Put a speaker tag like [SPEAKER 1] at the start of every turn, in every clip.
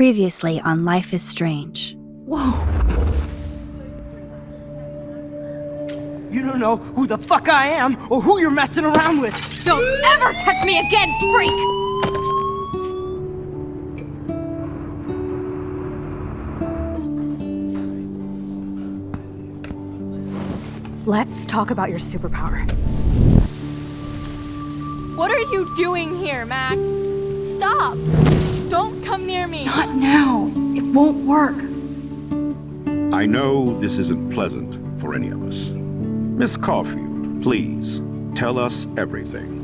[SPEAKER 1] Previously on Life is Strange.
[SPEAKER 2] Whoa!
[SPEAKER 3] You don't know who the fuck I am or who you're messing around with!
[SPEAKER 2] Don't ever touch me again, freak! Let's talk about your superpower.
[SPEAKER 4] What are you doing here, Max? Stop! Don't come near me!
[SPEAKER 2] Not now. It won't work.
[SPEAKER 5] I know this isn't pleasant for any of us. Miss Caulfield, please, tell us everything.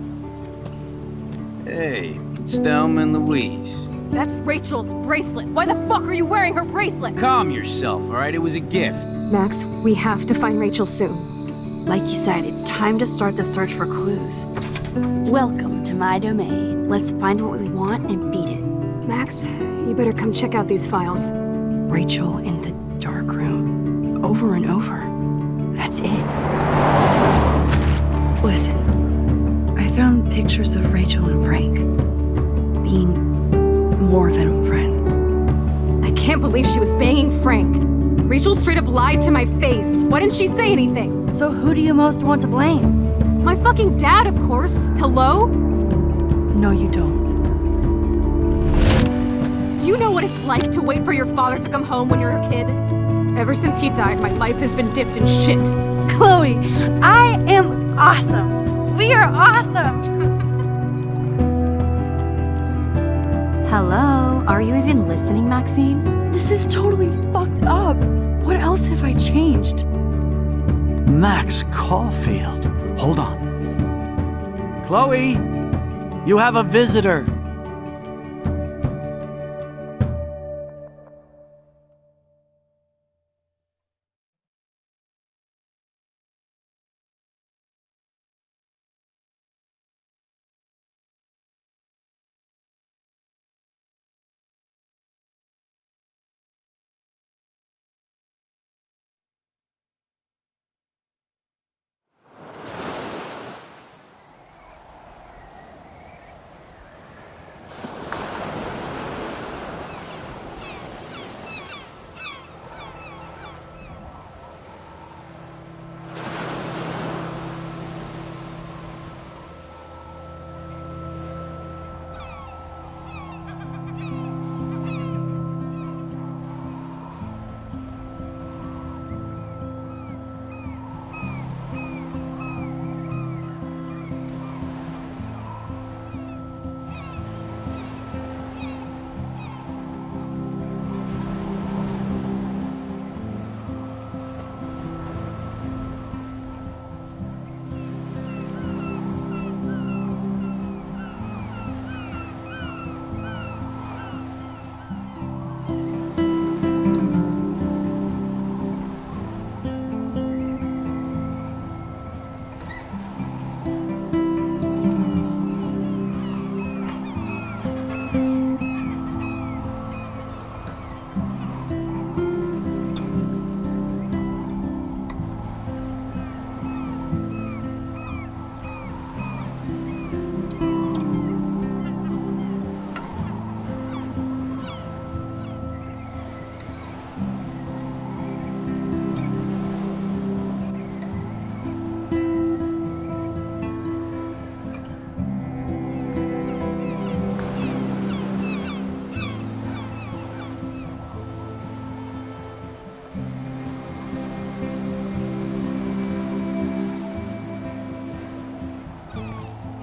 [SPEAKER 6] Hey, it's Thelma and Louise.
[SPEAKER 2] That's Rachel's bracelet. Why the fuck are you wearing her bracelet?
[SPEAKER 6] Calm yourself, alright? It was a gift.
[SPEAKER 2] Max, we have to find Rachel soon.
[SPEAKER 1] Like you said, it's time to start the search for clues. Welcome to my domain. Let's find what we want and beat it.
[SPEAKER 2] Max, you better come check out these files.
[SPEAKER 1] Rachel in the dark room. Over and over. That's it. Listen, I found pictures of Rachel and Frank being more than a friend.
[SPEAKER 2] I can't believe she was banging Frank. Rachel straight up lied to my face. Why didn't she say anything?
[SPEAKER 1] So who do you most want to blame?
[SPEAKER 2] My fucking dad, of course. Hello?
[SPEAKER 1] No, you don't.
[SPEAKER 2] Do you know what it's like to wait for your father to come home when you're a kid? Ever since he died, my life has been dipped in shit.
[SPEAKER 1] Chloe, I am awesome. We are awesome.
[SPEAKER 7] Hello? Are you even listening, Maxine?
[SPEAKER 1] This is totally fucked up. What else have I changed?
[SPEAKER 8] Max Caulfield. Hold on. Chloe, you have a visitor.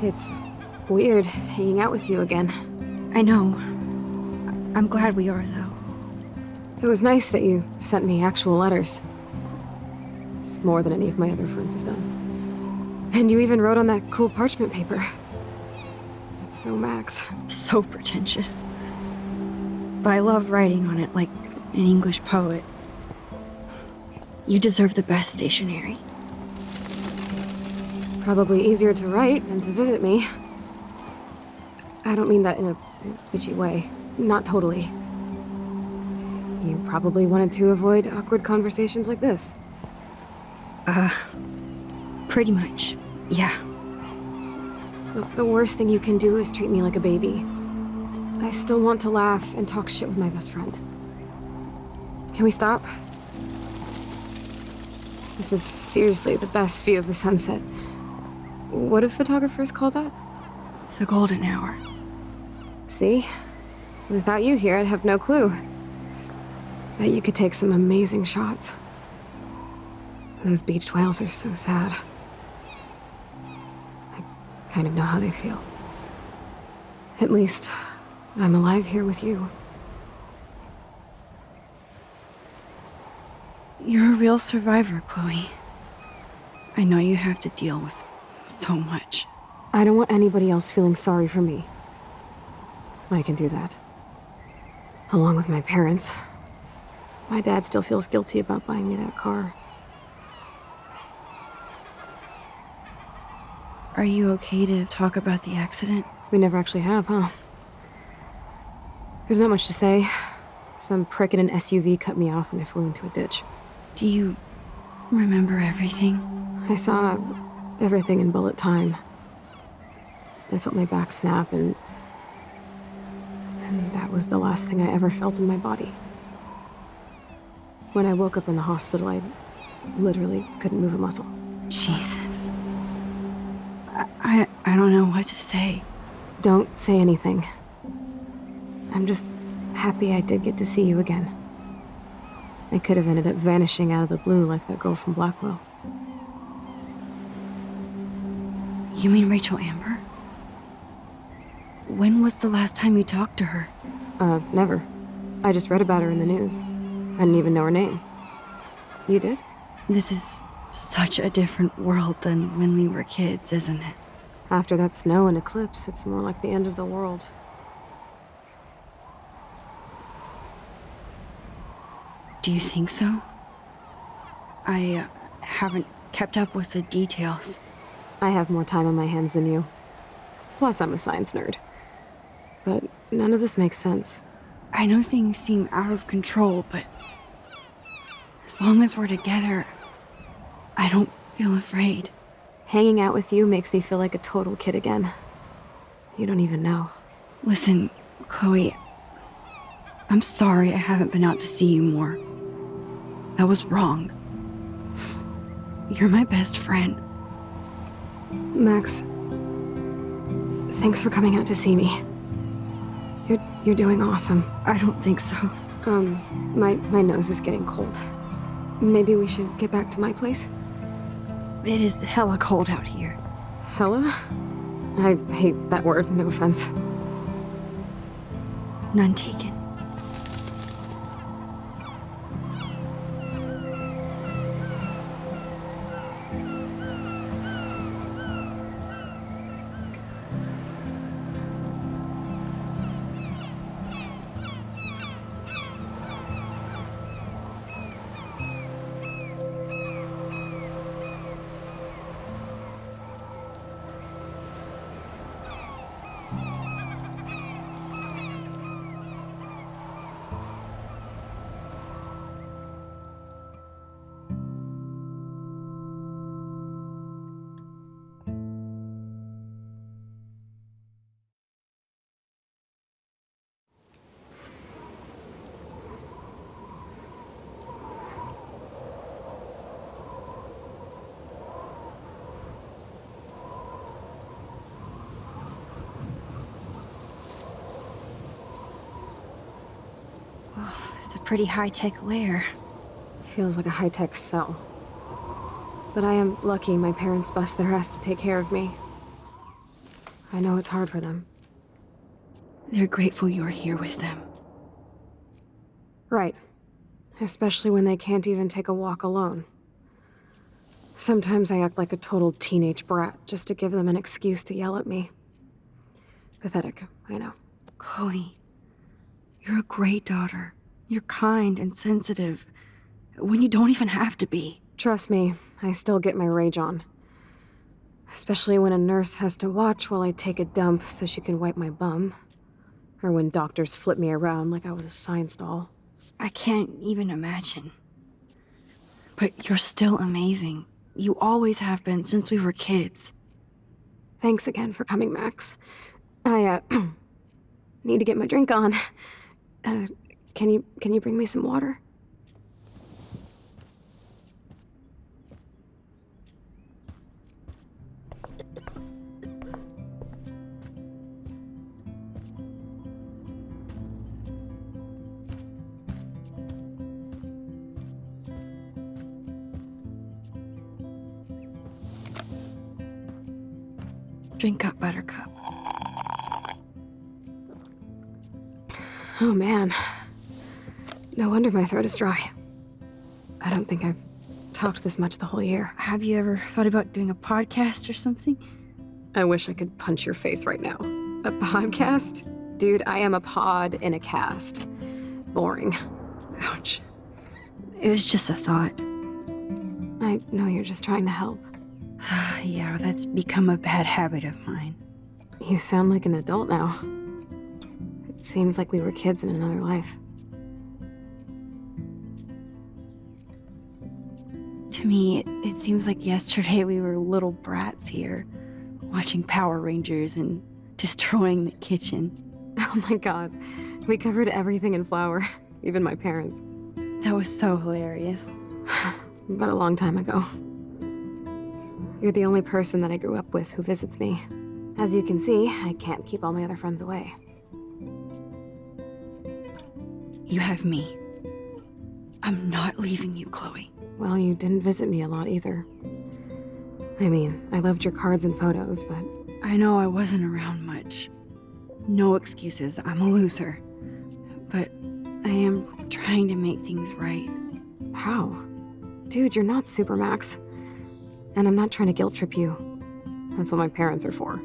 [SPEAKER 2] It's weird hanging out with you again.
[SPEAKER 1] I know. I'm glad we are, though.
[SPEAKER 2] It was nice that you sent me actual letters. It's more than any of my other friends have done. And you even wrote on that cool parchment paper. It's so Max.
[SPEAKER 1] So pretentious. But I love writing on it like an English poet. You deserve the best stationery.
[SPEAKER 2] Probably easier to write than to visit me. I don't mean that in a bitchy way. Not totally. You probably wanted to avoid awkward conversations like this.
[SPEAKER 1] Pretty much. Yeah.
[SPEAKER 2] The worst thing you can do is treat me like a baby. I still want to laugh and talk shit with my best friend. Can we stop? This is seriously the best view of the sunset. What do photographers call that?
[SPEAKER 1] The golden hour.
[SPEAKER 2] See? Without you here, I'd have no clue. Bet you could take some amazing shots. Those beached whales are so sad. I kind of know how they feel. At least, I'm alive here with you.
[SPEAKER 1] You're a real survivor, Chloe. I know you have to deal with so much.
[SPEAKER 2] I don't want anybody else feeling sorry for me. I can do that. Along with my parents. My dad still feels guilty about buying me that car.
[SPEAKER 1] Are you okay to talk about the accident?
[SPEAKER 2] We never actually have, huh? There's not much to say. Some prick in an SUV cut me off and I flew into a ditch.
[SPEAKER 1] Do you remember everything?
[SPEAKER 2] I saw everything in bullet time. I felt my back snap and that was the last thing I ever felt in my body. When I woke up in the hospital, I literally couldn't move a muscle.
[SPEAKER 1] Jesus. I don't know what to say.
[SPEAKER 2] Don't say anything. I'm just happy I did get to see you again. I could have ended up vanishing out of the blue like that girl from Blackwell.
[SPEAKER 1] You mean Rachel Amber? When was the last time you talked to her?
[SPEAKER 2] Never. I just read about her in the news. I didn't even know her name. You did?
[SPEAKER 1] This is such a different world than when we were kids, isn't it?
[SPEAKER 2] After that snow and eclipse, it's more like the end of the world.
[SPEAKER 1] Do you think so? I haven't kept up with the details.
[SPEAKER 2] I have more time on my hands than you. Plus, I'm a science nerd. But none of this makes sense.
[SPEAKER 1] I know things seem out of control, but as long as we're together, I don't feel afraid.
[SPEAKER 2] Hanging out with you makes me feel like a total kid again. You don't even know.
[SPEAKER 1] Listen, Chloe, I'm sorry I haven't been out to see you more. That was wrong. You're my best friend.
[SPEAKER 2] Max, thanks for coming out to see me. You're doing awesome.
[SPEAKER 1] I don't think so.
[SPEAKER 2] My nose is getting cold. Maybe we should get back to my place?
[SPEAKER 1] It is hella cold out here.
[SPEAKER 2] Hella? I hate that word, no offense.
[SPEAKER 1] None taken. It's a pretty high-tech lair.
[SPEAKER 2] Feels like a high-tech cell. But I am lucky my parents bust their ass to take care of me. I know it's hard for them.
[SPEAKER 1] They're grateful you're here with them.
[SPEAKER 2] Right. Especially when they can't even take a walk alone. Sometimes I act like a total teenage brat just to give them an excuse to yell at me. Pathetic, I know.
[SPEAKER 1] Chloe, you're a great daughter. You're kind and sensitive when you don't even have to be.
[SPEAKER 2] Trust me, I still get my rage on. Especially when a nurse has to watch while I take a dump so she can wipe my bum. Or when doctors flip me around like I was a science doll.
[SPEAKER 1] I can't even imagine. But you're still amazing. You always have been since we were kids.
[SPEAKER 2] Thanks again for coming, Max. Need to get my drink on. Can you bring me some water?
[SPEAKER 1] Drink up, Buttercup.
[SPEAKER 2] Oh man. No wonder my throat is dry. I don't think I've talked this much the whole year.
[SPEAKER 1] Have you ever thought about doing a podcast or something?
[SPEAKER 2] I wish I could punch your face right now. A podcast? Dude, I am a pod in a cast. Boring.
[SPEAKER 1] Ouch. It was just a thought.
[SPEAKER 2] I know you're just trying to help.
[SPEAKER 1] Yeah, that's become a bad habit of mine.
[SPEAKER 2] You sound like an adult now. It seems like we were kids in another life.
[SPEAKER 1] To me, it seems like yesterday we were little brats here, watching Power Rangers and destroying the kitchen.
[SPEAKER 2] Oh my god. We covered everything in flour, even my parents.
[SPEAKER 1] That was so hilarious.
[SPEAKER 2] But a long time ago. You're the only person that I grew up with who visits me. As you can see, I can't keep all my other friends away.
[SPEAKER 1] You have me. I'm not leaving you, Chloe.
[SPEAKER 2] Well, you didn't visit me a lot either. I mean, I loved your cards and photos, but
[SPEAKER 1] I know I wasn't around much. No excuses, I'm a loser. But I am trying to make things right.
[SPEAKER 2] how? Dude, you're not Supermax. And I'm not trying to guilt trip you. That's what my parents are for.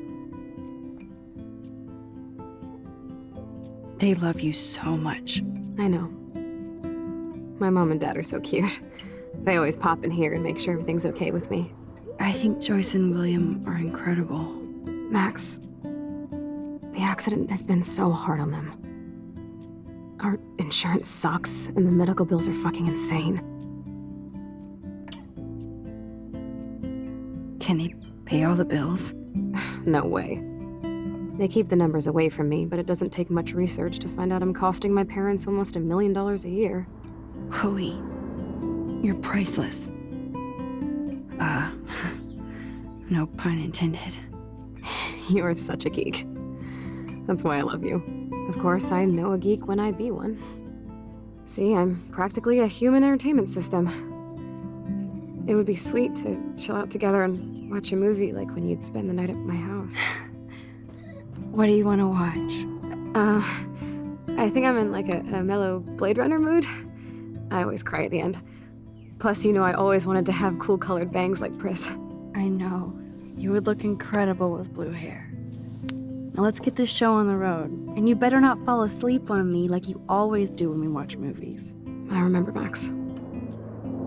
[SPEAKER 1] They love you so much.
[SPEAKER 2] I know. My mom and dad are so cute. They always pop in here and make sure everything's okay with me.
[SPEAKER 1] I think Joyce and William are incredible.
[SPEAKER 2] Max, the accident has been so hard on them. Our insurance sucks, and the medical bills are fucking insane.
[SPEAKER 1] Can they pay all the bills?
[SPEAKER 2] No way. They keep the numbers away from me, but it doesn't take much research to find out I'm costing my parents almost $1 million a year.
[SPEAKER 1] Chloe, you're priceless. No pun intended.
[SPEAKER 2] You are such a geek. That's why I love you. Of course, I know a geek when I be one. See, I'm practically a human entertainment system. It would be sweet to chill out together and watch a movie like when you'd spend the night at my house.
[SPEAKER 1] What do you want to watch?
[SPEAKER 2] I think I'm in like a mellow Blade Runner mood. I always cry at the end. Plus, you know I always wanted to have cool colored bangs like Pris.
[SPEAKER 1] I know. You would look incredible with blue hair. Now let's get this show on the road. And you better not fall asleep on me like you always do when we watch movies.
[SPEAKER 2] I remember, Max.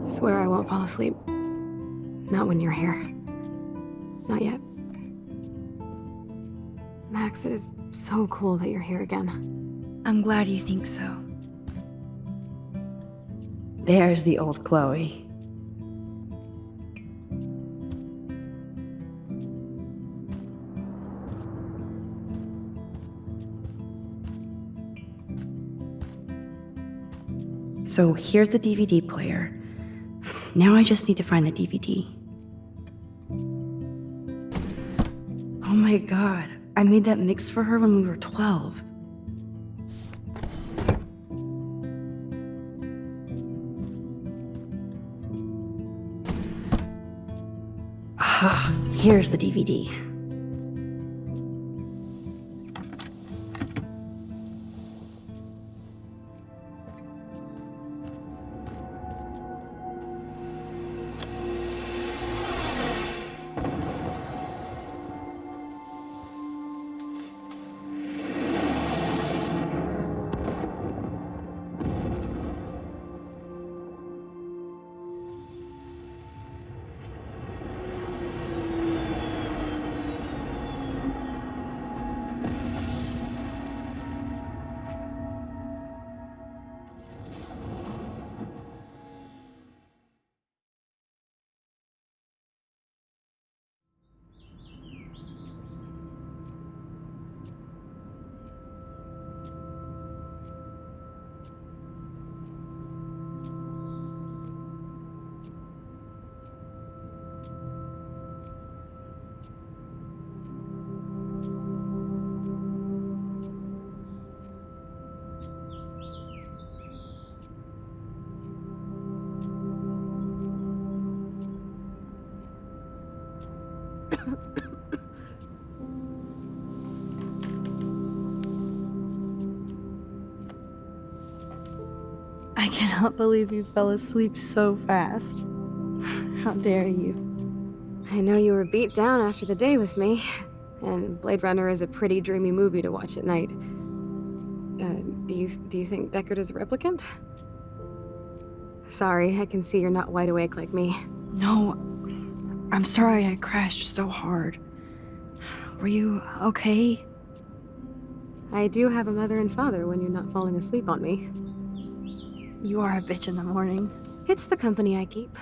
[SPEAKER 2] Swear I won't fall asleep. Not when you're here. Not yet. Max, it is so cool that you're here again.
[SPEAKER 1] I'm glad you think so. There's the old Chloe. So here's the DVD player. Now I just need to find the DVD. Oh my god, I made that mix for her when we were 12. Ah, here's the DVD. I cannot believe you fell asleep so fast. How dare you?
[SPEAKER 2] I know you were beat down after the day with me, and Blade Runner is a pretty dreamy movie to watch at night. Do you think Deckard is a replicant? Sorry, I can see you're not wide awake like me.
[SPEAKER 1] No, I'm sorry I crashed so hard. Were you okay?
[SPEAKER 2] I do have a mother and father when you're not falling asleep on me.
[SPEAKER 1] You are a bitch in the morning.
[SPEAKER 2] It's the company I keep.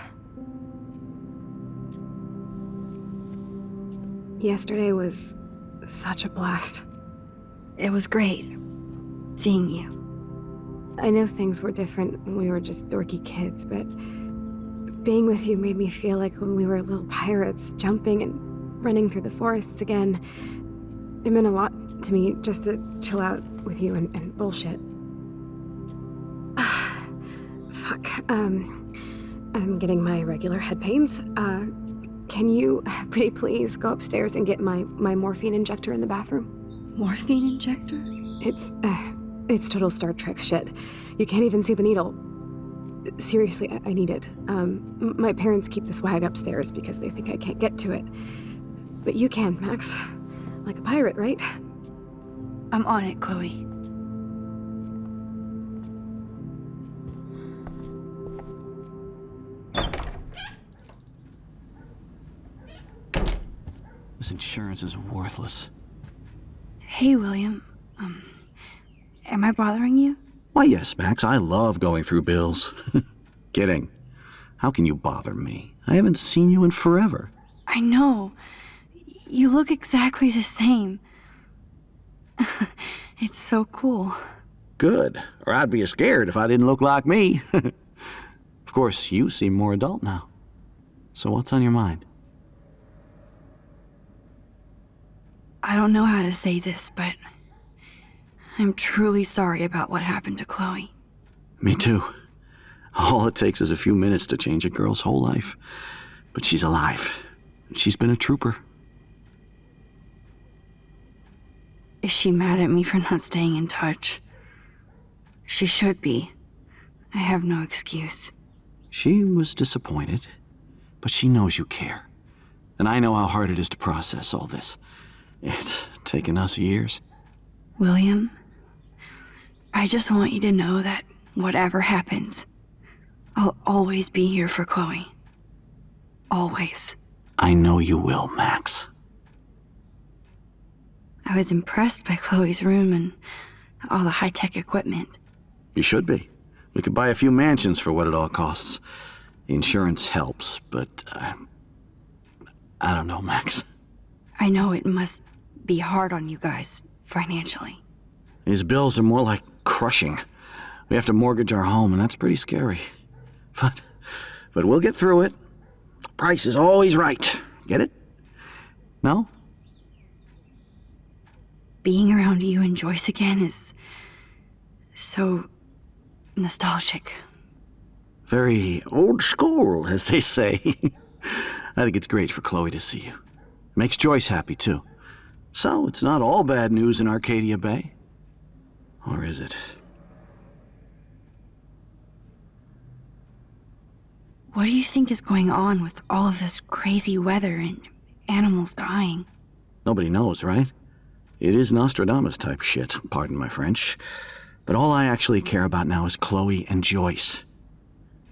[SPEAKER 2] Yesterday was such a blast.
[SPEAKER 1] It was great seeing you.
[SPEAKER 2] I know things were different when we were just dorky kids, but being with you made me feel like when we were little pirates, jumping and running through the forests again. It meant a lot to me just to chill out with you and bullshit. Fuck, I'm getting my regular head pains. Can you, pretty please, go upstairs and get my morphine injector in the bathroom?
[SPEAKER 1] Morphine injector?
[SPEAKER 2] It's total Star Trek shit. You can't even see the needle. Seriously, I need it. My parents keep the swag upstairs because they think I can't get to it. But you can, Max. Like a pirate, right?
[SPEAKER 1] I'm on it, Chloe.
[SPEAKER 8] This insurance is worthless.
[SPEAKER 1] Hey, William. Am I bothering you?
[SPEAKER 8] Why, yes, Max. I love going through bills. Kidding. How can you bother me? I haven't seen you in forever.
[SPEAKER 1] I know. You look exactly the same. It's so cool.
[SPEAKER 8] Good. Or I'd be scared if I didn't look like me. Of course, you seem more adult now. So what's on your mind?
[SPEAKER 1] I don't know how to say this, but I'm truly sorry about what happened to Chloe.
[SPEAKER 8] Me too. All it takes is a few minutes to change a girl's whole life. But she's alive. She's been a trooper.
[SPEAKER 1] Is she mad at me for not staying in touch? She should be. I have no excuse.
[SPEAKER 8] She was disappointed, but she knows you care. And I know how hard it is to process all this. It's taken us years.
[SPEAKER 1] William, I just want you to know that whatever happens, I'll always be here for Chloe. Always.
[SPEAKER 8] I know you will, Max.
[SPEAKER 1] I was impressed by Chloe's room and all the high-tech equipment.
[SPEAKER 8] You should be. We could buy a few mansions for what it all costs. The insurance helps, but I don't know, Max.
[SPEAKER 1] I know it must be hard on you guys, financially.
[SPEAKER 8] These bills are more like crushing. We have to mortgage our home, and that's pretty scary. But we'll get through it. The price is always right. Get it? No?
[SPEAKER 1] Being around you and Joyce again is so nostalgic.
[SPEAKER 8] Very old school, as they say. I think it's great for Chloe to see you. Makes Joyce happy, too. So, it's not all bad news in Arcadia Bay. Or is it?
[SPEAKER 1] What do you think is going on with all of this crazy weather and animals dying?
[SPEAKER 8] Nobody knows, right? It is Nostradamus-type shit, pardon my French. But all I actually care about now is Chloe and Joyce.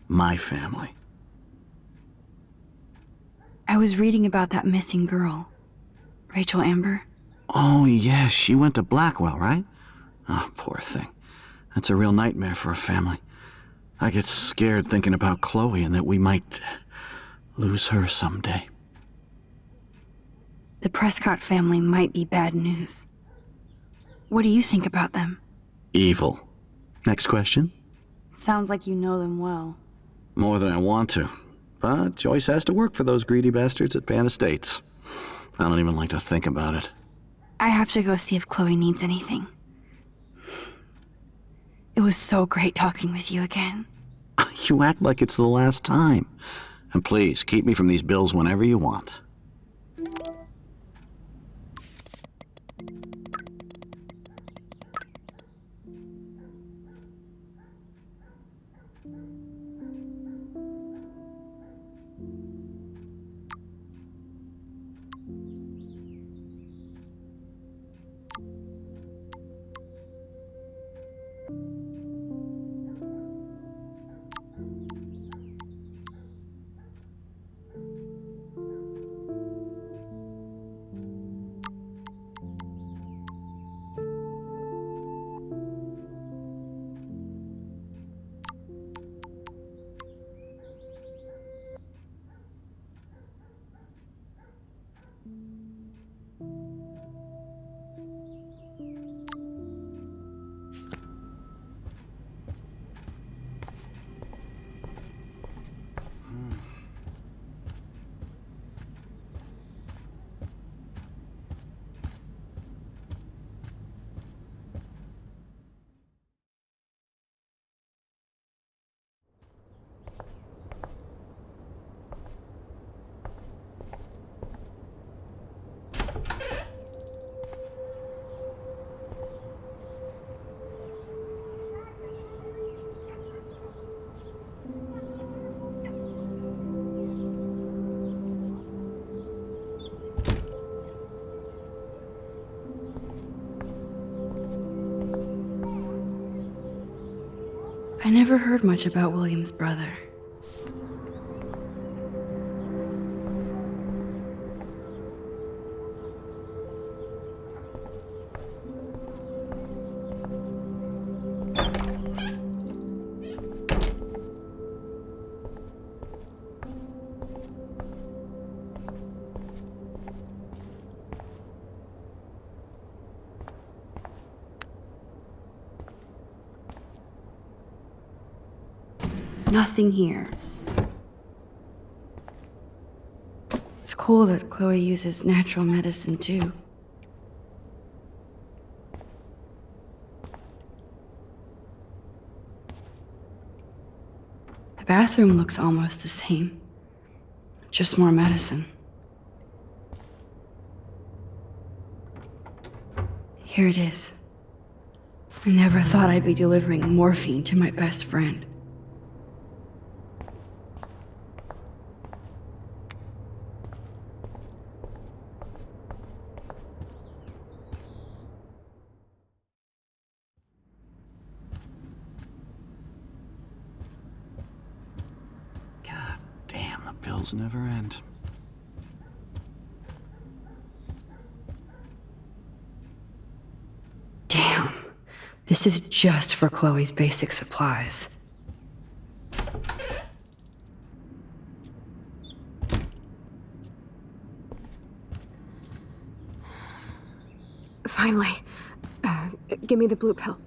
[SPEAKER 8] My family.
[SPEAKER 1] I was reading about that missing girl, Rachel Amber.
[SPEAKER 8] Oh, yeah, she went to Blackwell, right? Oh, poor thing. That's a real nightmare for a family. I get scared thinking about Chloe and that we might lose her someday.
[SPEAKER 1] The Prescott family might be bad news. What do you think about them?
[SPEAKER 8] Evil. Next question?
[SPEAKER 1] Sounds like you know them well.
[SPEAKER 8] More than I want to. But Joyce has to work for those greedy bastards at Pan Estates. I don't even like to think about it.
[SPEAKER 1] I have to go see if Chloe needs anything. It was so great talking with you again.
[SPEAKER 8] You act like it's the last time. And please, keep me from these bills whenever you want.
[SPEAKER 1] I never heard much about William's brother. Nothing here. It's cool that Chloe uses natural medicine too. The bathroom looks almost the same. Just more medicine. Here it is. I never thought I'd be delivering morphine to my best friend.
[SPEAKER 8] God damn, the bills never end.
[SPEAKER 1] Damn. This is just for Chloe's basic supplies.
[SPEAKER 2] Finally. Give me the blue pill.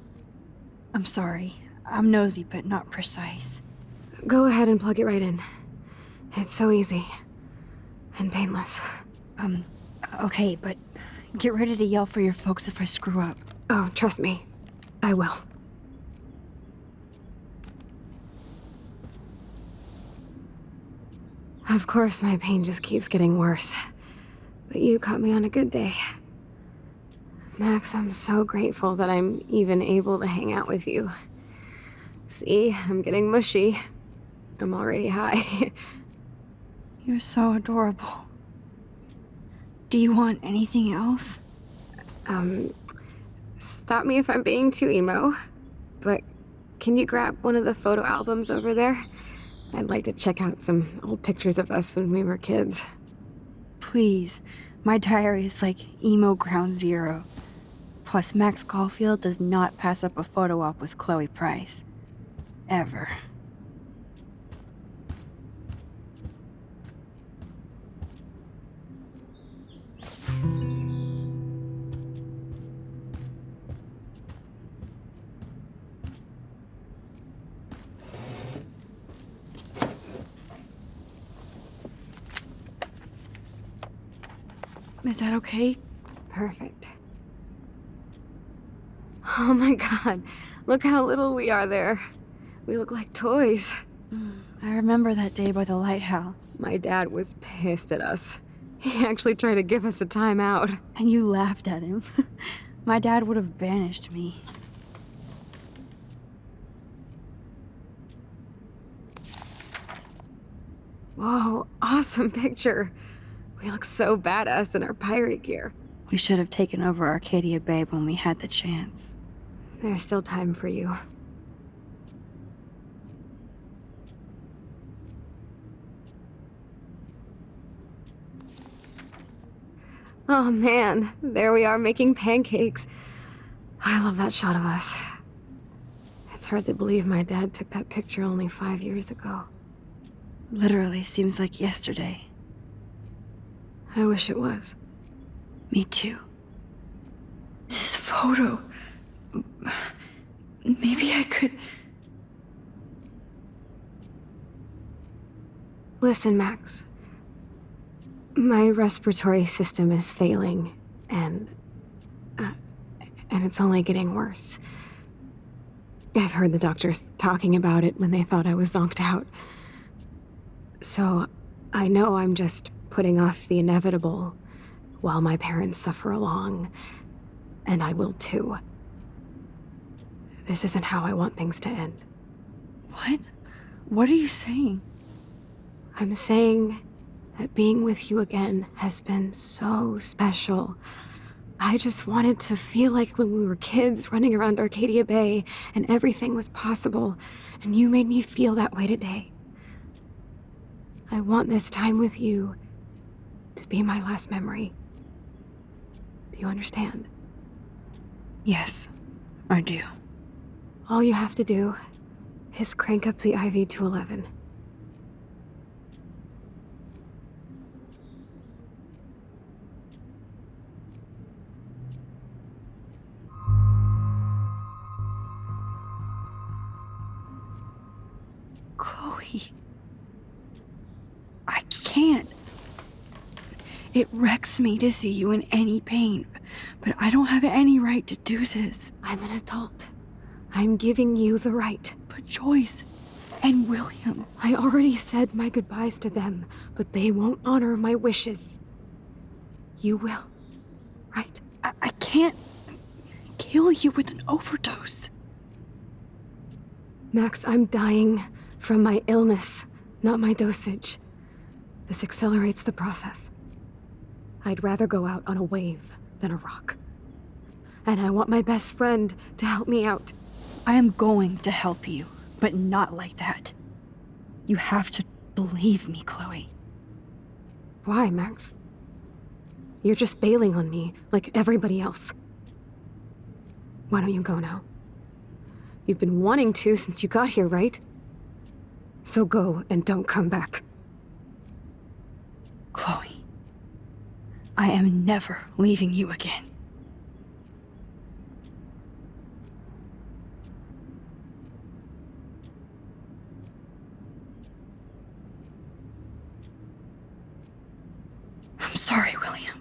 [SPEAKER 1] I'm sorry. I'm nosy, but not precise.
[SPEAKER 2] Go ahead and plug it right in. It's so easy. And painless.
[SPEAKER 1] Okay, but get ready to yell for your folks if I screw up.
[SPEAKER 2] Oh, trust me. I will. Of course, my pain just keeps getting worse. But you caught me on a good day. Max, I'm so grateful that I'm even able to hang out with you. See, I'm getting mushy. I'm already high.
[SPEAKER 1] You're so adorable. Do you want anything else?
[SPEAKER 2] Stop me if I'm being too emo, but can you grab one of the photo albums over there? I'd like to check out some old pictures of us when we were kids.
[SPEAKER 1] Please. My diary is like emo ground zero. Plus, Max Caulfield does not pass up a photo op with Chloe Price. Ever. Is that okay?
[SPEAKER 2] Perfect. Oh my god, look how little we are there. We look like toys.
[SPEAKER 1] I remember that day by the lighthouse.
[SPEAKER 2] My dad was pissed at us. He actually tried to give us a timeout.
[SPEAKER 1] And you laughed at him. My dad would have banished me.
[SPEAKER 2] Whoa, awesome picture. We look so badass in our pirate gear.
[SPEAKER 1] We should have taken over Arcadia Bay when we had the chance.
[SPEAKER 2] There's still time for you. Oh man, there we are making pancakes. I love that shot of us. It's hard to believe my dad took that picture only 5 years ago.
[SPEAKER 1] Literally seems like yesterday.
[SPEAKER 2] I wish it was.
[SPEAKER 1] Me too. This photo... Maybe I could...
[SPEAKER 2] Listen, Max. My respiratory system is failing, and it's only getting worse. I've heard the doctors talking about it when they thought I was zonked out. So, I know I'm just putting off the inevitable while my parents suffer along, and I will too. This isn't how I want things to end.
[SPEAKER 1] What? What are you saying?
[SPEAKER 2] I'm saying that being with you again has been so special. I just wanted to feel like when we were kids running around Arcadia Bay and everything was possible, and you made me feel that way today. I want this time with you to be my last memory. Do you understand?
[SPEAKER 1] Yes, I do.
[SPEAKER 2] All you have to do is crank up the IV to 11.
[SPEAKER 1] Chloe. I can't. It wrecks me to see you in any pain, but I don't have any right to do this.
[SPEAKER 2] I'm an adult. I'm giving you the right.
[SPEAKER 1] But Joyce and William.
[SPEAKER 2] I already said my goodbyes to them, but they won't honor my wishes. You will, right?
[SPEAKER 1] I can't kill you with an overdose.
[SPEAKER 2] Max, I'm dying from my illness, not my dosage. This accelerates the process. I'd rather go out on a wave than a rock. And I want my best friend to help me out.
[SPEAKER 1] I am going to help you, but not like that. You have to believe me, Chloe.
[SPEAKER 2] Why, Max? You're just bailing on me like everybody else. Why don't you go now? You've been wanting to since you got here, right? So go and don't come back.
[SPEAKER 1] Chloe, I am never leaving you again. I'm sorry, William.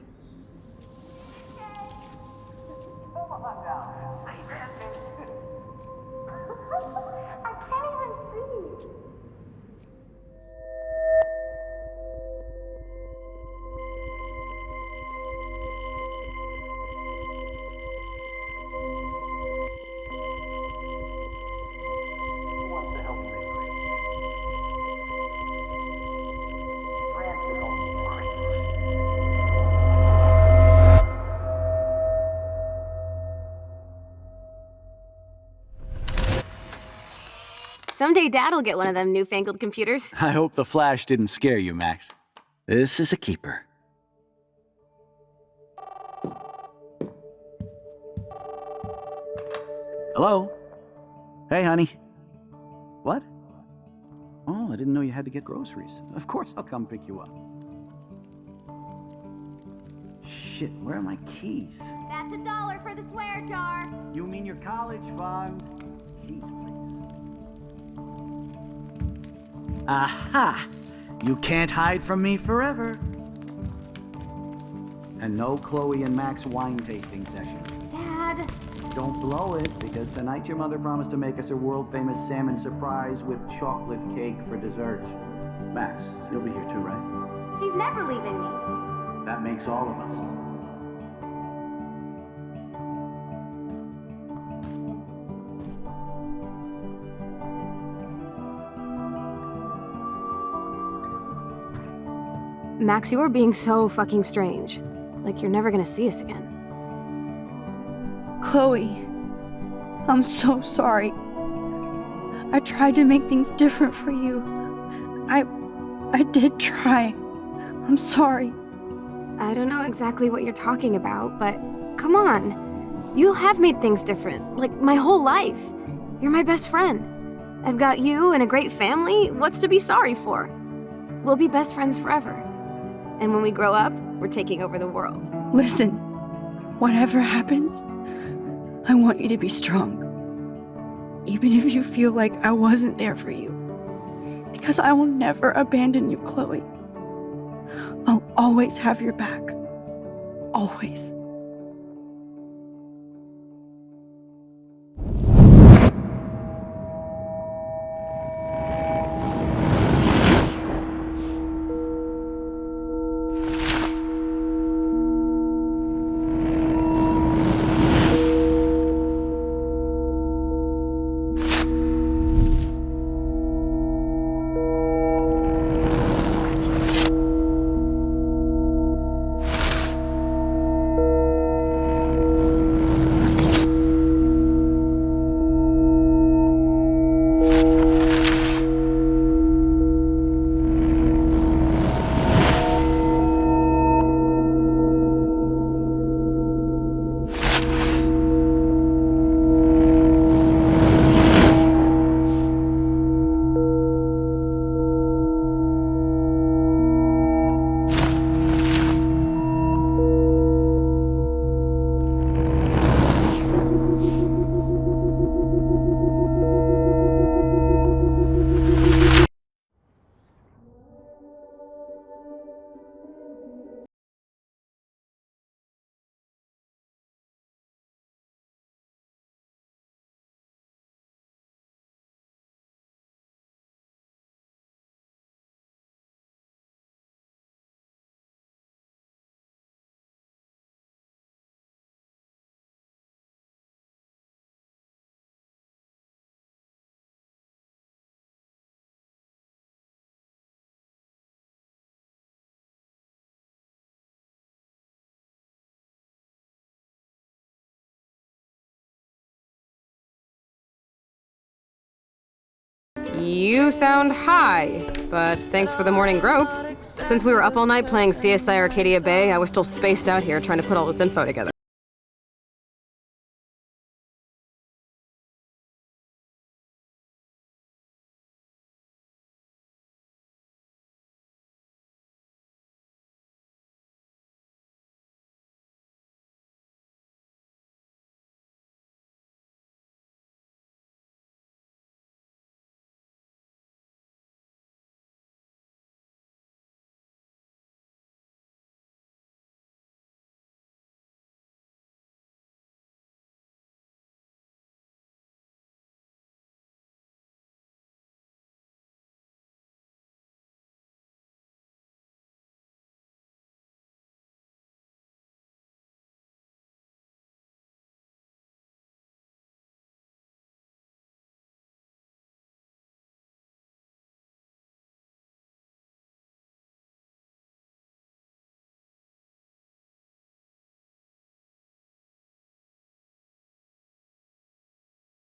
[SPEAKER 2] Someday Dad'll get one of them newfangled computers.
[SPEAKER 8] I hope the flash didn't scare you, Max. This is a keeper. Hello? Hey, honey. What? Oh, I didn't know you had to get groceries. Of course I'll come pick you up. Shit, where are my keys?
[SPEAKER 7] That's $1 for the swear jar.
[SPEAKER 8] You mean your college fund? Keys, please. Aha! You can't hide from me forever. And no Chloe and Max wine tasting session.
[SPEAKER 7] Dad.
[SPEAKER 8] Don't blow it, because tonight your mother promised to make us a world-famous salmon surprise with chocolate cake for dessert. Max, you'll be here too, right?
[SPEAKER 7] She's never leaving me.
[SPEAKER 8] That makes all of us.
[SPEAKER 2] Max, you are being so fucking strange. Like you're never gonna see us again.
[SPEAKER 1] Chloe, I'm so sorry. I tried to make things different for you. I did try. I'm sorry.
[SPEAKER 2] I don't know exactly what you're talking about, but come on. You have made things different, like my whole life. You're my best friend. I've got you and a great family. What's to be sorry for? We'll be best friends forever. And when we grow up, we're taking over the world.
[SPEAKER 1] Listen, whatever happens, I want you to be strong. Even if you feel like I wasn't there for you. Because I will never abandon you, Chloe. I'll always have your back. Always.
[SPEAKER 2] You sound high, but thanks for the morning grope. Since we were up all night playing CSI Arcadia Bay, I was still spaced out here trying to put all this info together.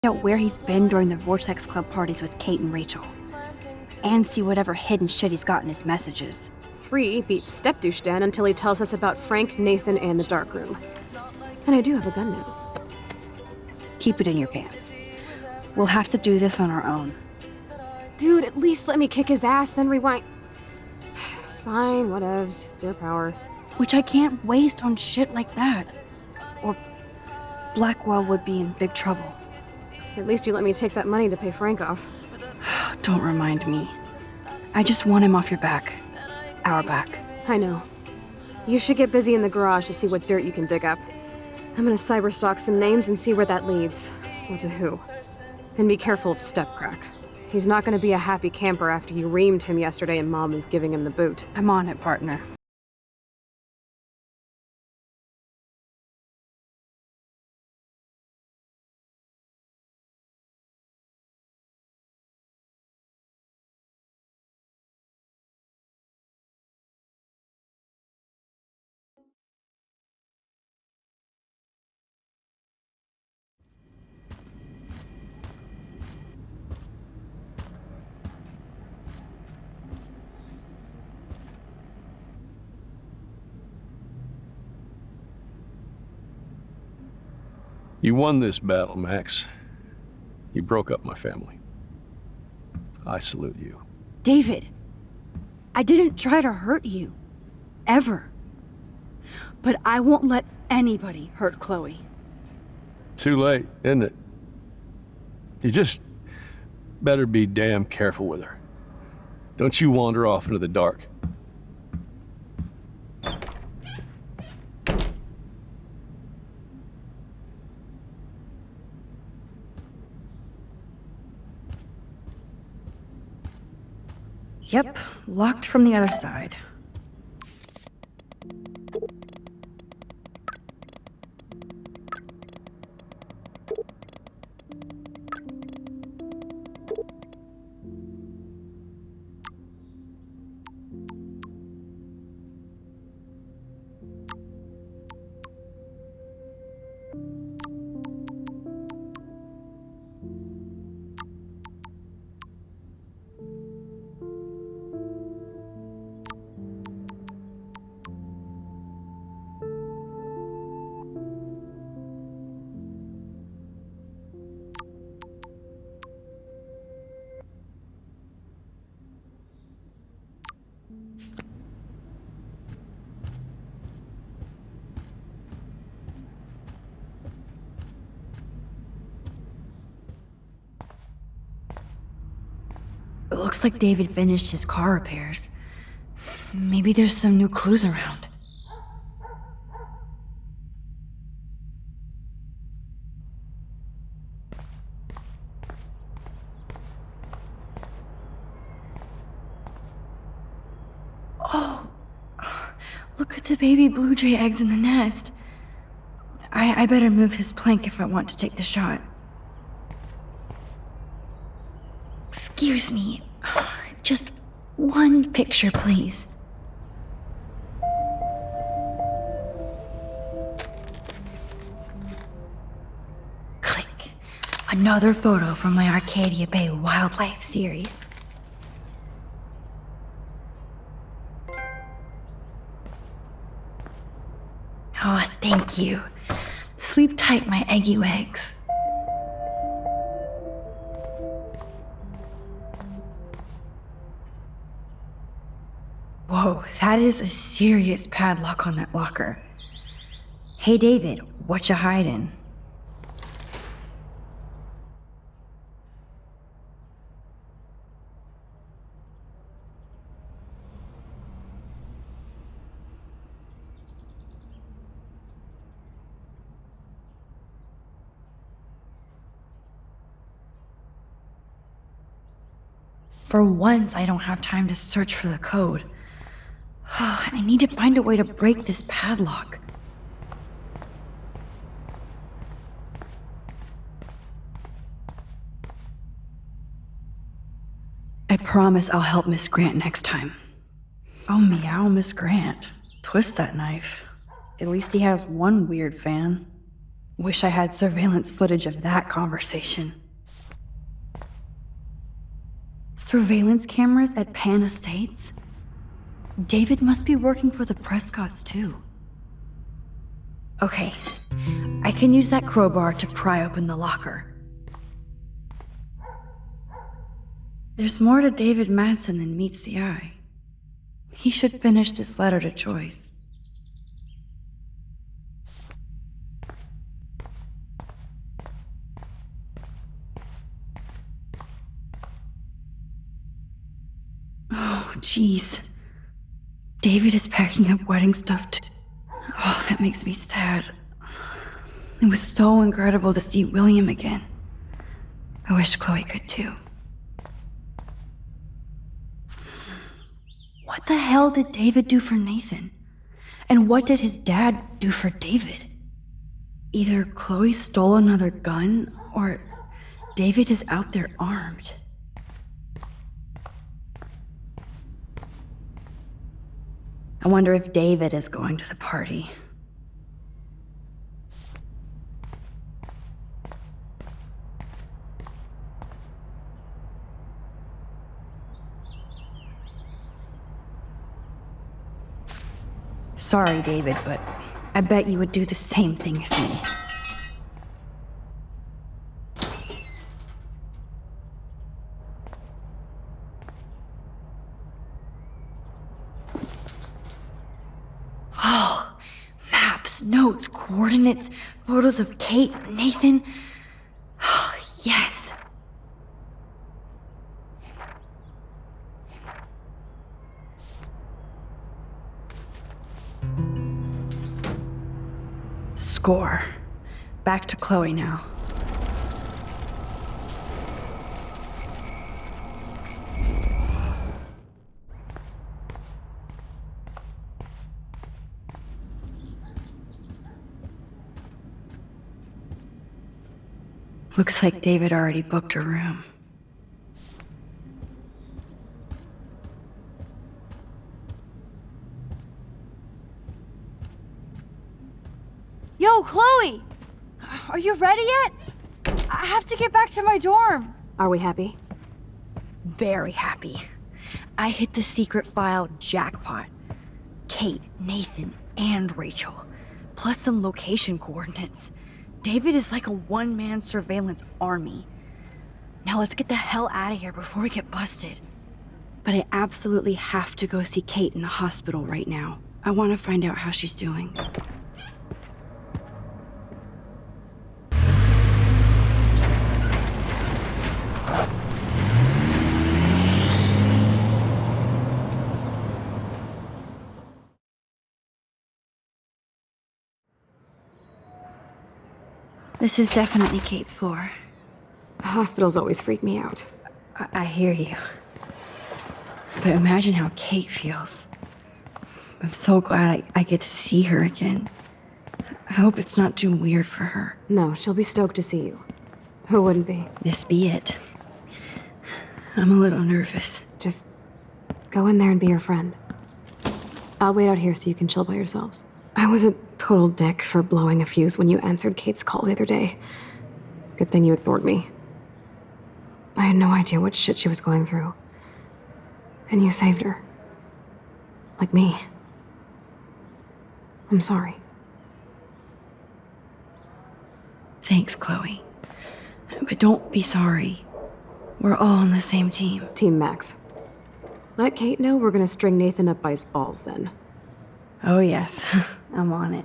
[SPEAKER 1] Out where he's been during the Vortex Club parties with Kate and Rachel. And see whatever hidden shit he's got in his messages.
[SPEAKER 2] 3 beats Step Douche Dan until he tells us about Frank, Nathan, and the dark room. And I do have a gun now.
[SPEAKER 1] Keep it in your pants. We'll have to do this on our own.
[SPEAKER 2] Dude, at least let me kick his ass, then rewind. Fine, whatevs. It's your power.
[SPEAKER 1] Which I can't waste on shit like that. Or Blackwell would be in big trouble.
[SPEAKER 2] At least you let me take that money to pay Frank off.
[SPEAKER 1] Don't remind me. I just want him off your back. Our back.
[SPEAKER 2] I know. You should get busy in the garage to see what dirt you can dig up. I'm gonna cyberstalk some names and see where that leads. Or to who. And be careful of Stepcrack. He's not gonna be a happy camper after you reamed him yesterday and Mom is giving him the boot.
[SPEAKER 1] I'm on it, partner.
[SPEAKER 9] You won this battle, Max. You broke up my family. I salute you.
[SPEAKER 1] David, I didn't try to hurt you. Ever. But I won't let anybody hurt Chloe.
[SPEAKER 9] Too late, isn't it? You just better be damn careful with her. Don't you wander off into the dark.
[SPEAKER 1] Yep, locked from the other side. It looks like David finished his car repairs. Maybe there's some new clues around. Oh, look at the baby blue jay eggs in the nest. I better move his plank if I want to take the shot. Excuse me. Just one picture, please. Click. Another photo from my Arcadia Bay Wildlife series. Oh, thank you. Sleep tight, my eggy legs. Whoa, that is a serious padlock on that locker. Hey, David, what you hiding? For once, I don't have time to search for the code. I need to find a way to break this padlock. I promise I'll help Miss Grant next time. Oh, meow, Miss Grant. Twist that knife. At least he has one weird fan. Wish I had surveillance footage of that conversation. Surveillance cameras at Pan Estates? David must be working for the Prescotts, too. Okay, I can use that crowbar to pry open the locker. There's more to David Madsen than meets the eye. He should finish this letter to Joyce. Oh, jeez. David is packing up wedding stuff too. Oh, that makes me sad. It was so incredible to see William again. I wish Chloe could too. What the hell did David do for Nathan? And what did his dad do for David? Either Chloe stole another gun, or David is out there armed. I wonder if David is going to the party. Sorry, David, but I bet you would do the same thing as me. Oh, maps, notes, coordinates, photos of Kate, Nathan. Oh, yes. Score. Back to Chloe now. Looks like David already booked a room.
[SPEAKER 4] Yo, Chloe! Are you ready yet? I have to get back to my dorm.
[SPEAKER 2] Are we happy?
[SPEAKER 1] Very happy. I hit the secret file jackpot. Kate, Nathan, and Rachel. Plus some location coordinates. David is like a one-man surveillance army. Now let's get the hell out of here before we get busted. But I absolutely have to go see Kate in the hospital right now. I want to find out how she's doing. This is definitely Kate's floor.
[SPEAKER 2] Hospitals always freak me out.
[SPEAKER 1] I hear you. But imagine how Kate feels. I'm so glad I get to see her again. I hope it's not too weird for her.
[SPEAKER 2] No, she'll be stoked to see you. Who wouldn't be?
[SPEAKER 1] This be it. I'm a little nervous.
[SPEAKER 2] Just go in there and be your friend. I'll wait out here so you can chill by yourselves. I was a total dick for blowing a fuse when you answered Kate's call the other day. Good thing you ignored me. had no idea what shit she was going through. And you saved her. Like me. I'm sorry.
[SPEAKER 1] Thanks, Chloe. But don't be sorry. We're all on the same team.
[SPEAKER 2] Team Max. Let Kate know we're gonna string Nathan up by his balls then.
[SPEAKER 1] Oh, yes. I'm on it.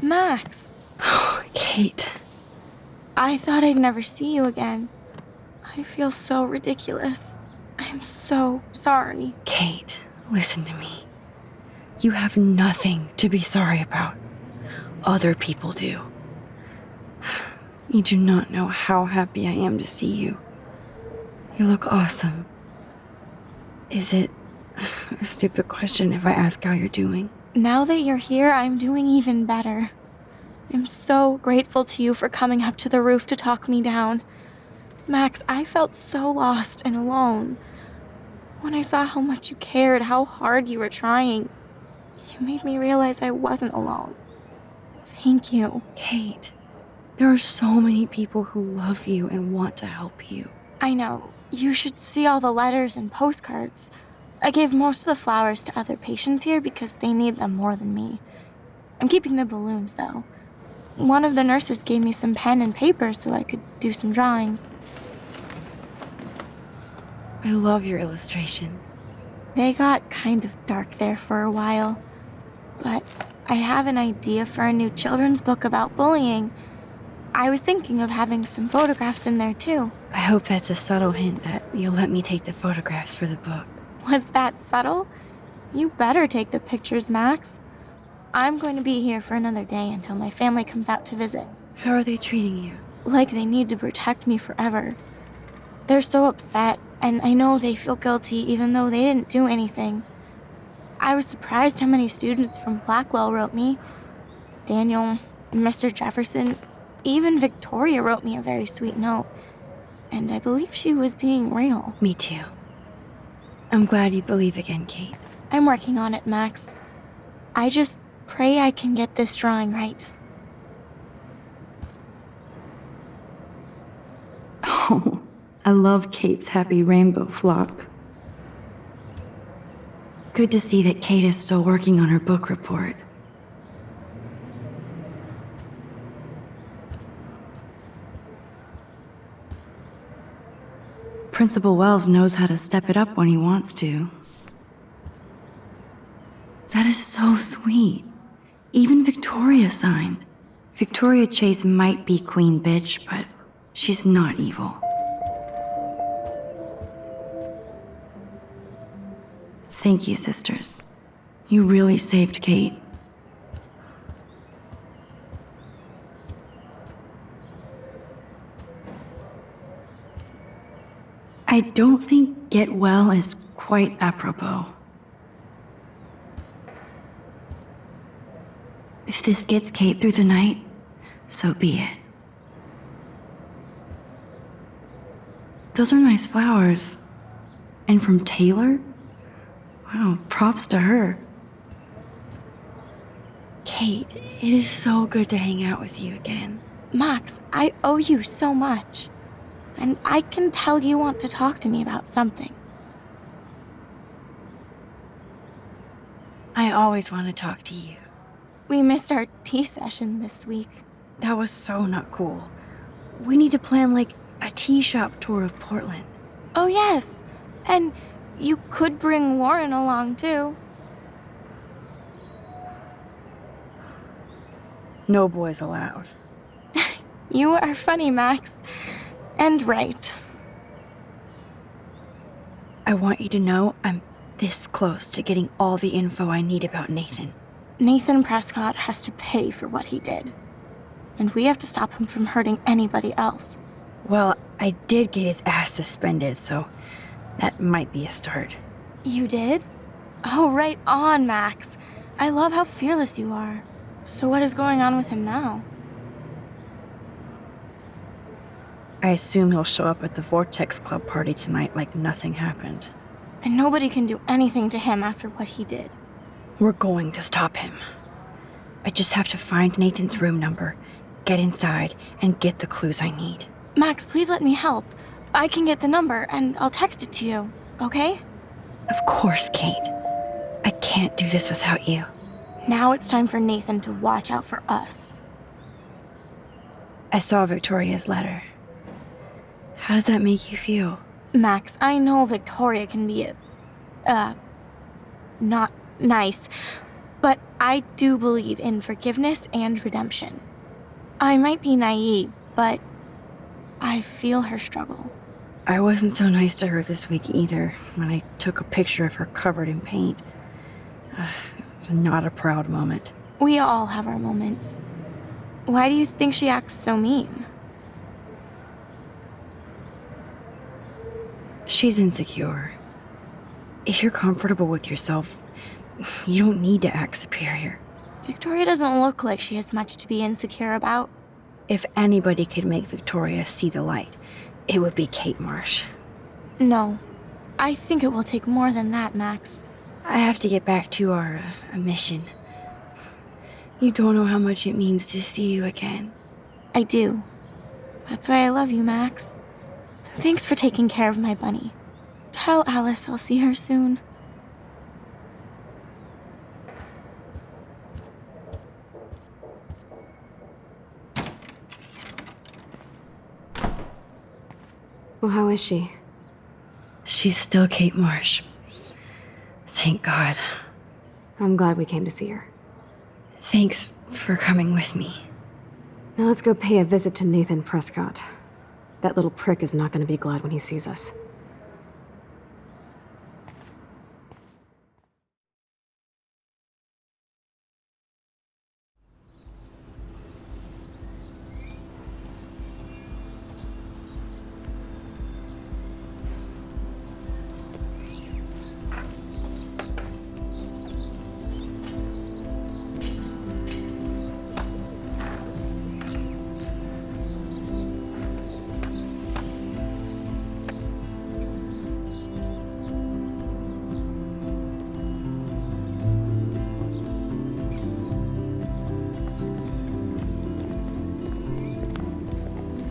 [SPEAKER 4] Max,
[SPEAKER 1] Kate.
[SPEAKER 4] I thought I'd never see you again. I feel so ridiculous. I'm so sorry.
[SPEAKER 1] Kate, listen to me. You have nothing to be sorry about. Other people do. You do not know how happy I am to see you. You look awesome. Is it a stupid question if I ask how you're doing?
[SPEAKER 4] Now that you're here, I'm doing even better. I'm so grateful to you for coming up to the roof to talk me down. Max, I felt so lost and alone. When I saw how much you cared, how hard you were trying, you made me realize I wasn't alone. Thank you.
[SPEAKER 1] Kate, there are so many people who love you and want to help you.
[SPEAKER 4] I know. You should see all the letters and postcards. I gave most of the flowers to other patients here because they need them more than me. I'm keeping the balloons, though. One of the nurses gave me some pen and paper so I could do some drawings.
[SPEAKER 1] I love your illustrations.
[SPEAKER 4] They got kind of dark there for a while. But I have an idea for a new children's book about bullying. I was thinking of having some photographs in there, too.
[SPEAKER 1] I hope that's a subtle hint that you'll let me take the photographs for the book.
[SPEAKER 4] Was that subtle? You better take the pictures, Max. I'm going to be here for another day until my family comes out to visit.
[SPEAKER 1] How are they treating you?
[SPEAKER 4] Like they need to protect me forever. They're so upset, and I know they feel guilty even though they didn't do anything. I was surprised how many students from Blackwell wrote me. Daniel, Mr. Jefferson, even Victoria wrote me a very sweet note. And I believe she was being real.
[SPEAKER 1] Me too. I'm glad you believe again, Kate.
[SPEAKER 4] I'm working on it, Max. I just pray I can get this drawing right.
[SPEAKER 1] Oh, I love Kate's happy rainbow flock. Good to see that Kate is still working on her book report. Principal Wells knows how to step it up when he wants to. That is so sweet. Even Victoria signed. Victoria Chase might be queen bitch, but she's not evil. Thank you, sisters. You really saved Kate. I don't think get well is quite apropos. If this gets Kate through the night, so be it. Those are nice flowers. And from Taylor? Wow, props to her. Kate, it is so good to hang out with you again.
[SPEAKER 4] Max, I owe you so much. And I can tell you want to talk to me about something.
[SPEAKER 1] I always want to talk to you.
[SPEAKER 4] We missed our tea session this week.
[SPEAKER 1] That was so not cool. We need to plan like a tea shop tour of Portland.
[SPEAKER 4] Oh, yes. And you could bring Warren along, too.
[SPEAKER 1] No boys allowed.
[SPEAKER 4] You are funny, Max. And right.
[SPEAKER 1] I want you to know I'm this close to getting all the info I need about Nathan.
[SPEAKER 4] Nathan Prescott has to pay for what he did. And we have to stop him from hurting anybody else.
[SPEAKER 1] Well, I did get his ass suspended, so that might be a start.
[SPEAKER 4] You did? Oh, right on, Max. I love how fearless you are. So what is going on with him now?
[SPEAKER 1] I assume he'll show up at the Vortex Club party tonight like nothing happened.
[SPEAKER 4] And nobody can do anything to him after what he did.
[SPEAKER 1] We're going to stop him. I just have to find Nathan's room number, get inside, and get the clues I need.
[SPEAKER 4] Max, please let me help. I can get the number, and I'll text it to you, okay?
[SPEAKER 1] Of course, Kate. I can't do this without you.
[SPEAKER 4] Now it's time for Nathan to watch out for us.
[SPEAKER 1] I saw Victoria's letter. How does that make you feel?
[SPEAKER 4] Max, I know Victoria can be not nice, but I do believe in forgiveness and redemption. I might be naive, but I feel her struggle.
[SPEAKER 1] I wasn't so nice to her this week either, when I took a picture of her covered in paint. It was not a proud moment.
[SPEAKER 4] We all have our moments. Why do you think she acts so mean?
[SPEAKER 1] She's insecure. If you're comfortable with yourself, you don't need to act superior.
[SPEAKER 4] Victoria doesn't look like she has much to be insecure about.
[SPEAKER 1] If anybody could make Victoria see the light, it would be Kate Marsh.
[SPEAKER 4] No, I think it will take more than that, Max.
[SPEAKER 1] I have to get back to our mission. You don't know how much it means to see you again.
[SPEAKER 4] I do. That's why I love you, Max. Thanks for taking care of my bunny. Tell Alice I'll see her soon.
[SPEAKER 2] Well, how is she?
[SPEAKER 1] She's still Kate Marsh. Thank God.
[SPEAKER 2] I'm glad we came to see her.
[SPEAKER 1] Thanks for coming with me.
[SPEAKER 2] Now let's go pay a visit to Nathan Prescott. That little prick is not going to be glad when he sees us.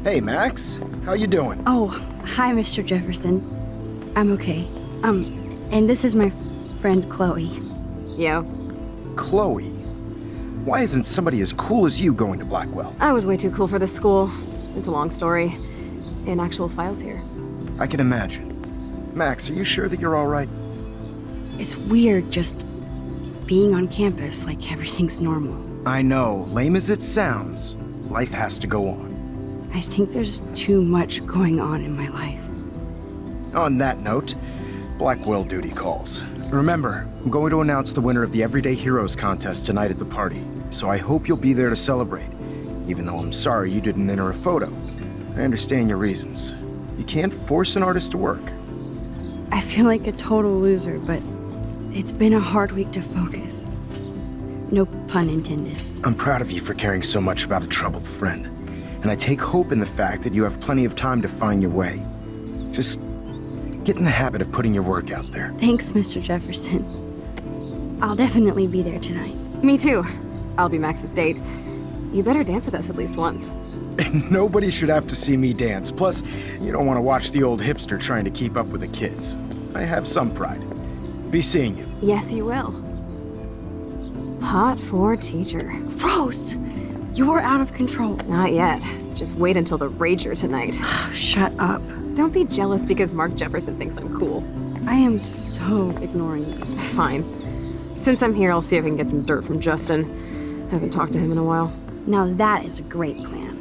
[SPEAKER 10] Hey, Max. How you doing?
[SPEAKER 1] Oh, hi, Mr. Jefferson. I'm okay. And this is my friend Chloe.
[SPEAKER 2] Yo.
[SPEAKER 10] Chloe? Why isn't somebody as cool as you going to Blackwell?
[SPEAKER 2] I was way too cool for this school. It's a long story. In actual files here.
[SPEAKER 10] I can imagine. Max, are you sure that you're all right?
[SPEAKER 1] It's weird just being on campus like everything's normal.
[SPEAKER 10] I know. Lame as it sounds, life has to go on.
[SPEAKER 1] I think there's too much going on in my life.
[SPEAKER 10] On that note, Blackwell duty calls. Remember, I'm going to announce the winner of the Everyday Heroes contest tonight at the party, so I hope you'll be there to celebrate, even though I'm sorry you didn't enter a photo. I understand your reasons. You can't force an artist to work.
[SPEAKER 1] I feel like a total loser, but it's been a hard week to focus. No pun intended.
[SPEAKER 10] I'm proud of you for caring so much about a troubled friend, and I take hope in the fact that you have plenty of time to find your way. Just get in the habit of putting your work out there.
[SPEAKER 1] Thanks, Mr. Jefferson. I'll definitely be there tonight.
[SPEAKER 2] Me too. I'll be Max's date. You better dance with us at least once.
[SPEAKER 10] And nobody should have to see me dance. Plus, you don't want to watch the old hipster trying to keep up with the kids. I have some pride. Be seeing you.
[SPEAKER 2] Yes, you will. Hot for teacher.
[SPEAKER 1] Gross! You're out of control.
[SPEAKER 2] Not yet. Just wait until the rager tonight.
[SPEAKER 1] Shut up.
[SPEAKER 2] Don't be jealous because Mark Jefferson thinks I'm cool.
[SPEAKER 1] I am so ignoring you.
[SPEAKER 2] Fine. Since I'm here, I'll see if I can get some dirt from Justin. I haven't talked to him in a while.
[SPEAKER 1] Now that is a great plan.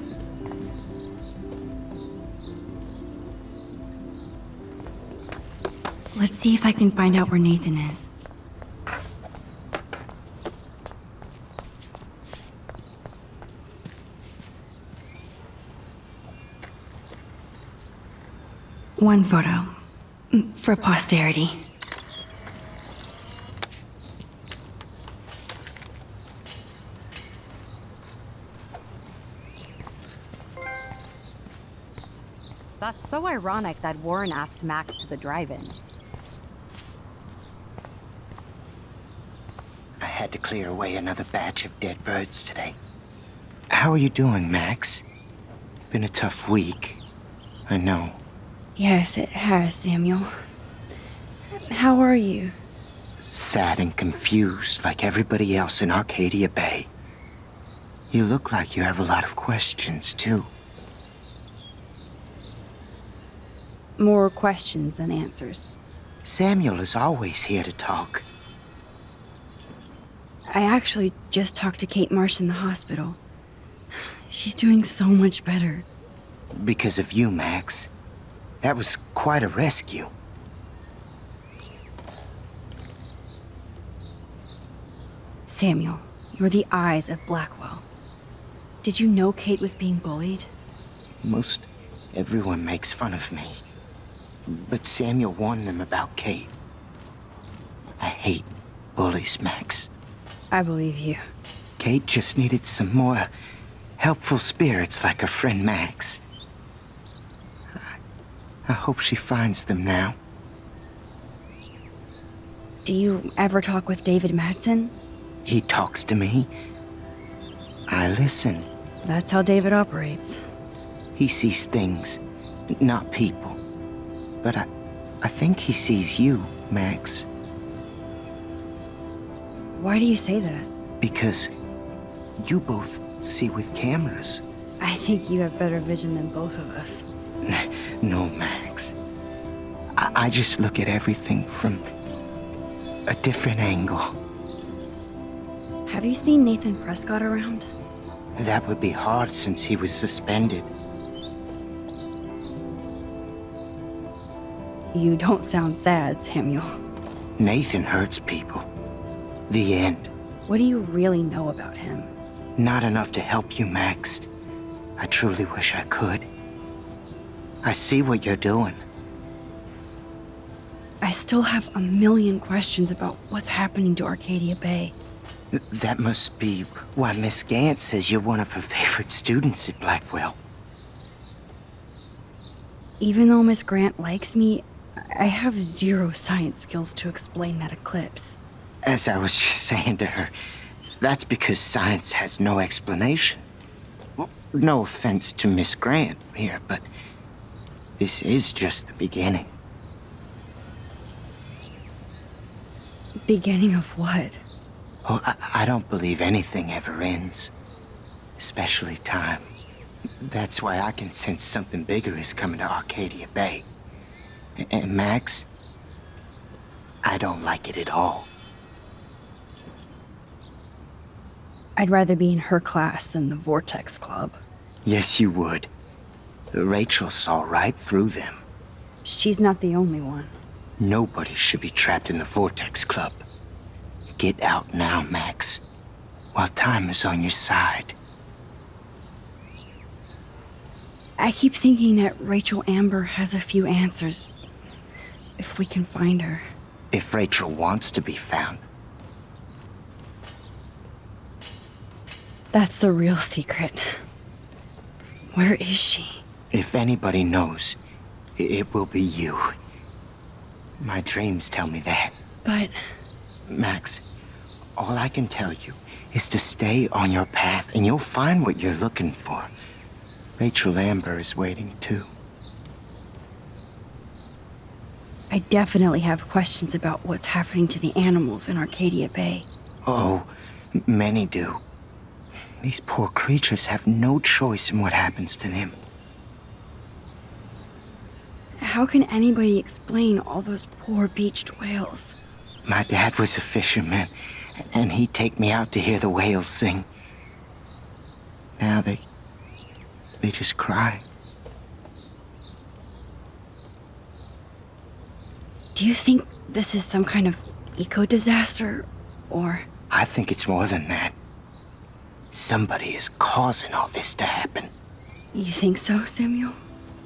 [SPEAKER 1] Let's see if I can find out where Nathan is. One photo. For posterity.
[SPEAKER 11] That's so ironic that Warren asked Max to the drive-in.
[SPEAKER 12] I had to clear away another batch of dead birds today. How are you doing, Max? Been a tough week. I know.
[SPEAKER 1] Yes, it has, Samuel. How are you?
[SPEAKER 12] Sad and confused like everybody else in Arcadia Bay. You look like you have a lot of questions, too.
[SPEAKER 1] More questions than answers.
[SPEAKER 12] Samuel is always here to talk.
[SPEAKER 1] I actually just talked to Kate Marsh in the hospital. She's doing so much better.
[SPEAKER 12] Because of you, Max. That was quite a rescue.
[SPEAKER 1] Samuel, you're the eyes of Blackwell. Did you know Kate was being bullied?
[SPEAKER 12] Most everyone makes fun of me. But Samuel warned them about Kate. I hate bullies, Max.
[SPEAKER 1] I believe you.
[SPEAKER 12] Kate just needed some more helpful spirits like her friend Max. I hope she finds them now.
[SPEAKER 1] Do you ever talk with David Madsen?
[SPEAKER 12] He talks to me. I listen.
[SPEAKER 1] That's how David operates.
[SPEAKER 12] He sees things, not people. But I think he sees you, Max.
[SPEAKER 1] Why do you say that?
[SPEAKER 12] Because you both see with cameras.
[SPEAKER 1] I think you have better vision than both of us.
[SPEAKER 12] No, Max. I just look at everything from a different angle.
[SPEAKER 1] Have you seen Nathan Prescott around?
[SPEAKER 12] That would be hard since he was suspended.
[SPEAKER 1] You don't sound sad, Samuel.
[SPEAKER 12] Nathan hurts people. The end.
[SPEAKER 1] What do you really know about him?
[SPEAKER 12] Not enough to help you, Max. I truly wish I could. I see what you're doing.
[SPEAKER 1] I still have a million questions about what's happening to Arcadia Bay.
[SPEAKER 12] That must be why Miss Gant says you're one of her favorite students at Blackwell.
[SPEAKER 1] Even though Miss Grant likes me, I have zero science skills to explain that eclipse.
[SPEAKER 12] As I was just saying to her, that's because science has no explanation. Well, no offense to Miss Grant here, but this is just the beginning.
[SPEAKER 1] Beginning of what?
[SPEAKER 12] Oh, I don't believe anything ever ends. Especially time. That's why I can sense something bigger is coming to Arcadia Bay. And Max, I don't like it at all.
[SPEAKER 1] I'd rather be in her class than the Vortex Club.
[SPEAKER 12] Yes, you would. Rachel saw right through them.
[SPEAKER 1] She's not the only one.
[SPEAKER 12] Nobody should be trapped in the Vortex Club. Get out now, Max, while time is on your side.
[SPEAKER 1] I keep thinking that Rachel Amber has a few answers. If we can find her.
[SPEAKER 12] If Rachel wants to be found.
[SPEAKER 1] That's the real secret. Where is she?
[SPEAKER 12] If anybody knows, it will be you. My dreams tell me that.
[SPEAKER 1] But...
[SPEAKER 12] Max, all I can tell you is to stay on your path and you'll find what you're looking for. Rachel Amber is waiting too.
[SPEAKER 1] I definitely have questions about what's happening to the animals in Arcadia Bay.
[SPEAKER 12] Oh, many do. These poor creatures have no choice in what happens to them.
[SPEAKER 1] How can anybody explain all those poor beached whales?
[SPEAKER 12] My dad was a fisherman, and he'd take me out to hear the whales sing. Now they just cry.
[SPEAKER 1] Do you think this is some kind of eco-disaster, or...
[SPEAKER 12] I think it's more than that. Somebody is causing all this to happen.
[SPEAKER 1] You think so, Samuel?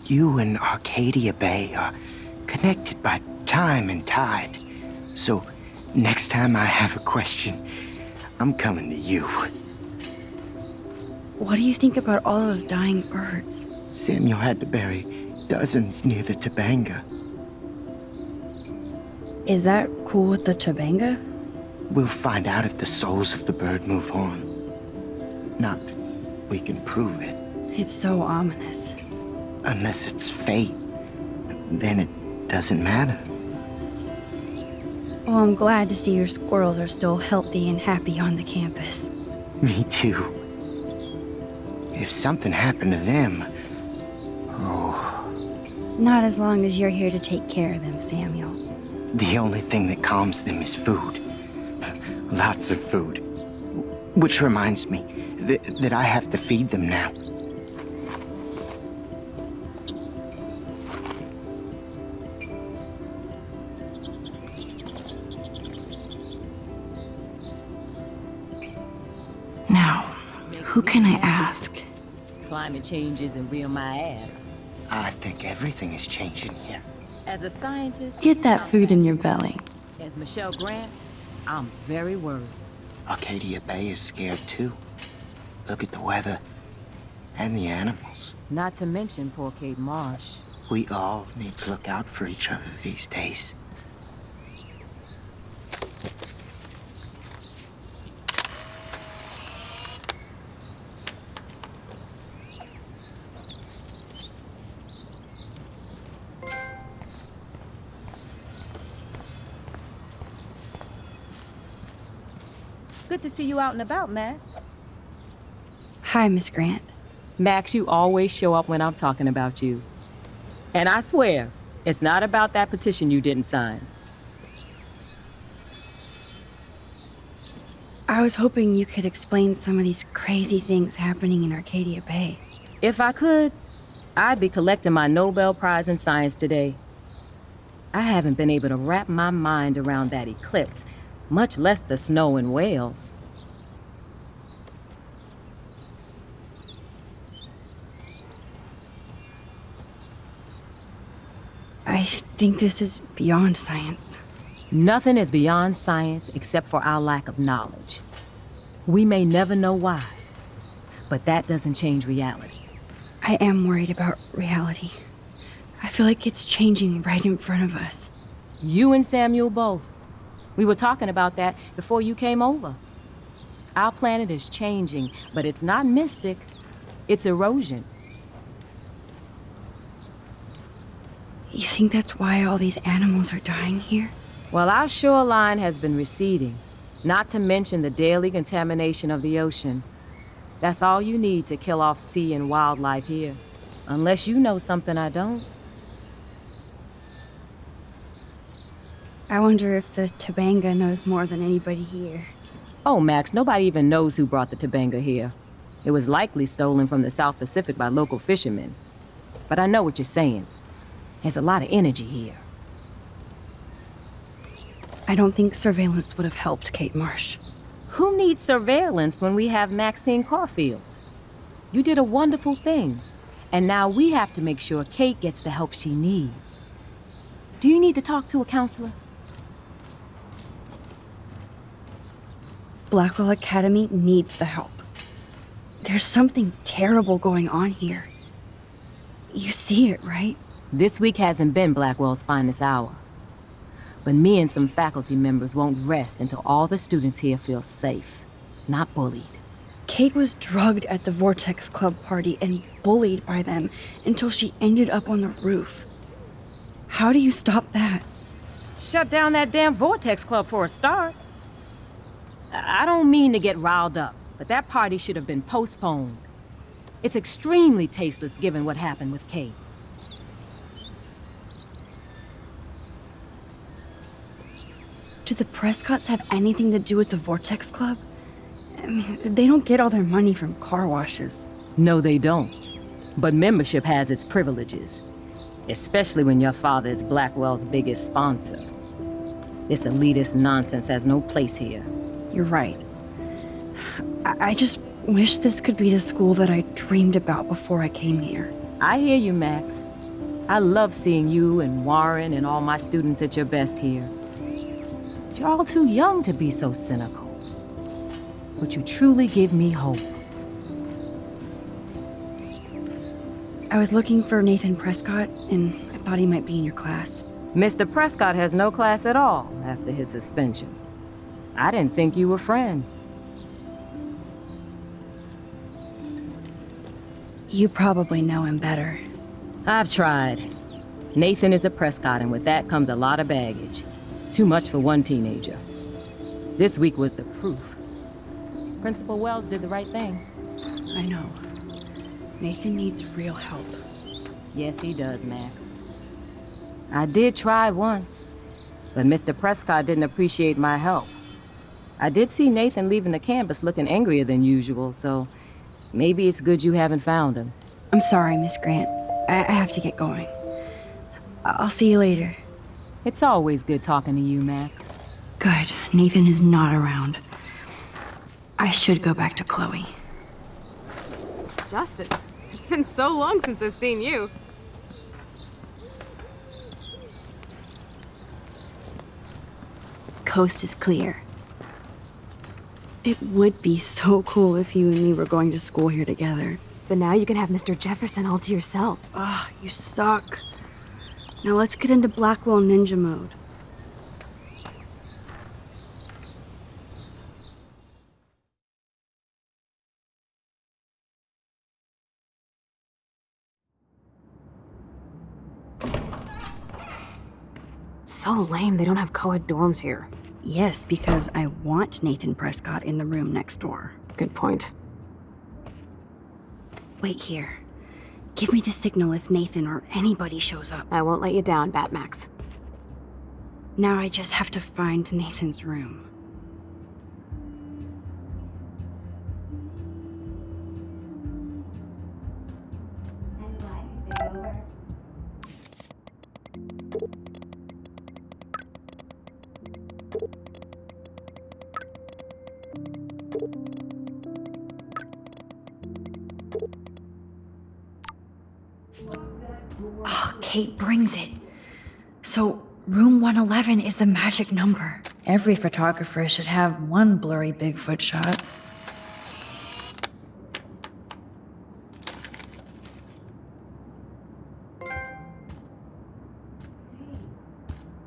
[SPEAKER 12] You and Arcadia Bay are connected by time and tide. So, next time I have a question, I'm coming to you.
[SPEAKER 1] What do you think about all those dying birds?
[SPEAKER 12] Samuel had to bury dozens near the Tobanga.
[SPEAKER 1] Is that cool with the Tobanga?
[SPEAKER 12] We'll find out if the souls of the bird move on. Not that we can prove it.
[SPEAKER 1] It's so ominous.
[SPEAKER 12] Unless it's fate, then it doesn't matter.
[SPEAKER 1] Well, I'm glad to see your squirrels are still healthy and happy on the campus.
[SPEAKER 12] Me too. If something happened to them,
[SPEAKER 1] Not as long as you're here to take care of them, Samuel.
[SPEAKER 12] the only thing that calms them is food. Lots of food. Which reminds me that I have to feed them now.
[SPEAKER 1] Now, who can I ask?
[SPEAKER 13] Climate change isn't real my ass.
[SPEAKER 12] I think everything is changing here.
[SPEAKER 13] As a scientist,
[SPEAKER 1] Get that food in your belly.
[SPEAKER 13] as Michelle Grant, I'm very worried.
[SPEAKER 12] Arcadia Bay is scared too. Look at the weather and the animals.
[SPEAKER 13] Not to mention poor Kate Marsh.
[SPEAKER 12] We all need to look out for each other these days.
[SPEAKER 13] Good to see you out and about, Max.
[SPEAKER 1] Hi, Miss Grant.
[SPEAKER 13] Max, you always show up when I'm talking about you. And I swear, it's not about that petition you didn't sign.
[SPEAKER 1] I was hoping you could explain some of these crazy things happening in Arcadia Bay.
[SPEAKER 13] If I could, I'd be collecting my Nobel Prize in Science today. I haven't been able to wrap my mind around that eclipse, much less the snow in Wales.
[SPEAKER 1] I think this is beyond science.
[SPEAKER 13] Nothing is beyond science except for our lack of knowledge. We may never know why, but that doesn't change reality.
[SPEAKER 1] I am worried about reality. I feel like it's changing right in front of us.
[SPEAKER 13] You and Samuel both. We were talking about that before you came over. Our planet is changing, but it's not mystic. It's erosion.
[SPEAKER 1] You think that's why all these animals are dying here?
[SPEAKER 13] Well, our shoreline has been receding, not to mention the daily contamination of the ocean. That's all you need to kill off sea and wildlife here. Unless you know something I don't.
[SPEAKER 1] I wonder if the Tobanga knows more than anybody here.
[SPEAKER 13] Oh, Max, nobody even knows who brought the Tobanga here. It was likely stolen from the South Pacific by local fishermen. But I know what you're saying. There's a lot of energy here.
[SPEAKER 1] I don't think surveillance would have helped Kate Marsh.
[SPEAKER 13] Who needs surveillance when we have Maxine Caulfield? You did a wonderful thing. And now we have to make sure Kate gets the help she needs. Do you need to talk to a counselor?
[SPEAKER 1] Blackwell Academy needs the help. There's something terrible going on here. You see it, right?
[SPEAKER 13] This week hasn't been Blackwell's finest hour. But me and some faculty members won't rest until all the students here feel safe, not bullied.
[SPEAKER 1] Kate was drugged at the Vortex Club party and bullied by them until she ended up on the roof. How do you stop that?
[SPEAKER 13] Shut down that damn Vortex Club for a start. I don't mean to get riled up, but that party should have been postponed. It's extremely tasteless given what happened with Kate.
[SPEAKER 1] Do the Prescotts have anything to do with the Vortex Club? I mean, they don't get all their money from car washes.
[SPEAKER 13] No, they don't. But membership has its privileges, especially when your father is Blackwell's biggest sponsor. This elitist nonsense has no place here.
[SPEAKER 1] You're right. I just wish this could be the school that I dreamed about before I came here.
[SPEAKER 13] I hear you, Max. I love seeing you and Warren and all my students at your best here. But you're all too young to be so cynical. But you truly give me hope.
[SPEAKER 1] I was looking for Nathan Prescott, and I thought he might be in your class.
[SPEAKER 13] Mr. Prescott has no class at all after his suspension. I didn't think you were friends.
[SPEAKER 1] You probably know him better.
[SPEAKER 13] I've tried. Nathan is a Prescott, and with that comes a lot of baggage. Too much for one teenager. This week was the proof. Principal Wells did the right thing.
[SPEAKER 1] I know. Nathan needs real help.
[SPEAKER 13] Yes, he does, Max. I did try once, but Mr. Prescott didn't appreciate my help. I did see Nathan leaving the campus looking angrier than usual, so maybe it's good you haven't found him.
[SPEAKER 1] I'm sorry, Miss Grant. I have to get going. I'll see you later.
[SPEAKER 13] It's always good talking to you, Max.
[SPEAKER 1] Good. Nathan is not around. I should go back to Chloe.
[SPEAKER 2] Justin, it's been so long since I've seen you.
[SPEAKER 1] Coast is clear. It would be so cool if you and me were going to school here together.
[SPEAKER 2] But now you can have Mr. Jefferson all to yourself.
[SPEAKER 1] Ah, you suck. Now let's get into Blackwell Ninja mode.
[SPEAKER 2] It's so lame they don't have co-ed dorms here.
[SPEAKER 1] Yes, because I want Nathan Prescott in the room next door.
[SPEAKER 2] Good point.
[SPEAKER 1] Wait here. Give me the signal if Nathan or anybody shows up.
[SPEAKER 2] I won't let you down, Batmax.
[SPEAKER 1] Now I just have to find Nathan's room. Oh, Kate brings it. So, room 111 is the magic number. Every photographer should have one blurry Bigfoot shot.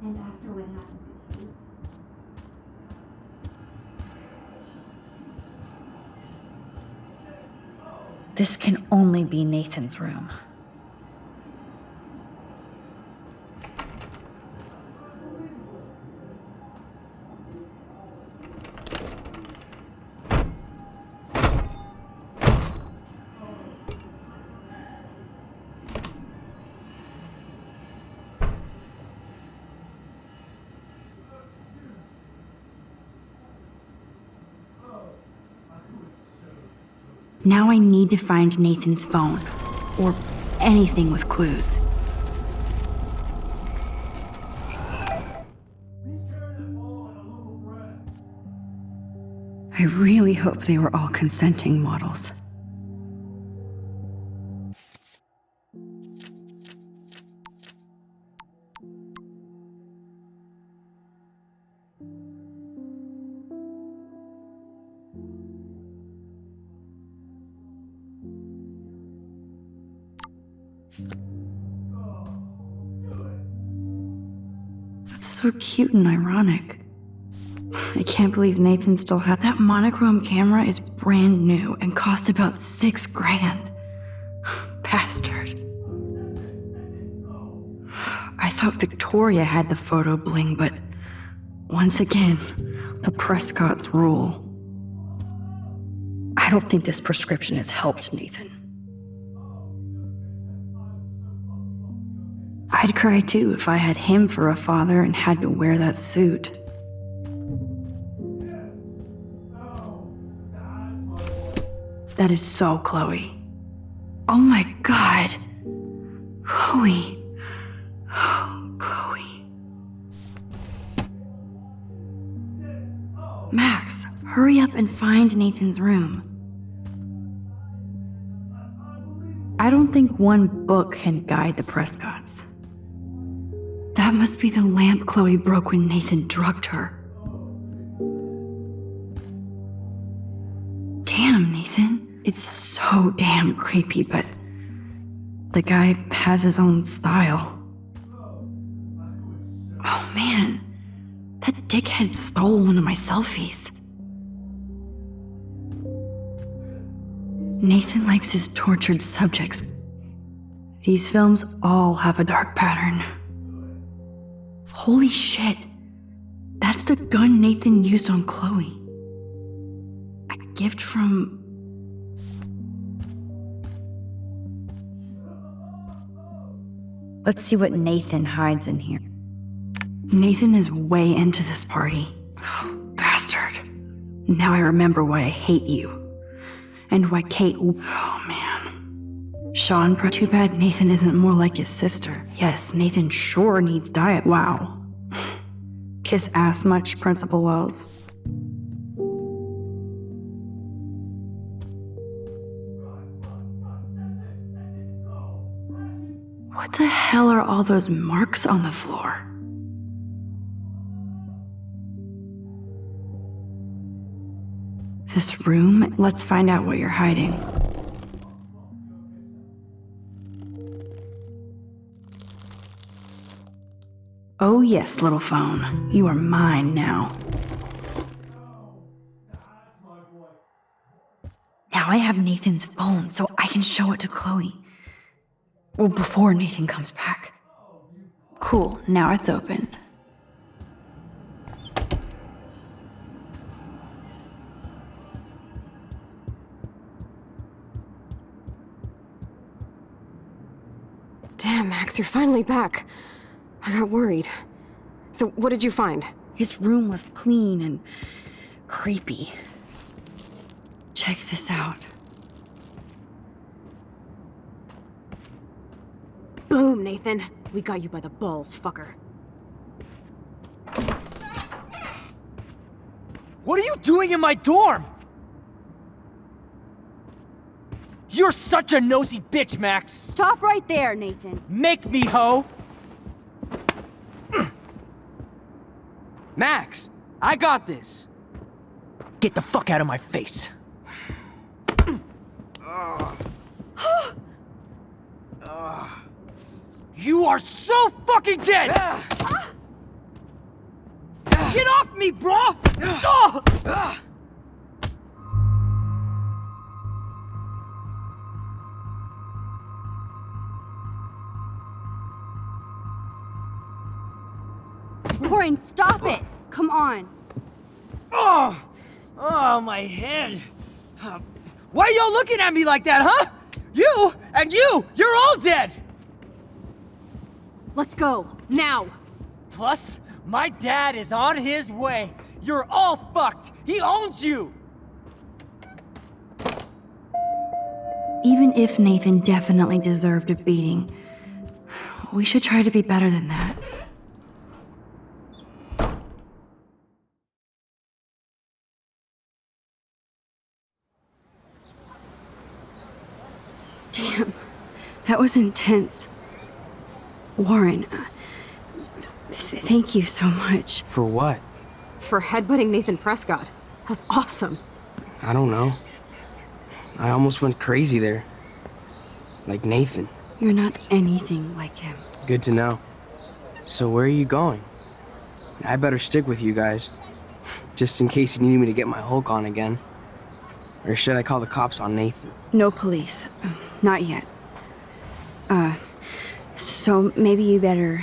[SPEAKER 7] And after what happened to Kate?
[SPEAKER 1] This can only be Nathan's room. Now I need to find Nathan's phone, or anything with clues. I really hope they were all consenting models. That's so cute and ironic. I can't believe Nathan still had that monochrome camera. Is brand new and cost about $6,000. Bastard. I thought Victoria had the photo bling, but once again, the Prescotts rule. I don't think this prescription has helped Nathan. I'd cry too if I had him for a father and had to wear that suit. That is so Chloe. Oh my God. Chloe. Oh, Chloe. Max, hurry up and find Nathan's room. I don't think one book can guide the Prescotts. That must be the lamp Chloe broke when Nathan drugged her. Damn, Nathan. It's so damn creepy, but The guy has his own style. Oh man, that dickhead stole one of my selfies. Nathan likes his tortured subjects. These films all have a dark pattern. Holy shit. That's the gun Nathan used on Chloe. A gift from...
[SPEAKER 14] Let's see what Nathan hides in here.
[SPEAKER 1] Nathan is way into this party. Oh, bastard. Now I remember why I hate you. And why Kate... Oh, man. Sean, too bad Nathan isn't more like his sister. Yes, Nathan sure needs diet. Wow. Kiss ass much, Principal Wells. What the hell are all those marks on the floor? This room? Let's find out what you're hiding. Oh yes, little phone. You are mine now. Now I have Nathan's phone, so I can show it to Chloe. Well, before Nathan comes back. Cool, now it's opened.
[SPEAKER 2] Damn, Max, you're finally back. I got worried. So, what did you find?
[SPEAKER 1] His room was clean and creepy. Check this out.
[SPEAKER 2] Boom, Nathan. We got you by the balls, fucker.
[SPEAKER 3] What are you doing in my dorm? You're such a nosy bitch, Max!
[SPEAKER 14] Stop right there, Nathan.
[SPEAKER 3] Make me, ho! Max, I got this. Get the fuck out of my face. You are so fucking dead! Get off me, bro!
[SPEAKER 14] Warren, stop it! Come on.
[SPEAKER 3] Oh, my head. Why are y'all looking at me like that, huh? You and you're all dead!
[SPEAKER 2] Let's go, now!
[SPEAKER 3] Plus, my dad is on his way. You're all fucked. He owns you!
[SPEAKER 1] Even if Nathan definitely deserved a beating, we should try to be better than that. Damn, that was intense. Warren, thank you so much.
[SPEAKER 3] For what?
[SPEAKER 2] For headbutting Nathan Prescott. That was awesome.
[SPEAKER 3] I don't know. I almost went crazy there. Like Nathan.
[SPEAKER 1] You're not anything like him.
[SPEAKER 3] Good to know. So where are you going? I better stick with you guys. Just in case you need me to get my Hulk on again. Or should I call the cops on Nathan?
[SPEAKER 1] No police. Not yet. So maybe you better,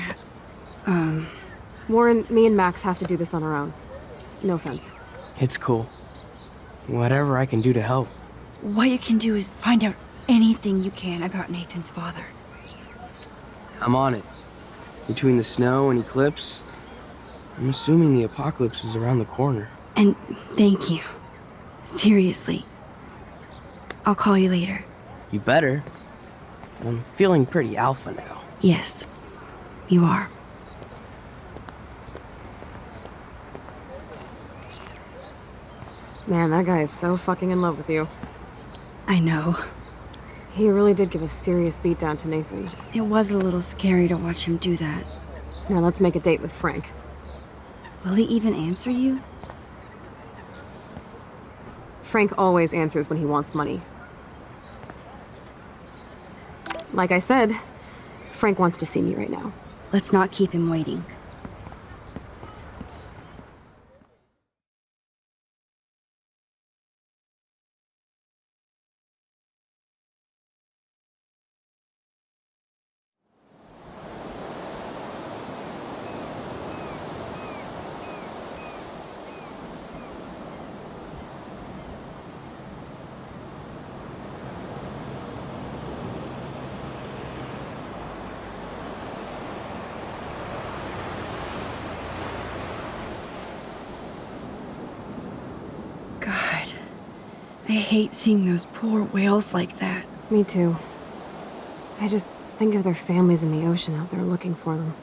[SPEAKER 2] Warren, me and Max have to do this on our own. No offense.
[SPEAKER 3] It's cool. Whatever I can do to help.
[SPEAKER 1] What you can do is find out anything you can about Nathan's father.
[SPEAKER 3] I'm on it. Between the snow and eclipse, I'm assuming the apocalypse is around the corner.
[SPEAKER 1] And thank you. Seriously. I'll call you later.
[SPEAKER 3] You better. I'm feeling pretty alpha now.
[SPEAKER 1] Yes, you are.
[SPEAKER 2] Man, that guy is so fucking in love with you.
[SPEAKER 1] I know.
[SPEAKER 2] He really did give a serious beatdown to Nathan.
[SPEAKER 1] It was a little scary to watch him do that.
[SPEAKER 2] Now let's make a date with Frank.
[SPEAKER 1] Will he even answer you?
[SPEAKER 2] Frank always answers when he wants money. Like I said, Frank wants to see me right now.
[SPEAKER 14] Let's not keep him waiting.
[SPEAKER 1] God, I hate seeing those poor whales like that.
[SPEAKER 2] Me too. I just think of their families in the ocean out there looking for them.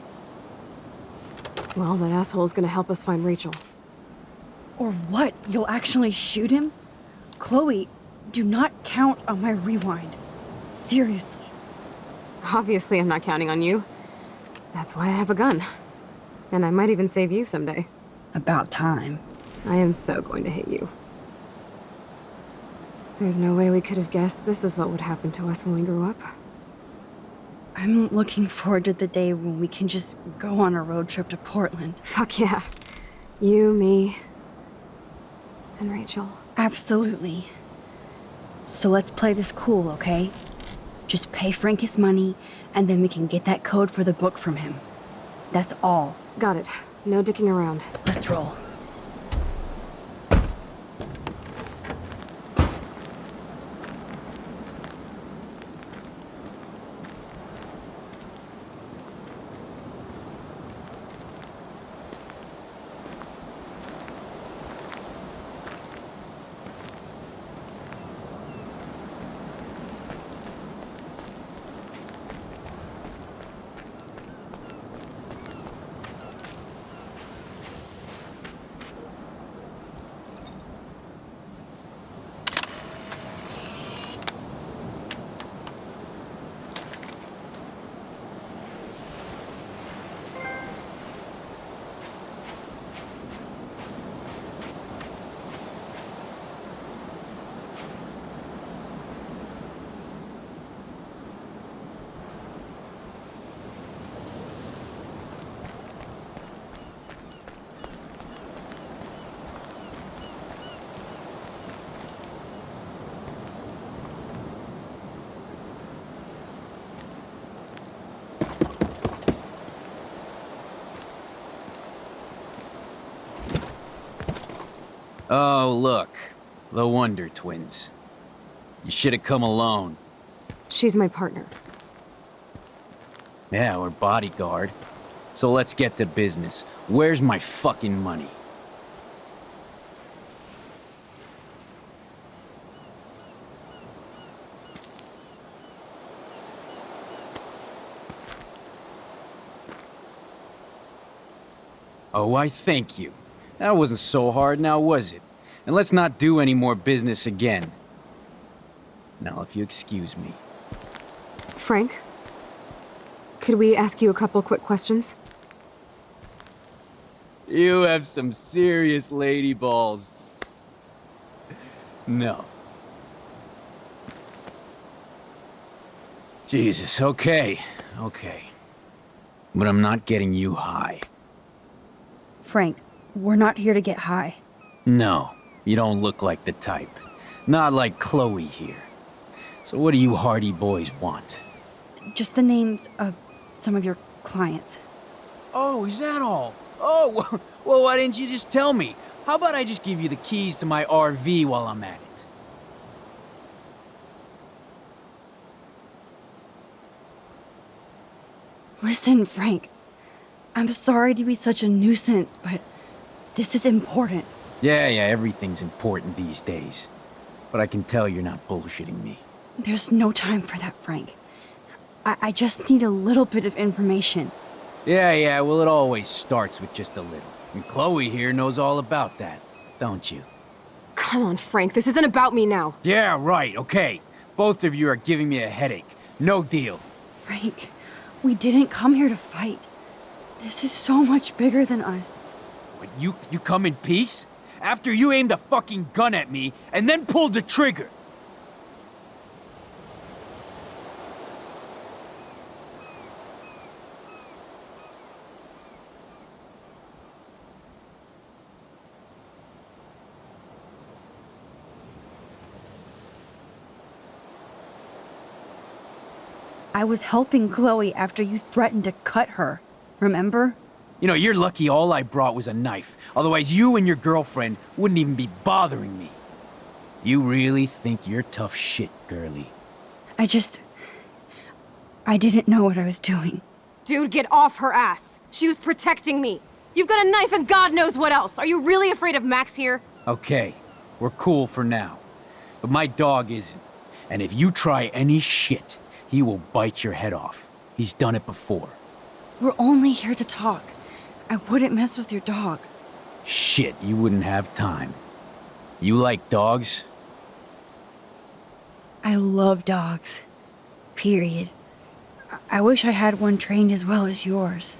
[SPEAKER 2] Well, that asshole's gonna help us find Rachel.
[SPEAKER 1] Or what? You'll actually shoot him? Chloe, do not count on my rewind. Seriously.
[SPEAKER 2] Obviously, I'm not counting on you. That's why I have a gun. And I might even save you someday.
[SPEAKER 1] About time.
[SPEAKER 2] I am so going to hit you. There's no way we could have guessed this is what would happen to us when we grew up.
[SPEAKER 1] I'm looking forward to the day when we can just go on a road trip to Portland.
[SPEAKER 2] Fuck yeah. You, me, and Rachel.
[SPEAKER 1] Absolutely. So let's play this cool, okay? Just pay Frank his money, and then we can get that code for the book from him. That's all.
[SPEAKER 2] Got it. No dicking around.
[SPEAKER 1] Let's roll.
[SPEAKER 6] Oh, look. The Wonder Twins. You should have come alone.
[SPEAKER 2] She's my partner.
[SPEAKER 6] Yeah, or bodyguard. So let's get to business. Where's my fucking money? Oh, I thank you. That wasn't so hard now, was it? And let's not do any more business again. Now, if you excuse me.
[SPEAKER 2] Frank? Could we ask you a couple quick questions?
[SPEAKER 6] You have some serious lady balls. No. Jesus, okay. But I'm not getting you high.
[SPEAKER 1] Frank, we're not here to get high.
[SPEAKER 6] No, you don't look like the type. Not like Chloe here. So what do you hardy boys want?
[SPEAKER 1] Just the names of some of your clients.
[SPEAKER 6] Oh, is that all? Oh, well, why didn't you just tell me? How about I just give you the keys to my RV while I'm at it?
[SPEAKER 1] Listen, Frank. I'm sorry to be such a nuisance, but this is important.
[SPEAKER 6] Yeah, everything's important these days. But I can tell you're not bullshitting me.
[SPEAKER 1] There's no time for that, Frank. I just need a little bit of information.
[SPEAKER 6] Yeah, well, it always starts with just a little. And Chloe here knows all about that, don't you?
[SPEAKER 2] Come on, Frank, this isn't about me now.
[SPEAKER 6] Yeah, right, okay. Both of you are giving me a headache. No deal.
[SPEAKER 1] Frank, we didn't come here to fight. This is so much bigger than us.
[SPEAKER 6] What, you come in peace? After you aimed a fucking gun at me and then pulled the trigger.
[SPEAKER 14] I was helping Chloe after you threatened to cut her. Remember?
[SPEAKER 6] You know, you're lucky all I brought was a knife. Otherwise, you and your girlfriend wouldn't even be bothering me. You really think you're tough shit, girlie.
[SPEAKER 1] I didn't know what I was doing.
[SPEAKER 2] Dude, get off her ass. She was protecting me. You've got a knife and God knows what else. Are you really afraid of Max here?
[SPEAKER 6] Okay, we're cool for now. But my dog isn't. And if you try any shit, he will bite your head off. He's done it before.
[SPEAKER 1] We're only here to talk. I wouldn't mess with your dog.
[SPEAKER 6] Shit, you wouldn't have time. You like dogs?
[SPEAKER 1] I love dogs. Period. I wish I had one trained as well as yours.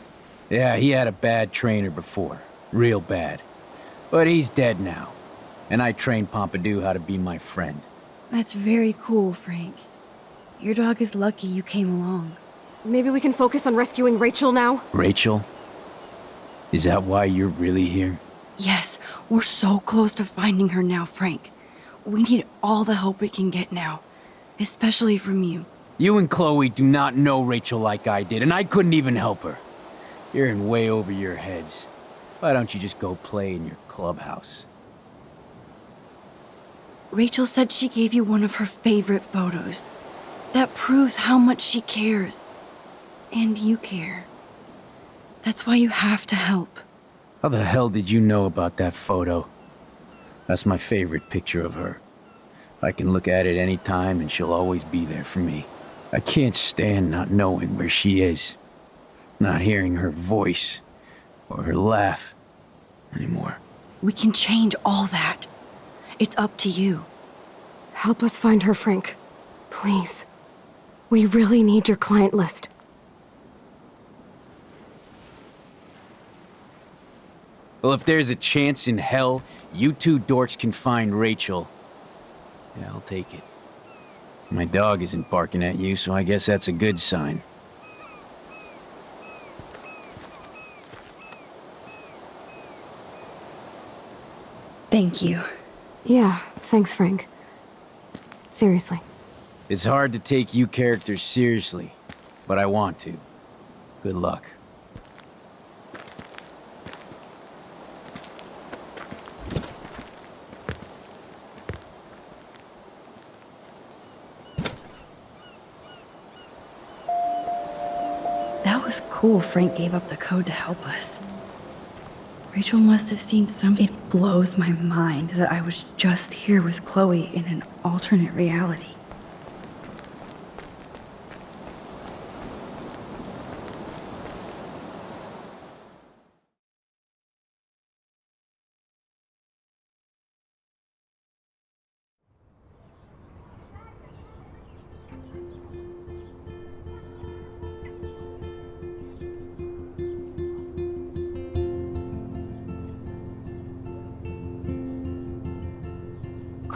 [SPEAKER 6] Yeah, he had a bad trainer before. Real bad. But he's dead now. And I trained Pompidou how to be my friend.
[SPEAKER 1] That's very cool, Frank. Your dog is lucky you came along.
[SPEAKER 2] Maybe we can focus on rescuing Rachel now?
[SPEAKER 6] Rachel? Is that why you're really here?
[SPEAKER 1] Yes, we're so close to finding her now, Frank. We need all the help we can get now. Especially from you.
[SPEAKER 6] You and Chloe do not know Rachel like I did, and I couldn't even help her. You're in way over your heads. Why don't you just go play in your clubhouse?
[SPEAKER 1] Rachel said she gave you one of her favorite photos. That proves how much she cares. And you care. That's why you have to help.
[SPEAKER 6] How the hell did you know about that photo? That's my favorite picture of her. I can look at it any time and she'll always be there for me. I can't stand not knowing where she is. Not hearing her voice or her laugh anymore.
[SPEAKER 1] We can change all that. It's up to you.
[SPEAKER 2] Help us find her, Frank. Please. We really need your client list.
[SPEAKER 6] Well, if there's a chance in hell, you two dorks can find Rachel. Yeah, I'll take it. My dog isn't barking at you, so I guess that's a good sign.
[SPEAKER 1] Thank you.
[SPEAKER 2] Yeah, thanks, Frank. Seriously.
[SPEAKER 6] It's hard to take you characters seriously, but I want to. Good luck.
[SPEAKER 1] That was cool Frank gave up the code to help us. Rachel must have seen something. It blows my mind that I was just here with Chloe in an alternate reality.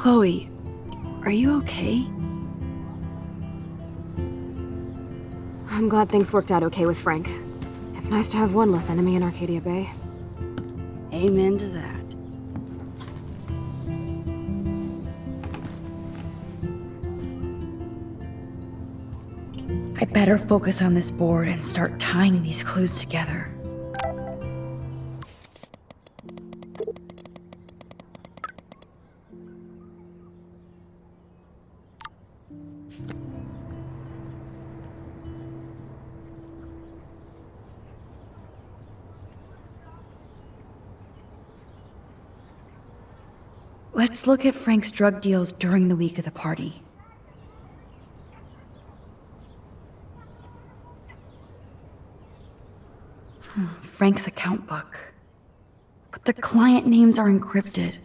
[SPEAKER 1] Chloe, are you okay?
[SPEAKER 2] I'm glad things worked out okay with Frank. It's nice to have one less enemy in Arcadia Bay.
[SPEAKER 1] Amen to that. I better focus on this board and start tying these clues together. Let's look at Frank's drug deals during the week of the party. Frank's account book. But the client names are encrypted.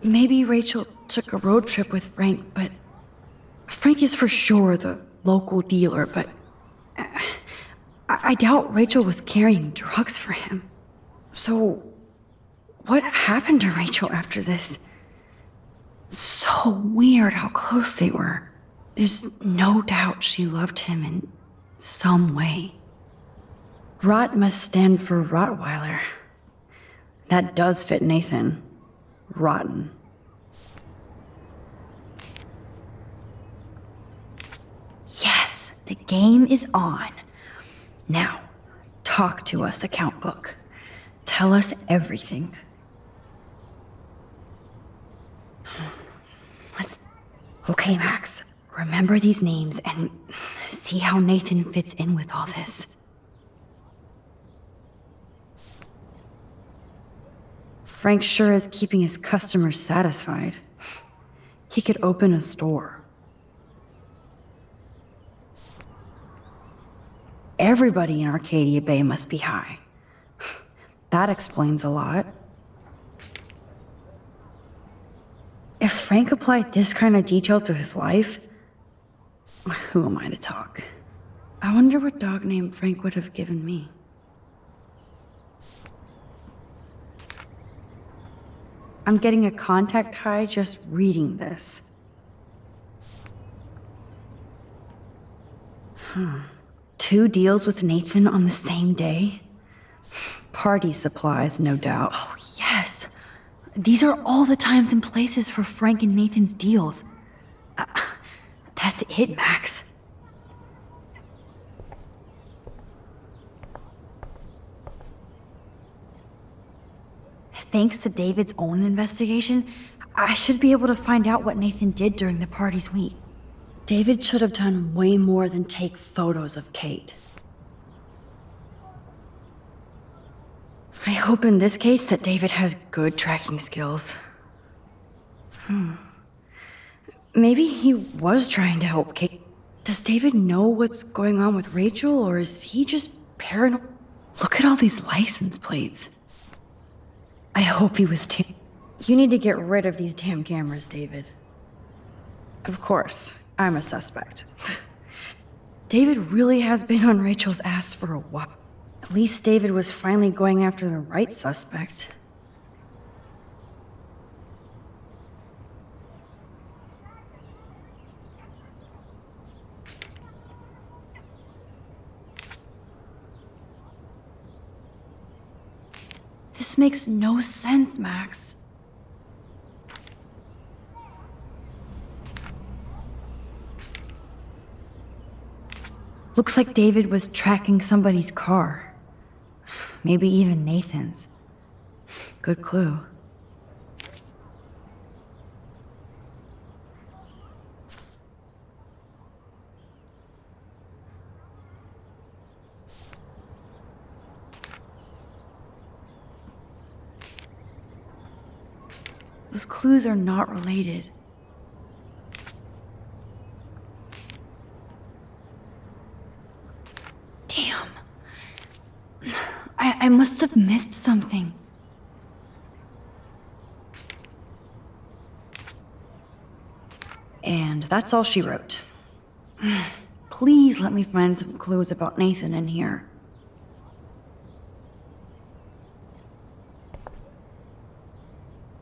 [SPEAKER 1] Maybe Rachel took a road trip with Frank, but Frank is for sure the local dealer, but I doubt Rachel was carrying drugs for him. So what happened to Rachel after this? So weird how close they were. There's no doubt she loved him in some way. Rot must stand for Rottweiler. That does fit Nathan. Rotten.
[SPEAKER 14] The game is on. Now, talk to us, account book. Tell us everything. Okay, Max. Remember these names and see how Nathan fits in with all this. Frank sure is keeping his customers satisfied. He could open a store. Everybody in Arcadia Bay must be high. That explains a lot. If Frank applied this kind of detail to his life, who am I to talk? I wonder what dog name Frank would have given me. I'm getting a contact high just reading this. Two deals with Nathan on the same day? Party supplies, no doubt. Oh, yes. These are all the times and places for Frank and Nathan's deals. That's it, Max. Thanks to David's own investigation, I should be able to find out what Nathan did during the party's week. David should have done way more than take photos of Kate. I hope in this case that David has good tracking skills. Maybe he was trying to help Kate. Does David know what's going on with Rachel, or is he just paranoid? Look at all these license plates. I hope he was You need to get rid of these damn cameras, David. Of course, I'm a suspect. David really has been on Rachel's ass for a while. At least David was finally going after the right suspect. This makes no sense, Max. Looks like David was tracking somebody's car. Maybe even Nathan's. Good clue. Those clues are not related. Damn. I must have missed something. And that's all she wrote. Please let me find some clues about Nathan in here.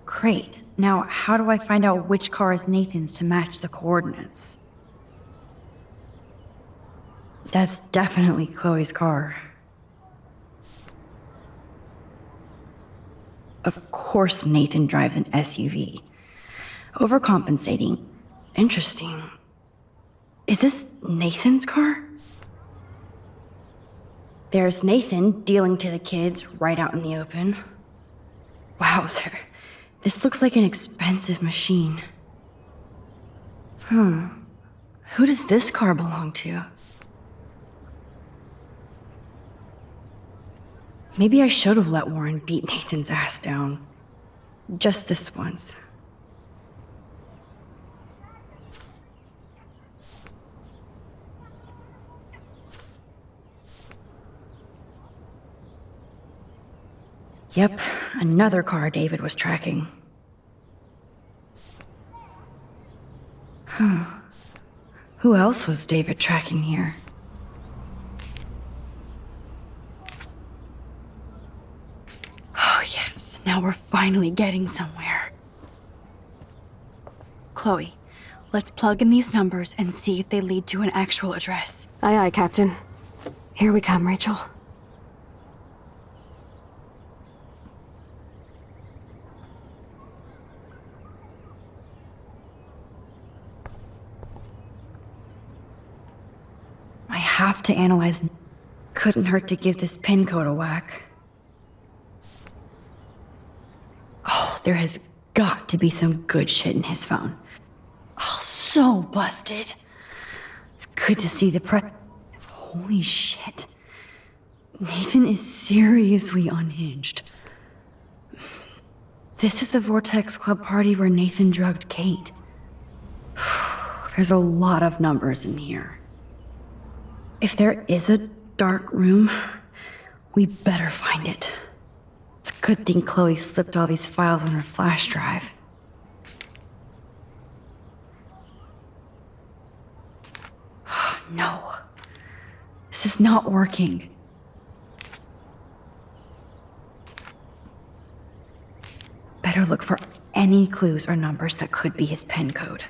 [SPEAKER 14] Great. Now, how do I find out which car is Nathan's to match the coordinates? That's definitely Chloe's car. Of course Nathan drives an SUV. Overcompensating. Interesting. Is this Nathan's car? There's Nathan dealing to the kids right out in the open. Wowzer. This looks like an expensive machine. Who does this car belong to? Maybe I should have let Warren beat Nathan's ass down. Just this once. Yep, another car David was tracking. Who else was David tracking here? Oh yes, now we're finally getting somewhere. Chloe, let's plug in these numbers and see if they lead to an actual address.
[SPEAKER 2] Aye, aye, Captain. Here we come, Rachel.
[SPEAKER 14] have to analyze. Couldn't hurt to give this pin code a whack. Oh, there has got to be some good shit in his phone. Oh, so busted. It's good to see the Holy shit. Nathan is seriously unhinged. This is the Vortex Club party where Nathan drugged Kate. There's a lot of numbers in here. If there is a dark room, we better find it. It's a good thing Chloe slipped all these files on her flash drive. No. This is not working. Better look for any clues or numbers that could be his PIN code.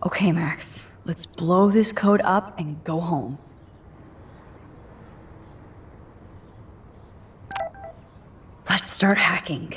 [SPEAKER 14] Okay, Max. Let's blow this code up and go home. Let's start hacking.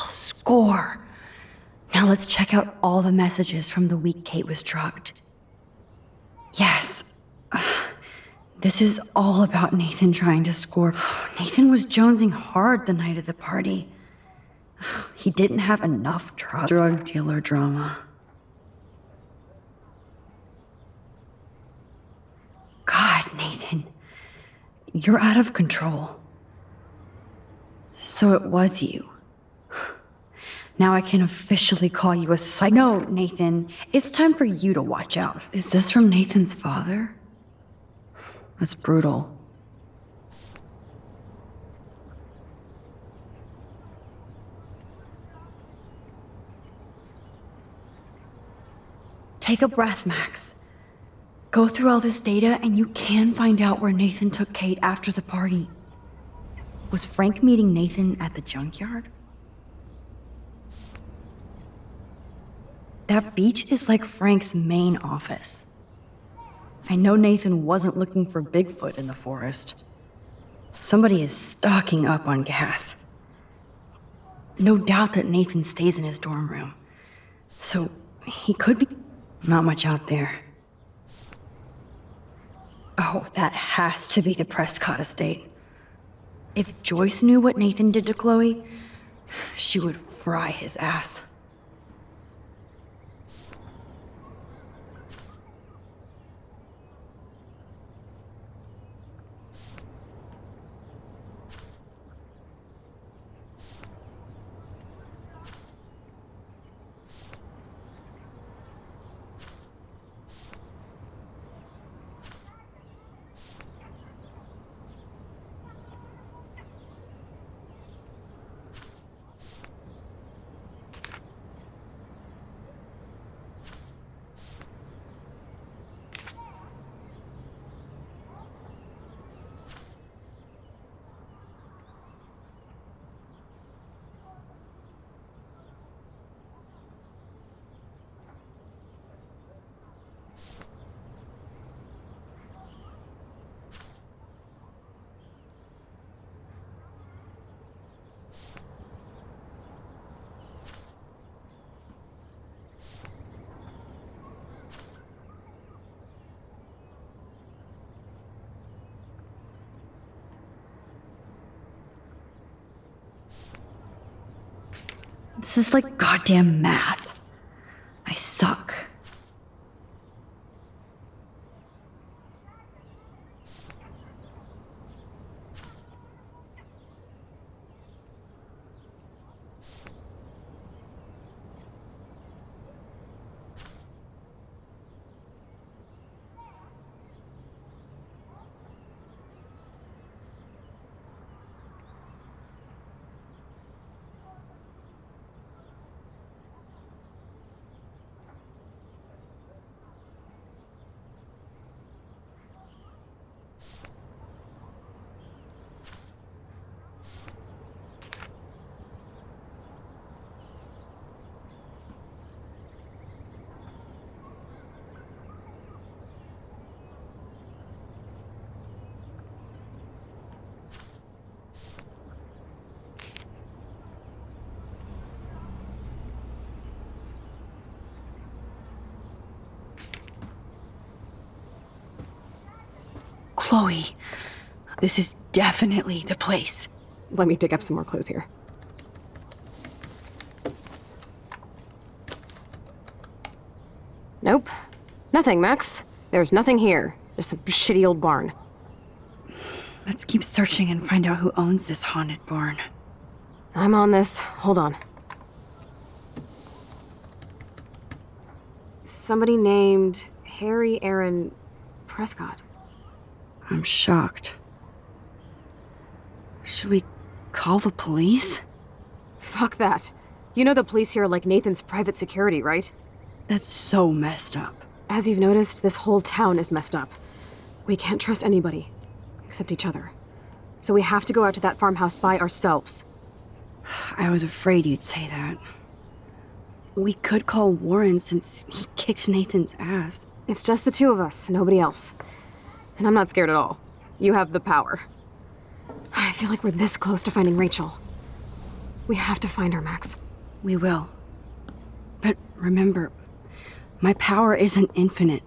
[SPEAKER 14] Score. Now let's check out all the messages from the week Kate was drugged. Yes. This is all about Nathan trying to score. Nathan was jonesing hard the night of the party. He didn't have enough drug dealer drama. God, Nathan. You're out of control. So it was you. Now I can officially call you a psycho. No, Nathan, it's time for you to watch out. Is this from Nathan's father? That's brutal. Take a breath, Max. Go through all this data and you can find out where Nathan took Kate after the party. Was Frank meeting Nathan at the junkyard? That beach is like Frank's main office. I know Nathan wasn't looking for Bigfoot in the forest. Somebody is stocking up on gas. No doubt that Nathan stays in his dorm room. So he could be not much out there. Oh, that has to be the Prescott estate. If Joyce knew what Nathan did to Chloe, she would fry his ass. This is like goddamn math. I suck.
[SPEAKER 1] Chloe, this is definitely the place.
[SPEAKER 2] Let me dig up some more clues here. Nope. Nothing, Max. There's nothing here. Just some shitty old barn.
[SPEAKER 1] Let's keep searching and find out who owns this haunted barn.
[SPEAKER 2] I'm on this. Hold on. Somebody named Harry Aaron Prescott.
[SPEAKER 1] I'm shocked. Should we call the police?
[SPEAKER 2] Fuck that. You know the police here are like Nathan's private security, right?
[SPEAKER 1] That's so messed up.
[SPEAKER 2] As you've noticed, this whole town is messed up. We can't trust anybody, except each other. So we have to go out to that farmhouse by ourselves.
[SPEAKER 1] I was afraid you'd say that. We could call Warren since he kicked Nathan's ass.
[SPEAKER 2] It's just the two of us, nobody else. And I'm not scared at all. You have the power. I feel like we're this close to finding Rachel. We have to find her, Max.
[SPEAKER 1] We will. But remember, my power isn't infinite.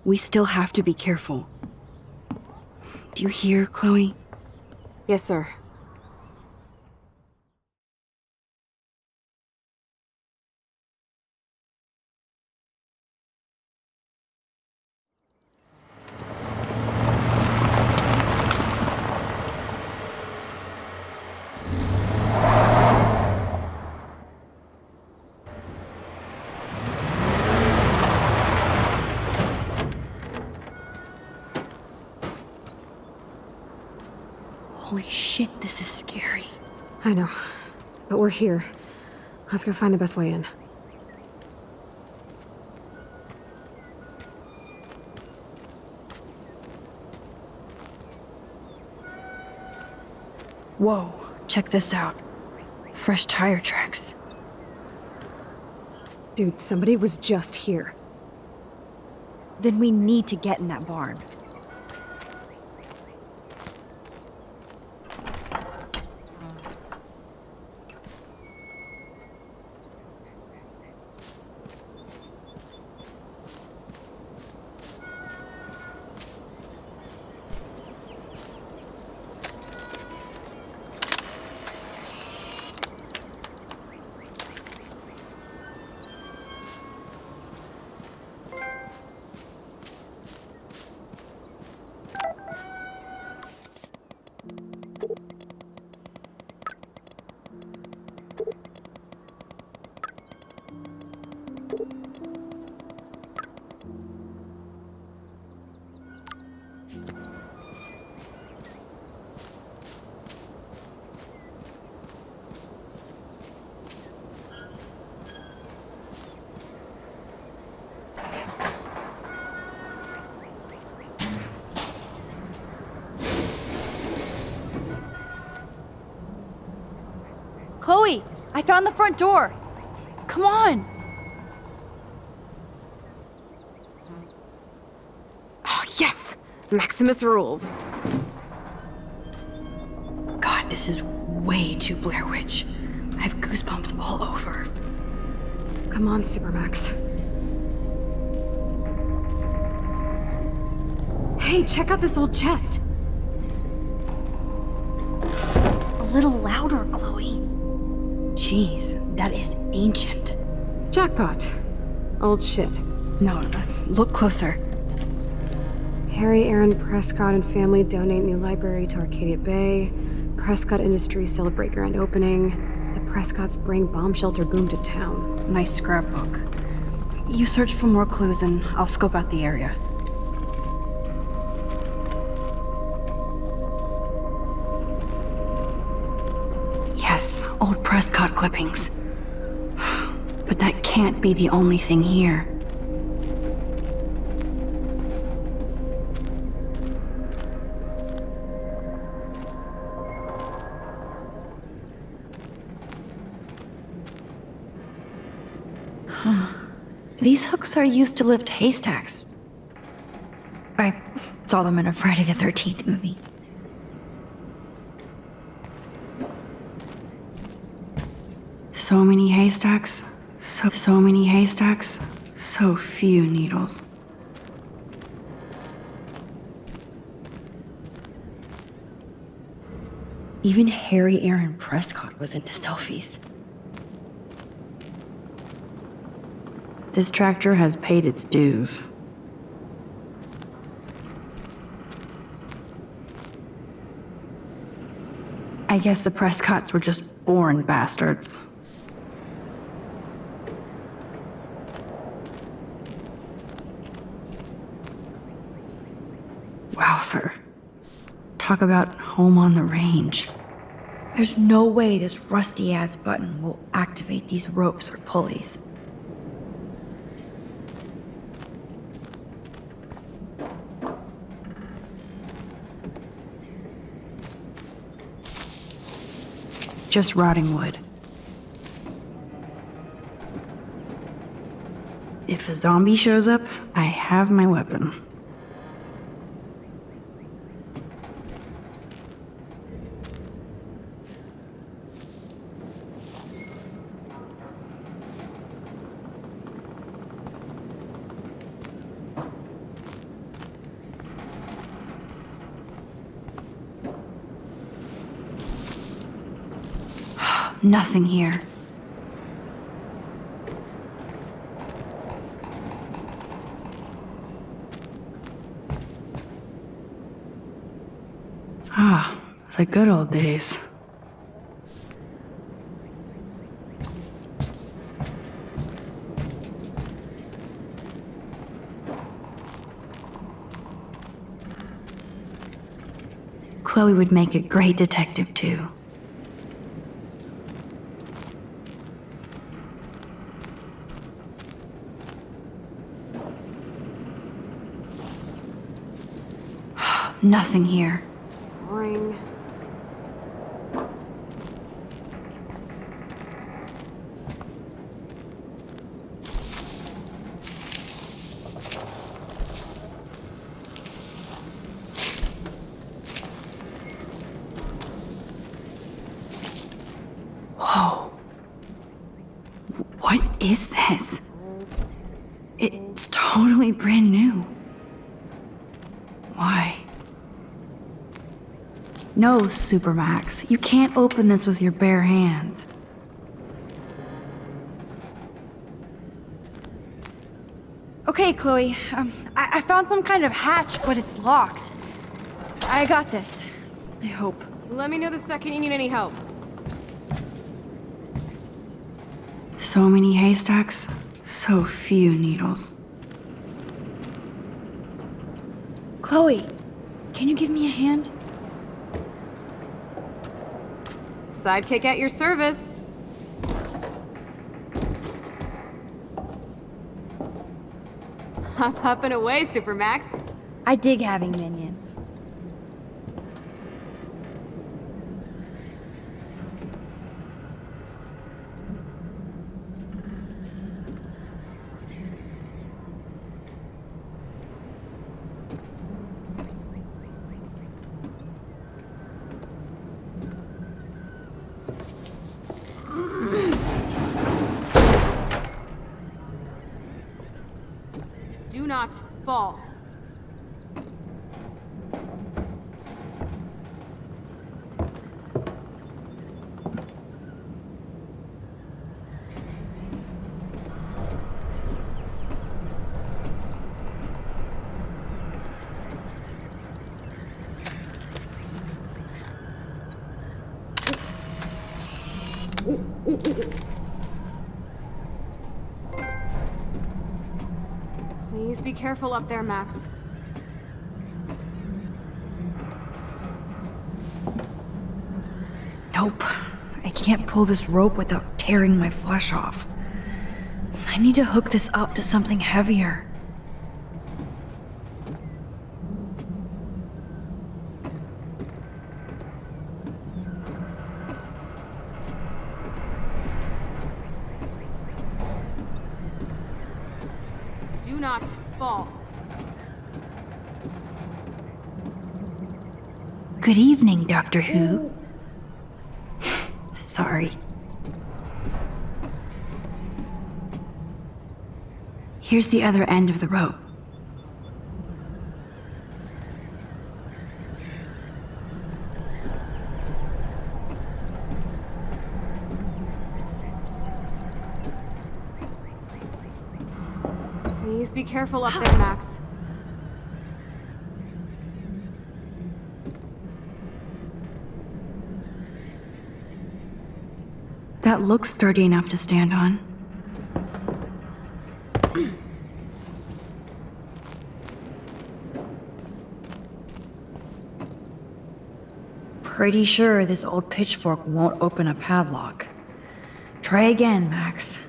[SPEAKER 1] We still have to be careful. Do you hear, Chloe?
[SPEAKER 2] Yes, sir.
[SPEAKER 1] Holy shit, this is scary.
[SPEAKER 2] I know. But we're here. Let's go find the best way in.
[SPEAKER 1] Whoa, check this out. Fresh tire tracks.
[SPEAKER 2] Dude, somebody was just here.
[SPEAKER 11] Then we need to get in that barn.
[SPEAKER 1] Chloe, I found the front door. Come on.
[SPEAKER 2] Oh, yes! Maximus rules.
[SPEAKER 1] God, this is way too Blair Witch. I have goosebumps all over.
[SPEAKER 2] Come on, Supermax. Hey, check out this old chest.
[SPEAKER 1] A little louder, Chloe.
[SPEAKER 14] Jeez, that is ancient.
[SPEAKER 2] Jackpot. Old shit.
[SPEAKER 14] No, look closer.
[SPEAKER 2] Harry Aaron Prescott and family donate new library to Arcadia Bay. Prescott Industries celebrate grand opening. The Prescotts bring bomb shelter boom to town.
[SPEAKER 14] Nice scrapbook. You search for more clues and I'll scope out the area. Yes, old Prescott clippings. But that can't be the only thing here. These hooks are used to lift haystacks. I saw them in a Friday the 13th movie. So many haystacks, so many haystacks, so few needles. Even Harry Aaron Prescott was into selfies. This tractor has paid its dues. I guess the Prescotts were just born bastards. Wow, sir. Talk about home on the range. There's no way this rusty-ass button will activate these ropes or pulleys. Just rotting wood. If a zombie shows up, I have my weapon. Nothing here. Ah, the good old days. Chloe would make a great detective, too. Nothing here.
[SPEAKER 2] Boring.
[SPEAKER 14] Whoa. What is this? It's totally brand new. Why? No, Supermax. You can't open this with your bare hands. Okay, Chloe. I found some kind of hatch, but it's locked. I got this. I hope.
[SPEAKER 2] Let me know the second you need any help.
[SPEAKER 14] So many haystacks, so few needles. Chloe, can you give me a hand?
[SPEAKER 2] Sidekick at your service. Hop and away, Supermax.
[SPEAKER 1] I dig having minions.
[SPEAKER 2] Do not fall. Please be careful up there, Max.
[SPEAKER 14] Nope. I can't pull this rope without tearing my flesh off. I need to hook this up to something heavier.
[SPEAKER 2] Do not fall.
[SPEAKER 14] Good evening, Doctor Who. Sorry. Here's the other end of the rope.
[SPEAKER 2] Please be careful up there, Max.
[SPEAKER 14] That looks sturdy enough to stand on. Pretty sure this old pitchfork won't open a padlock. Try again, Max.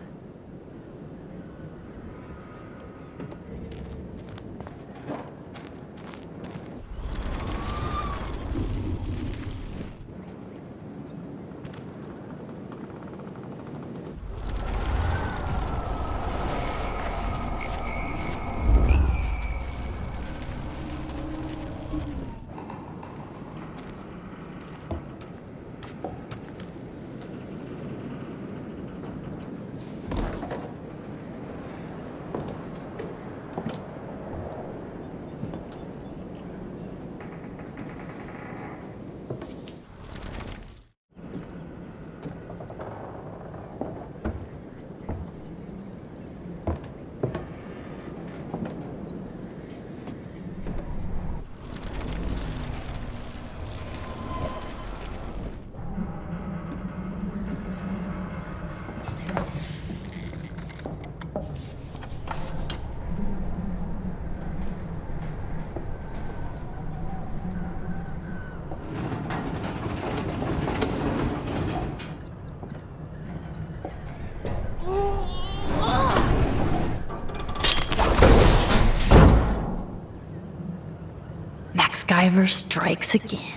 [SPEAKER 14] MacGyver strikes again.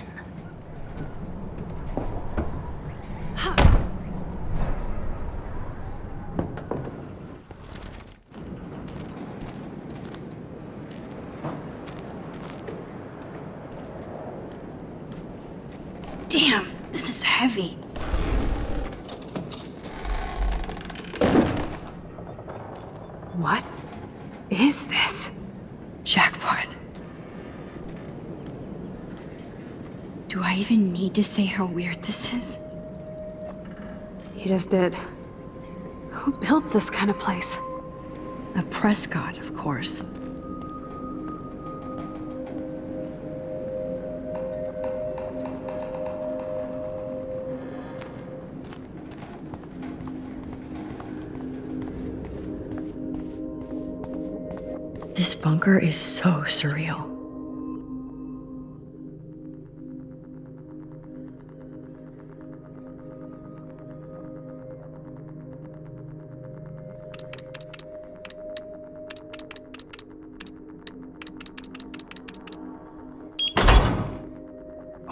[SPEAKER 14] Damn, this is heavy.
[SPEAKER 2] What is this?
[SPEAKER 14] Jackpot. Do I even need to say how weird this is?
[SPEAKER 2] You just did. Who built this kind of place?
[SPEAKER 14] A Prescott, of course. This bunker is so surreal.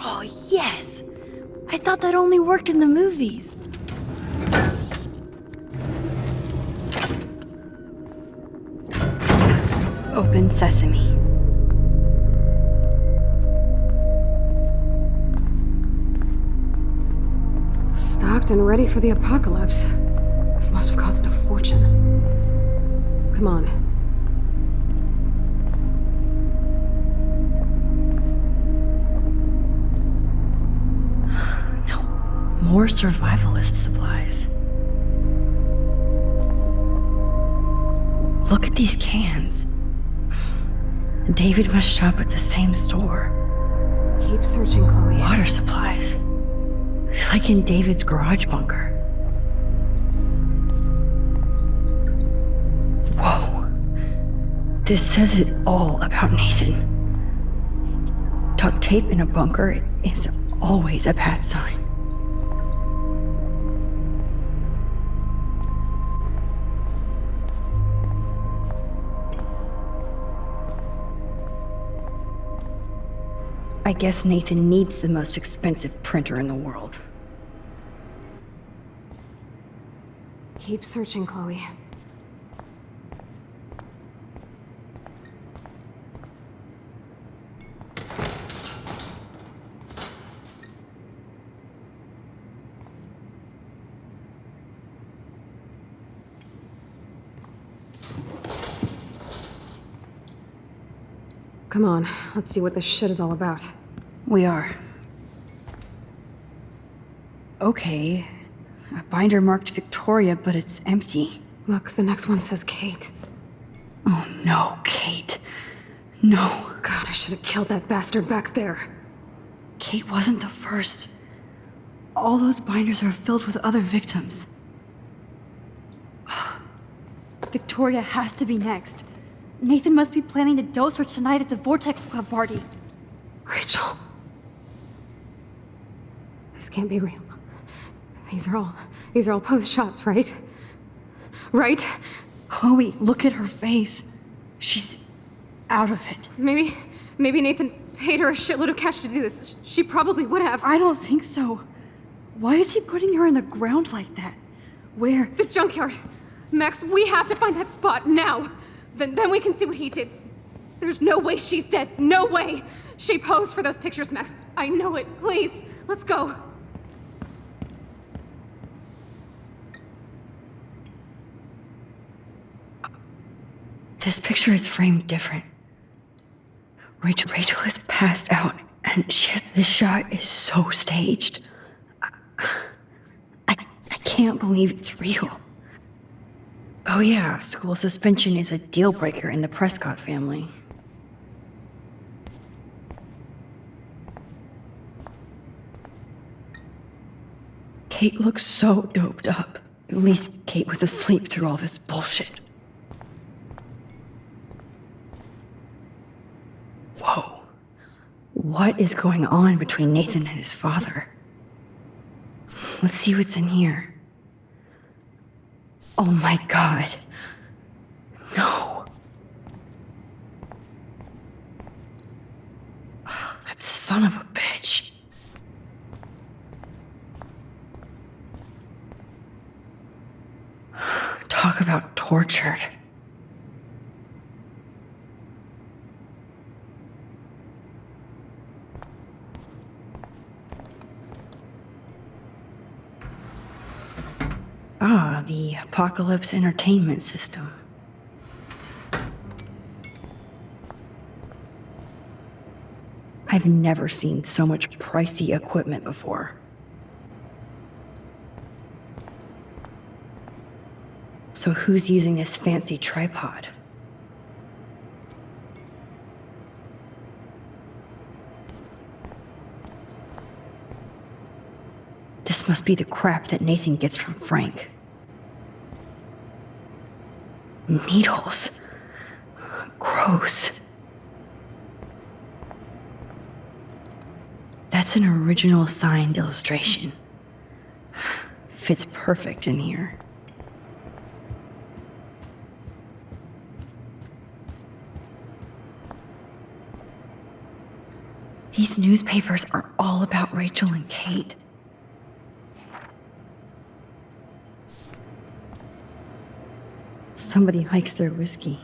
[SPEAKER 14] Oh, yes! I thought that only worked in the movies. Open sesame.
[SPEAKER 2] Stocked and ready for the apocalypse. This must have cost a fortune. Come on.
[SPEAKER 14] No. More survivalist supplies. Look at these cans. David must shop at the same store.
[SPEAKER 2] Keep searching, Chloe.
[SPEAKER 14] Water supplies. It's like in David's garage bunker. This says it all about Nathan. Duct tape in a bunker is always a bad sign. I guess Nathan needs the most expensive printer in the world.
[SPEAKER 2] Keep searching, Chloe. Come on, let's see what this shit is all about.
[SPEAKER 14] We are. Okay. A binder marked Victoria, but it's empty.
[SPEAKER 2] Look, the next one says Kate.
[SPEAKER 14] Oh no, Kate. No.
[SPEAKER 2] God, I should have killed that bastard back there.
[SPEAKER 14] Kate wasn't the first. All those binders are filled with other victims. Victoria has to be next. Nathan must be planning to dose her tonight at the Vortex Club party.
[SPEAKER 2] Rachel. This can't be real. These are all post shots, right? Right?
[SPEAKER 14] Chloe, look at her face. She's out of it.
[SPEAKER 2] Maybe Nathan paid her a shitload of cash to do this. She probably would have.
[SPEAKER 14] I don't think so. Why is he putting her in the ground like that? Where?
[SPEAKER 2] The junkyard. Max, we have to find that spot now. Then we can see what he did. There's no way she's dead. No way. She posed for those pictures, Max. I know it. Please, let's go.
[SPEAKER 14] This picture is framed different. Rachel is passed out, and this shot is so staged. I can't believe it's real. Oh yeah, school suspension is a deal breaker in the Prescott family. Kate looks so doped up. At least Kate was asleep through all this bullshit. Whoa. What is going on between Nathan and his father? Let's see what's in here. Oh my God. No. That son of a bitch. Talk about tortured. Ah, the Apocalypse Entertainment System. I've never seen so much pricey equipment before. So who's using this fancy tripod? This must be the crap that Nathan gets from Frank. Needles. Gross. That's an original signed illustration. Fits perfect in here. These newspapers are all about Rachel and Kate. Somebody likes their whiskey.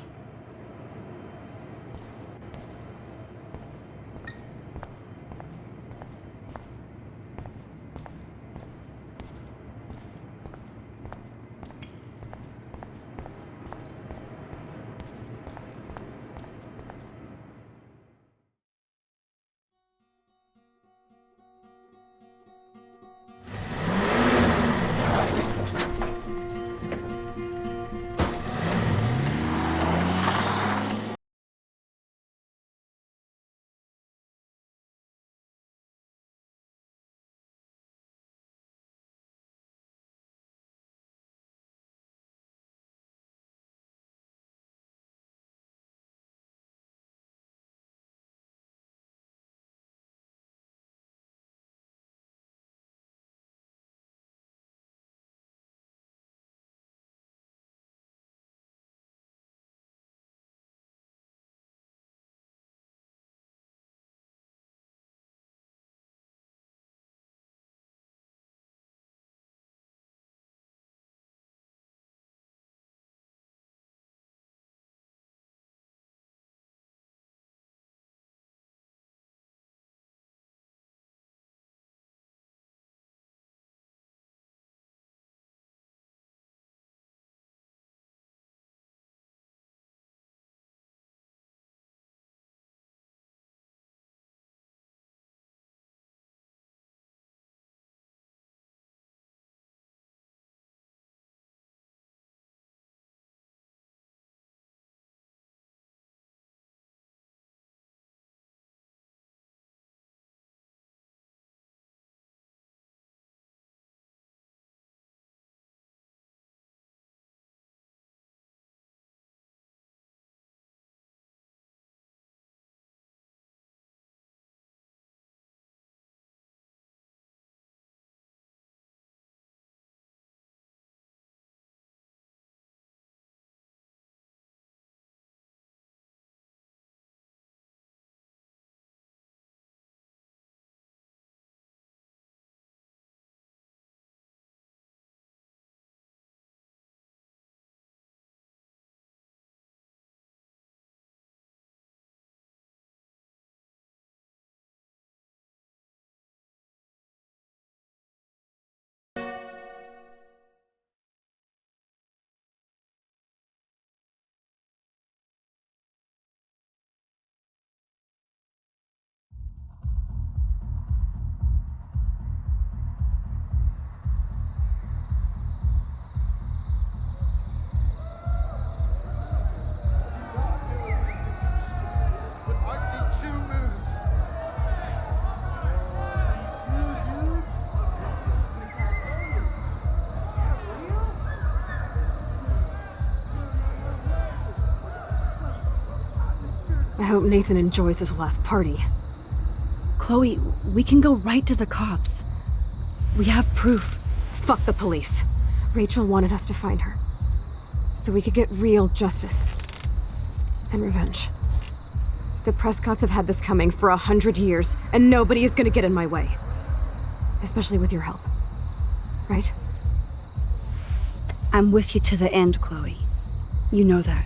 [SPEAKER 2] I hope Nathan enjoys his last party.
[SPEAKER 14] Chloe, we can go right to the cops. We have proof.
[SPEAKER 2] Fuck the police. Rachel wanted us to find her. So we could get real justice. And revenge. The Prescotts have had this coming for 100 years, and nobody is gonna get in my way. Especially with your help. Right?
[SPEAKER 14] I'm with you to the end, Chloe. You know that.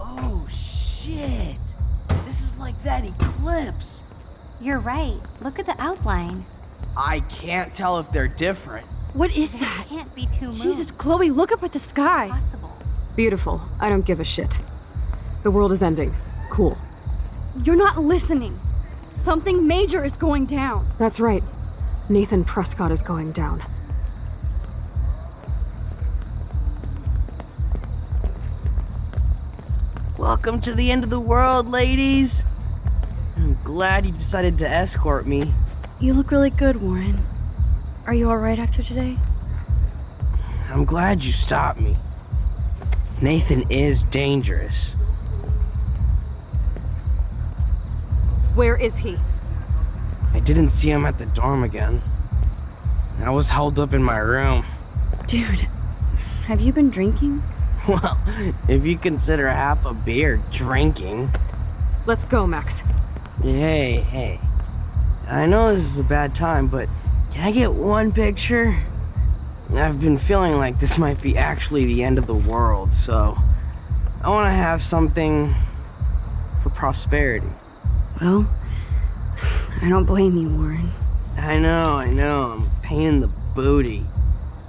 [SPEAKER 3] Oh, shit. This is like that eclipse.
[SPEAKER 11] You're right. Look at the outline.
[SPEAKER 3] I can't tell if they're different.
[SPEAKER 14] What is
[SPEAKER 11] There
[SPEAKER 14] that?
[SPEAKER 11] can't be two moons.
[SPEAKER 14] Jesus, Chloe, look up at the sky.
[SPEAKER 11] Possible.
[SPEAKER 2] Beautiful. I don't give a shit. The world is ending. Cool.
[SPEAKER 14] You're not listening. Something major is going down.
[SPEAKER 2] That's right. Nathan Prescott is going down.
[SPEAKER 3] Welcome to the end of the world, ladies. I'm glad you decided to escort me.
[SPEAKER 14] You look really good, Warren. Are you alright after today?
[SPEAKER 3] I'm glad you stopped me. Nathan is dangerous.
[SPEAKER 2] Where is he?
[SPEAKER 3] I didn't see him at the dorm again. I was held up in my room.
[SPEAKER 14] Dude, have you been drinking?
[SPEAKER 3] Well, if you consider half a beer drinking.
[SPEAKER 2] Let's go, Max.
[SPEAKER 3] Hey. I know this is a bad time, but can I get one picture? I've been feeling like this might be actually the end of the world, so I want to have something for prosperity.
[SPEAKER 14] Well, I don't blame you, Warren.
[SPEAKER 3] I know, I'm a pain in the booty.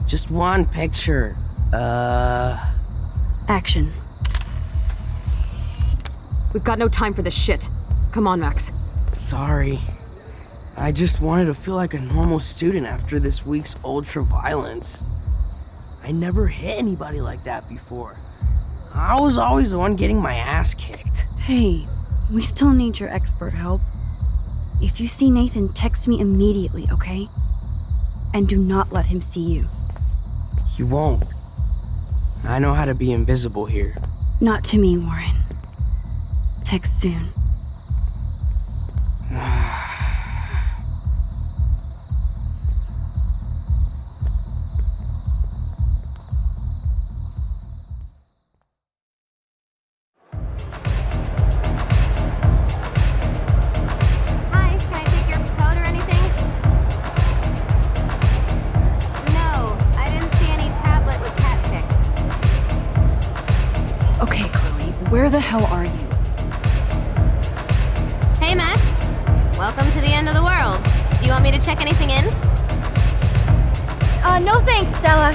[SPEAKER 3] Just one picture.
[SPEAKER 14] Action.
[SPEAKER 2] We've got no time for this shit. Come on, Max.
[SPEAKER 3] Sorry. I just wanted to feel like a normal student after this week's ultra-violence. I never hit anybody like that before. I was always the one getting my ass kicked.
[SPEAKER 14] Hey, we still need your expert help. If you see Nathan, text me immediately, okay? And do not let him see you.
[SPEAKER 3] He won't. I know how to be invisible here.
[SPEAKER 14] Not to me, Warren. Text soon.
[SPEAKER 11] Hi, can I take your code or anything? No, I didn't see any tablet with cat pics.
[SPEAKER 14] Okay, Chloe, where the hell are you?
[SPEAKER 11] Hey, Max. Welcome to the end of the world. Do you want me to check anything in?
[SPEAKER 1] No thanks, Stella.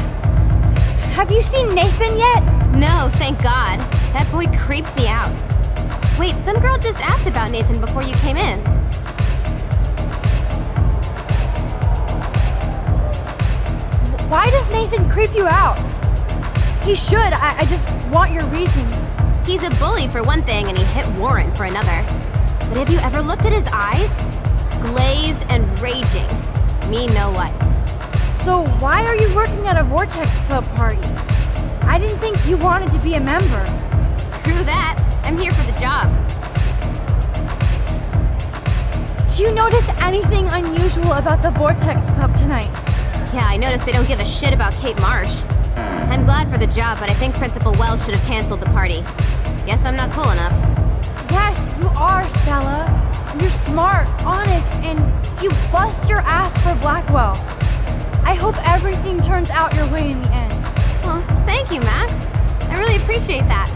[SPEAKER 1] Have you seen Nathan yet?
[SPEAKER 11] No, thank God. That boy creeps me out. Wait, some girl just asked about Nathan before you came in.
[SPEAKER 1] Why does Nathan creep you out? He should. I just want your reasons.
[SPEAKER 11] He's a bully for one thing, and he hit Warren for another. But have you ever looked at his eyes? Glazed and raging. Me no like.
[SPEAKER 1] So why are you working at a Vortex Club party? I didn't think you wanted to be a member.
[SPEAKER 11] Screw that. I'm here for the job.
[SPEAKER 1] Do you notice anything unusual about the Vortex Club tonight?
[SPEAKER 11] Yeah, I noticed they don't give a shit about Kate Marsh. I'm glad for the job, but I think Principal Wells should have canceled the party. Guess I'm not cool enough.
[SPEAKER 1] Yes, you are, Stella. You're smart, honest, and you bust your ass for Blackwell. I hope everything turns out your way in the end.
[SPEAKER 11] Well, thank you, Max. I really appreciate that.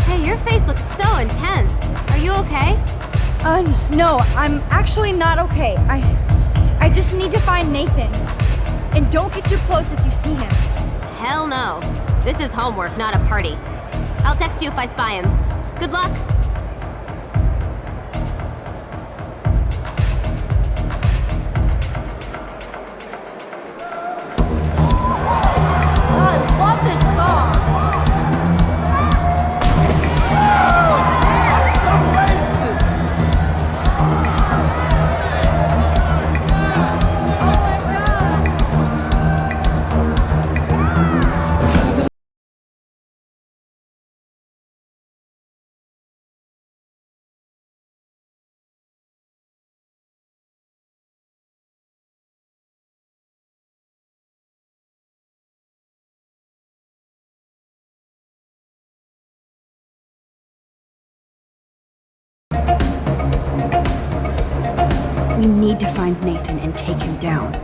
[SPEAKER 11] Hey, your face looks so intense. Are you okay?
[SPEAKER 1] No, I'm actually not okay. I just need to find Nathan. And don't get too close if you see him.
[SPEAKER 11] Hell no. This is homework, not a party. I'll text you if I spy him. Good luck.
[SPEAKER 1] I love this
[SPEAKER 14] We need to find Nathan and take him down.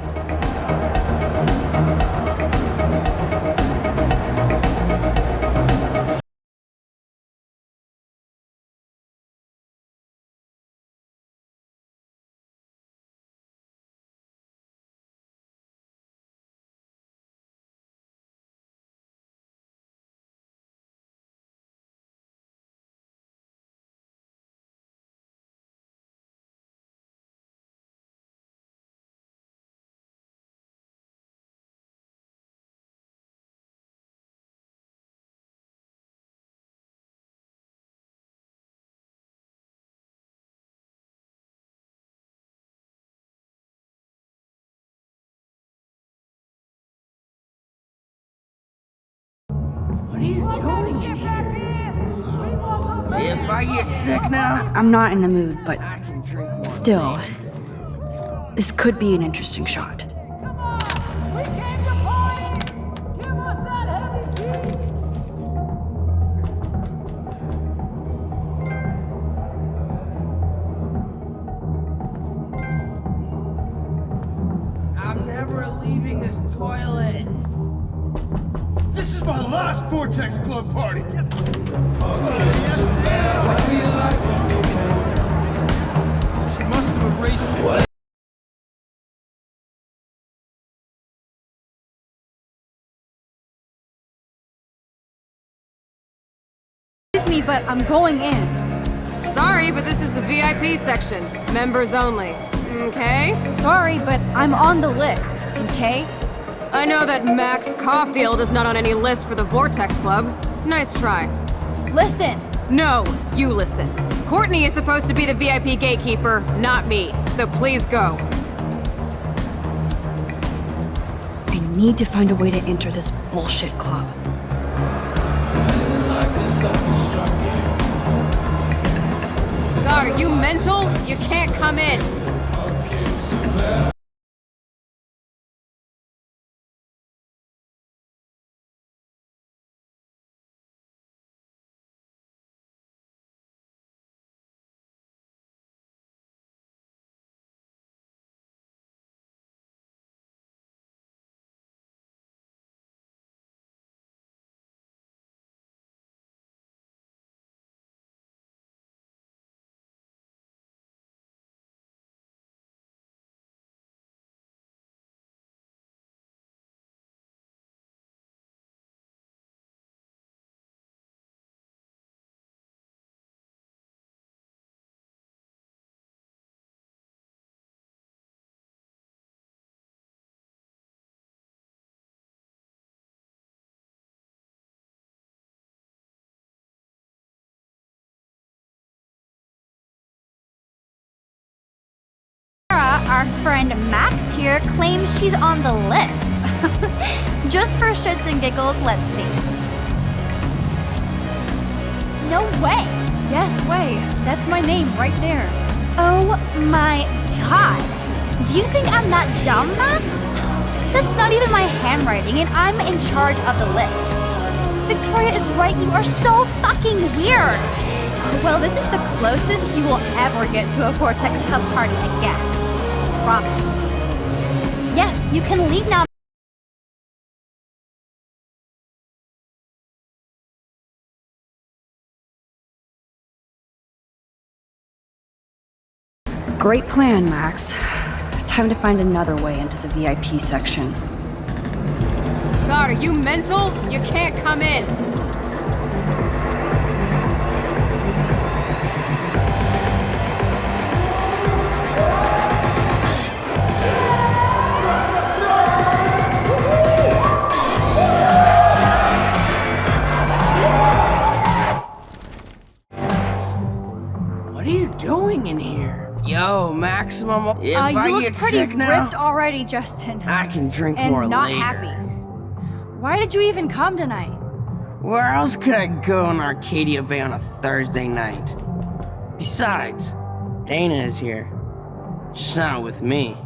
[SPEAKER 3] What are you doing in here? If I get sick now,
[SPEAKER 14] I'm not in the mood, but
[SPEAKER 3] I can drink more
[SPEAKER 14] still,
[SPEAKER 3] later.
[SPEAKER 14] this could be an interesting shot.
[SPEAKER 3] I'm never leaving this toilet.
[SPEAKER 15] This is my last Vortex Club party! She must have erased it.
[SPEAKER 1] Excuse me, but I'm going in.
[SPEAKER 2] Sorry, but this is the VIP section. Members only. Okay?
[SPEAKER 1] Sorry, but I'm on the list, okay?
[SPEAKER 2] I know that Max Caulfield is not on any list for the Vortex Club. Nice try.
[SPEAKER 1] Listen!
[SPEAKER 2] No, you listen. Courtney is supposed to be the VIP gatekeeper, not me. So please go.
[SPEAKER 14] I need to find a way to enter this bullshit club.
[SPEAKER 2] God, are you mental? You can't come in.
[SPEAKER 16] Our friend Max here claims she's on the list. Just for shits and giggles, let's see. No way!
[SPEAKER 1] Yes, way. That's my name right there.
[SPEAKER 16] Oh my god. Do you think I'm that dumb, Max? That's not even my handwriting, and I'm in charge of the list. Victoria is right, you are so fucking weird.
[SPEAKER 1] Well, this is the closest you will ever get to a Vortex Club party again. Promise.
[SPEAKER 16] Yes, you can leave now.
[SPEAKER 14] Great plan, Max. Time to find another way into the VIP section.
[SPEAKER 2] God, are you mental? You can't come in.
[SPEAKER 3] What are you doing in here? Yo, Maximum, if I
[SPEAKER 1] you look
[SPEAKER 3] get
[SPEAKER 1] pretty
[SPEAKER 3] sick now,
[SPEAKER 1] ripped already, Justin.
[SPEAKER 3] I can drink
[SPEAKER 1] and
[SPEAKER 3] more
[SPEAKER 1] not
[SPEAKER 3] later.
[SPEAKER 1] happy. Why did you even come tonight?
[SPEAKER 3] Where else could I go in Arcadia Bay on a Thursday night? Besides, Dana is here. Just not with me.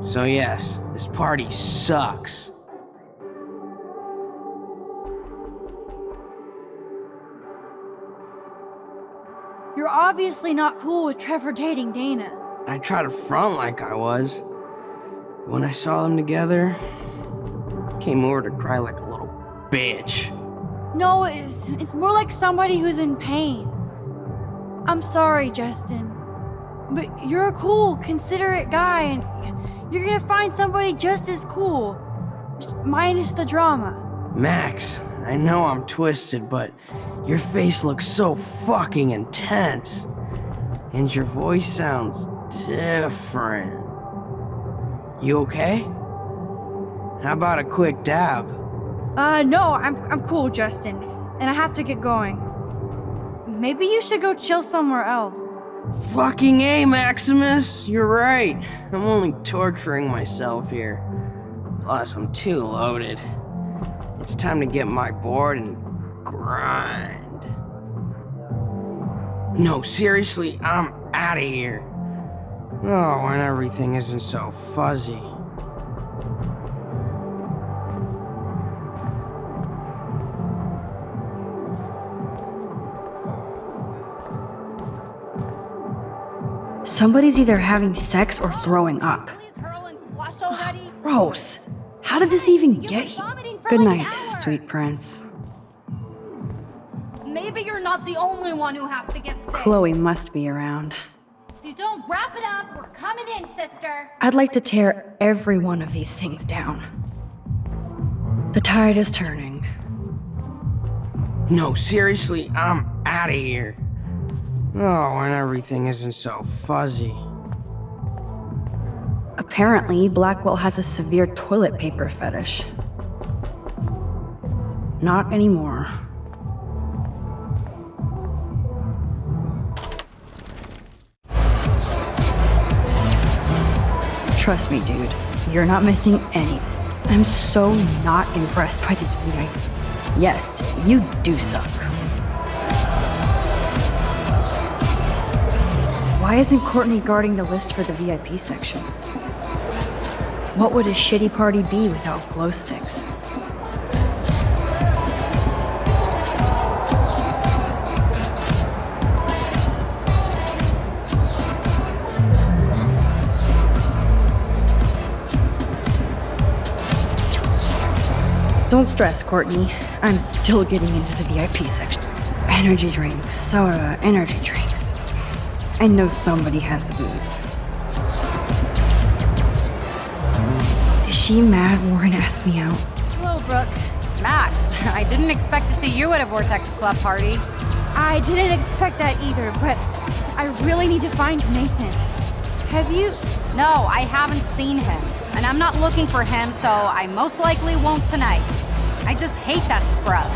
[SPEAKER 3] So yes, this party sucks.
[SPEAKER 1] You're obviously not cool with Trevor dating Dana.
[SPEAKER 3] I try to front like I was. When I saw them together, I came over to cry like a little bitch.
[SPEAKER 1] No, it's more like somebody who's in pain. I'm sorry, Justin. But you're a cool, considerate guy, and you're gonna find somebody just as cool. Just minus the drama.
[SPEAKER 3] Max, I know I'm twisted, but your face looks so fucking intense. And your voice sounds different. You okay? How about a quick dab?
[SPEAKER 1] No, I'm cool, Justin. And I have to get going. Maybe you should go chill somewhere else.
[SPEAKER 3] Fucking A, Maximus! You're right. I'm only torturing myself here. Plus, I'm too loaded. It's time to get my board and grind. No, seriously, I'm out of here. Oh, and everything isn't so fuzzy.
[SPEAKER 14] Somebody's either having sex or throwing up. Gross. How did this even get here? Good night, sweet prince.
[SPEAKER 16] Maybe you're not the only one who has to get sick.
[SPEAKER 14] Chloe must be around.
[SPEAKER 16] If you don't wrap it up, we're coming in, sister.
[SPEAKER 14] I'd like to tear every one of these things down. The tide is turning.
[SPEAKER 3] No, seriously, I'm out of here. Oh, and everything isn't so fuzzy.
[SPEAKER 14] Apparently, Blackwell has a severe toilet paper fetish. Not anymore. Trust me, dude. You're not missing anything. I'm so not impressed by this VIP. Yes, you do suck. Why isn't Courtney guarding the list for the VIP section? What would a shitty party be without glow sticks? Don't stress, Courtney. I'm still getting into the VIP section. Energy drinks, soda, energy drinks. I know somebody has the booze. Is she mad Warren asked me out?
[SPEAKER 16] Hello, Brooke. Max, I didn't expect to see you at a Vortex Club party.
[SPEAKER 1] I didn't expect that either, but I really need to find Nathan. Have you?
[SPEAKER 16] No, I haven't seen him. And I'm not looking for him, so I most likely won't tonight. I just hate that scrub.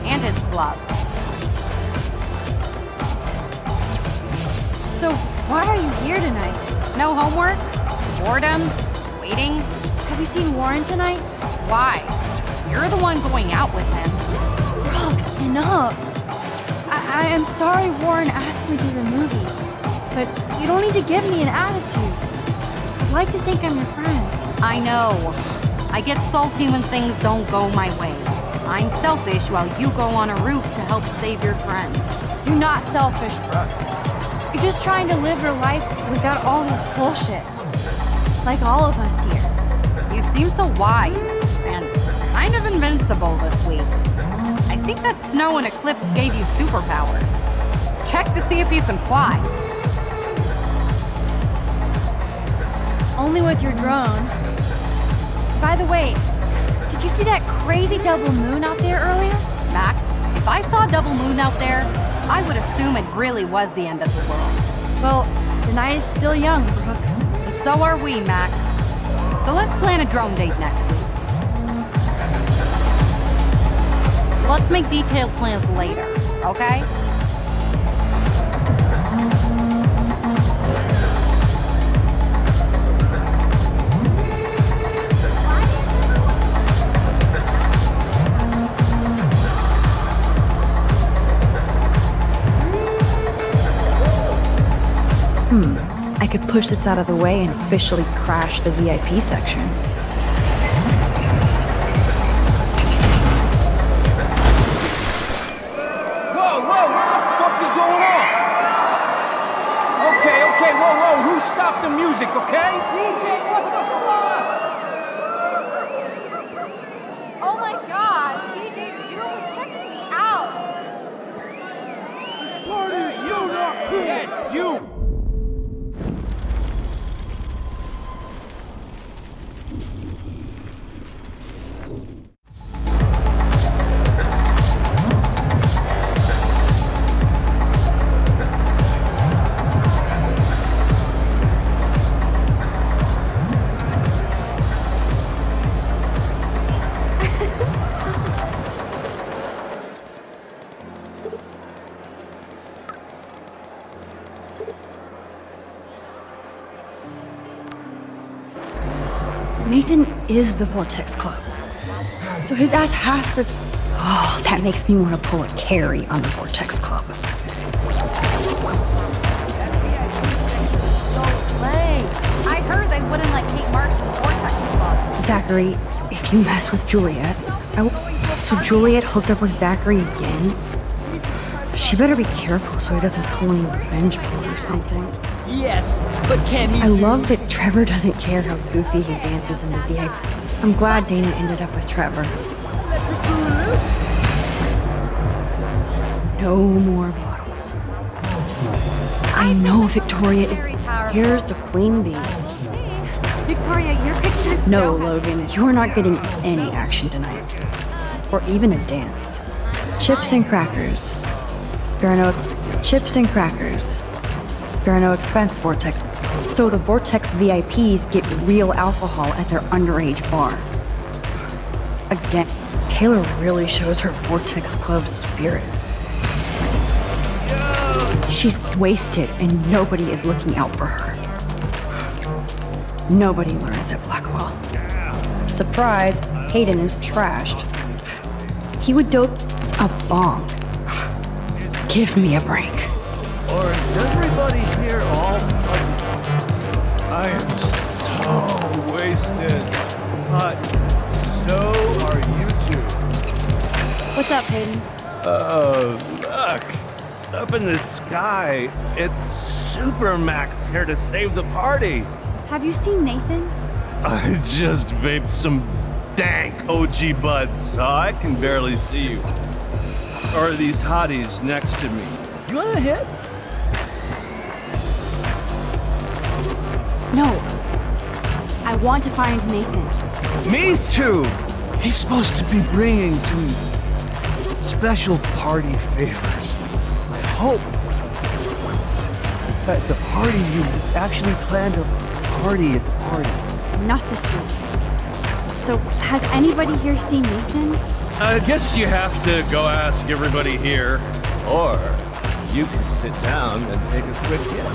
[SPEAKER 16] And his club.
[SPEAKER 1] So, why are you here tonight?
[SPEAKER 16] No homework? Boredom? Waiting?
[SPEAKER 1] Have you seen Warren tonight?
[SPEAKER 16] Why? You're the one going out with him.
[SPEAKER 1] Brooke, enough. I am sorry Warren asked me to the movies, but you don't need to give me an attitude. I'd like to think I'm your friend.
[SPEAKER 16] I know. I get salty when things don't go my way. I'm selfish while you go on a roof to help save your friend.
[SPEAKER 1] You're not selfish, Brooke. You're just trying to live your life without all this bullshit. Like all of us here.
[SPEAKER 16] You seem so wise and kind of invincible this week. I think that snow and eclipse gave you superpowers. Check to see if you can fly.
[SPEAKER 1] Only with your drone. By the way, did you see that crazy double moon out there earlier?
[SPEAKER 16] Max, if I saw a double moon out there, I would assume it really was the end of the world.
[SPEAKER 1] Well, the night is still young, Brooke.
[SPEAKER 16] And so are we, Max. So let's plan a drone date next week. Let's make detailed plans later, okay?
[SPEAKER 14] I could push this out of the way and officially crash the VIP section.
[SPEAKER 3] Whoa, what the fuck is going on? Okay, whoa, who stopped
[SPEAKER 15] the music, okay? DJ, what the fuck?
[SPEAKER 16] Oh my god, DJ June was checking me out.
[SPEAKER 15] Party, you not cool. Yes, you.
[SPEAKER 14] Nathan is the Vortex Club. So his ass has to... Oh, that makes me want to pull a Carrie on the Vortex Club.
[SPEAKER 16] I heard they wouldn't let Kate Marsh in the Vortex Club.
[SPEAKER 14] Zachary, if you mess with Juliet... So Juliet hooked up with Zachary again? She better be careful so he doesn't pull any revenge porn or something.
[SPEAKER 3] Yes, but can he
[SPEAKER 14] I love that Trevor doesn't care how goofy he dances in the VIP. I'm glad Dana ended up with Trevor. No more bottles. I know Victoria is... Here's the queen bee.
[SPEAKER 16] Victoria, your picture is
[SPEAKER 14] No,
[SPEAKER 16] so...
[SPEAKER 14] Logan, you're not getting any action tonight. Or even a dance. Chips and crackers. Spare no... Chips and crackers. Spare no expense, Vortex. So the Vortex VIPs get real alcohol at their underage bar. Again, Taylor really shows her Vortex Club spirit. She's wasted and nobody is looking out for her. Nobody learns at Blackwell. Surprise, Hayden is trashed. He would dope a bomb. Give me a break.
[SPEAKER 15] Or is everybody here all fuzzy? I am so wasted. But so are you two.
[SPEAKER 16] What's up, Hayden?
[SPEAKER 15] Look. Up in the sky, it's Supermax here to save the party.
[SPEAKER 16] Have you seen Nathan?
[SPEAKER 15] I just vaped some dank OG buds, so I can barely see you. Or these hotties next to me. You want a hit?
[SPEAKER 16] No. I want to find Nathan.
[SPEAKER 15] Me too! He's supposed to be bringing some special party favors. I hope that the party you actually planned a party at the party.
[SPEAKER 16] Not this week. So, has anybody here seen Nathan?
[SPEAKER 15] I guess you have to go ask everybody here, or you could sit down and take a quick hit.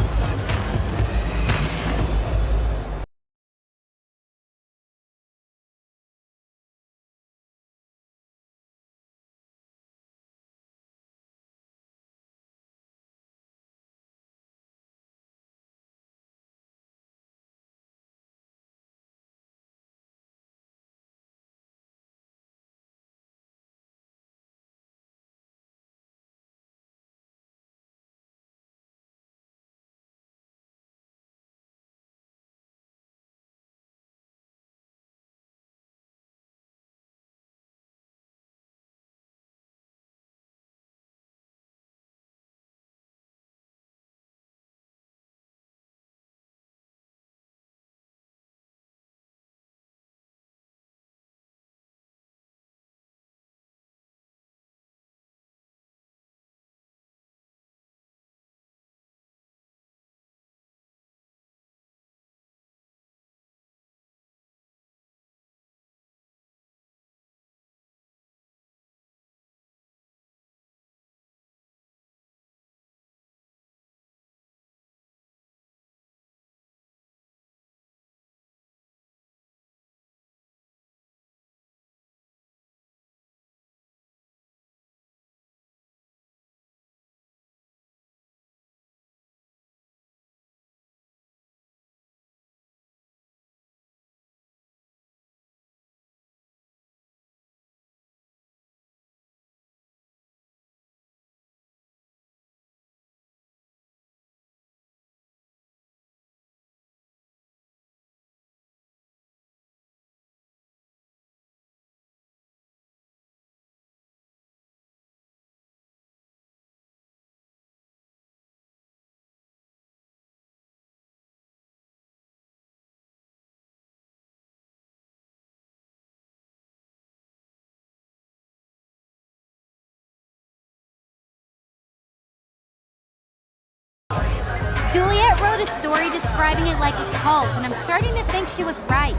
[SPEAKER 16] Juliet wrote a story describing it like a cult, and I'm starting to think she was right.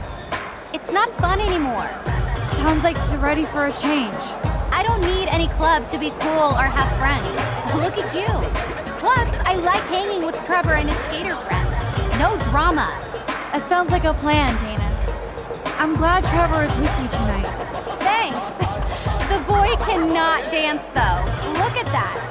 [SPEAKER 16] It's not fun anymore.
[SPEAKER 14] Sounds like you're ready for a change.
[SPEAKER 16] I don't need any club to be cool or have friends. Look at you. Plus, I like hanging with Trevor and his skater friends. No drama.
[SPEAKER 14] That sounds like a plan, Dana. I'm glad Trevor is with you tonight.
[SPEAKER 16] Thanks. The boy cannot dance, though. Look at that.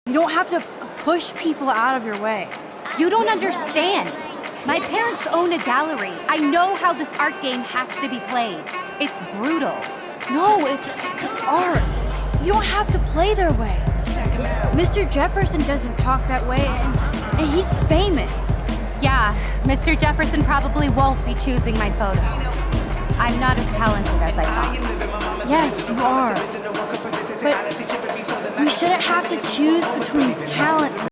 [SPEAKER 14] You don't have to push people out of your way.
[SPEAKER 16] You don't understand. My parents own a gallery. I know how this art game has to be played. It's brutal.
[SPEAKER 14] No, it's art. You don't have to play their way. Mr. Jefferson doesn't talk that way, and he's famous.
[SPEAKER 16] Yeah, Mr. Jefferson probably won't be choosing my photo. I'm not as talented as I thought.
[SPEAKER 14] Yes, you are. But we shouldn't have to choose between talent.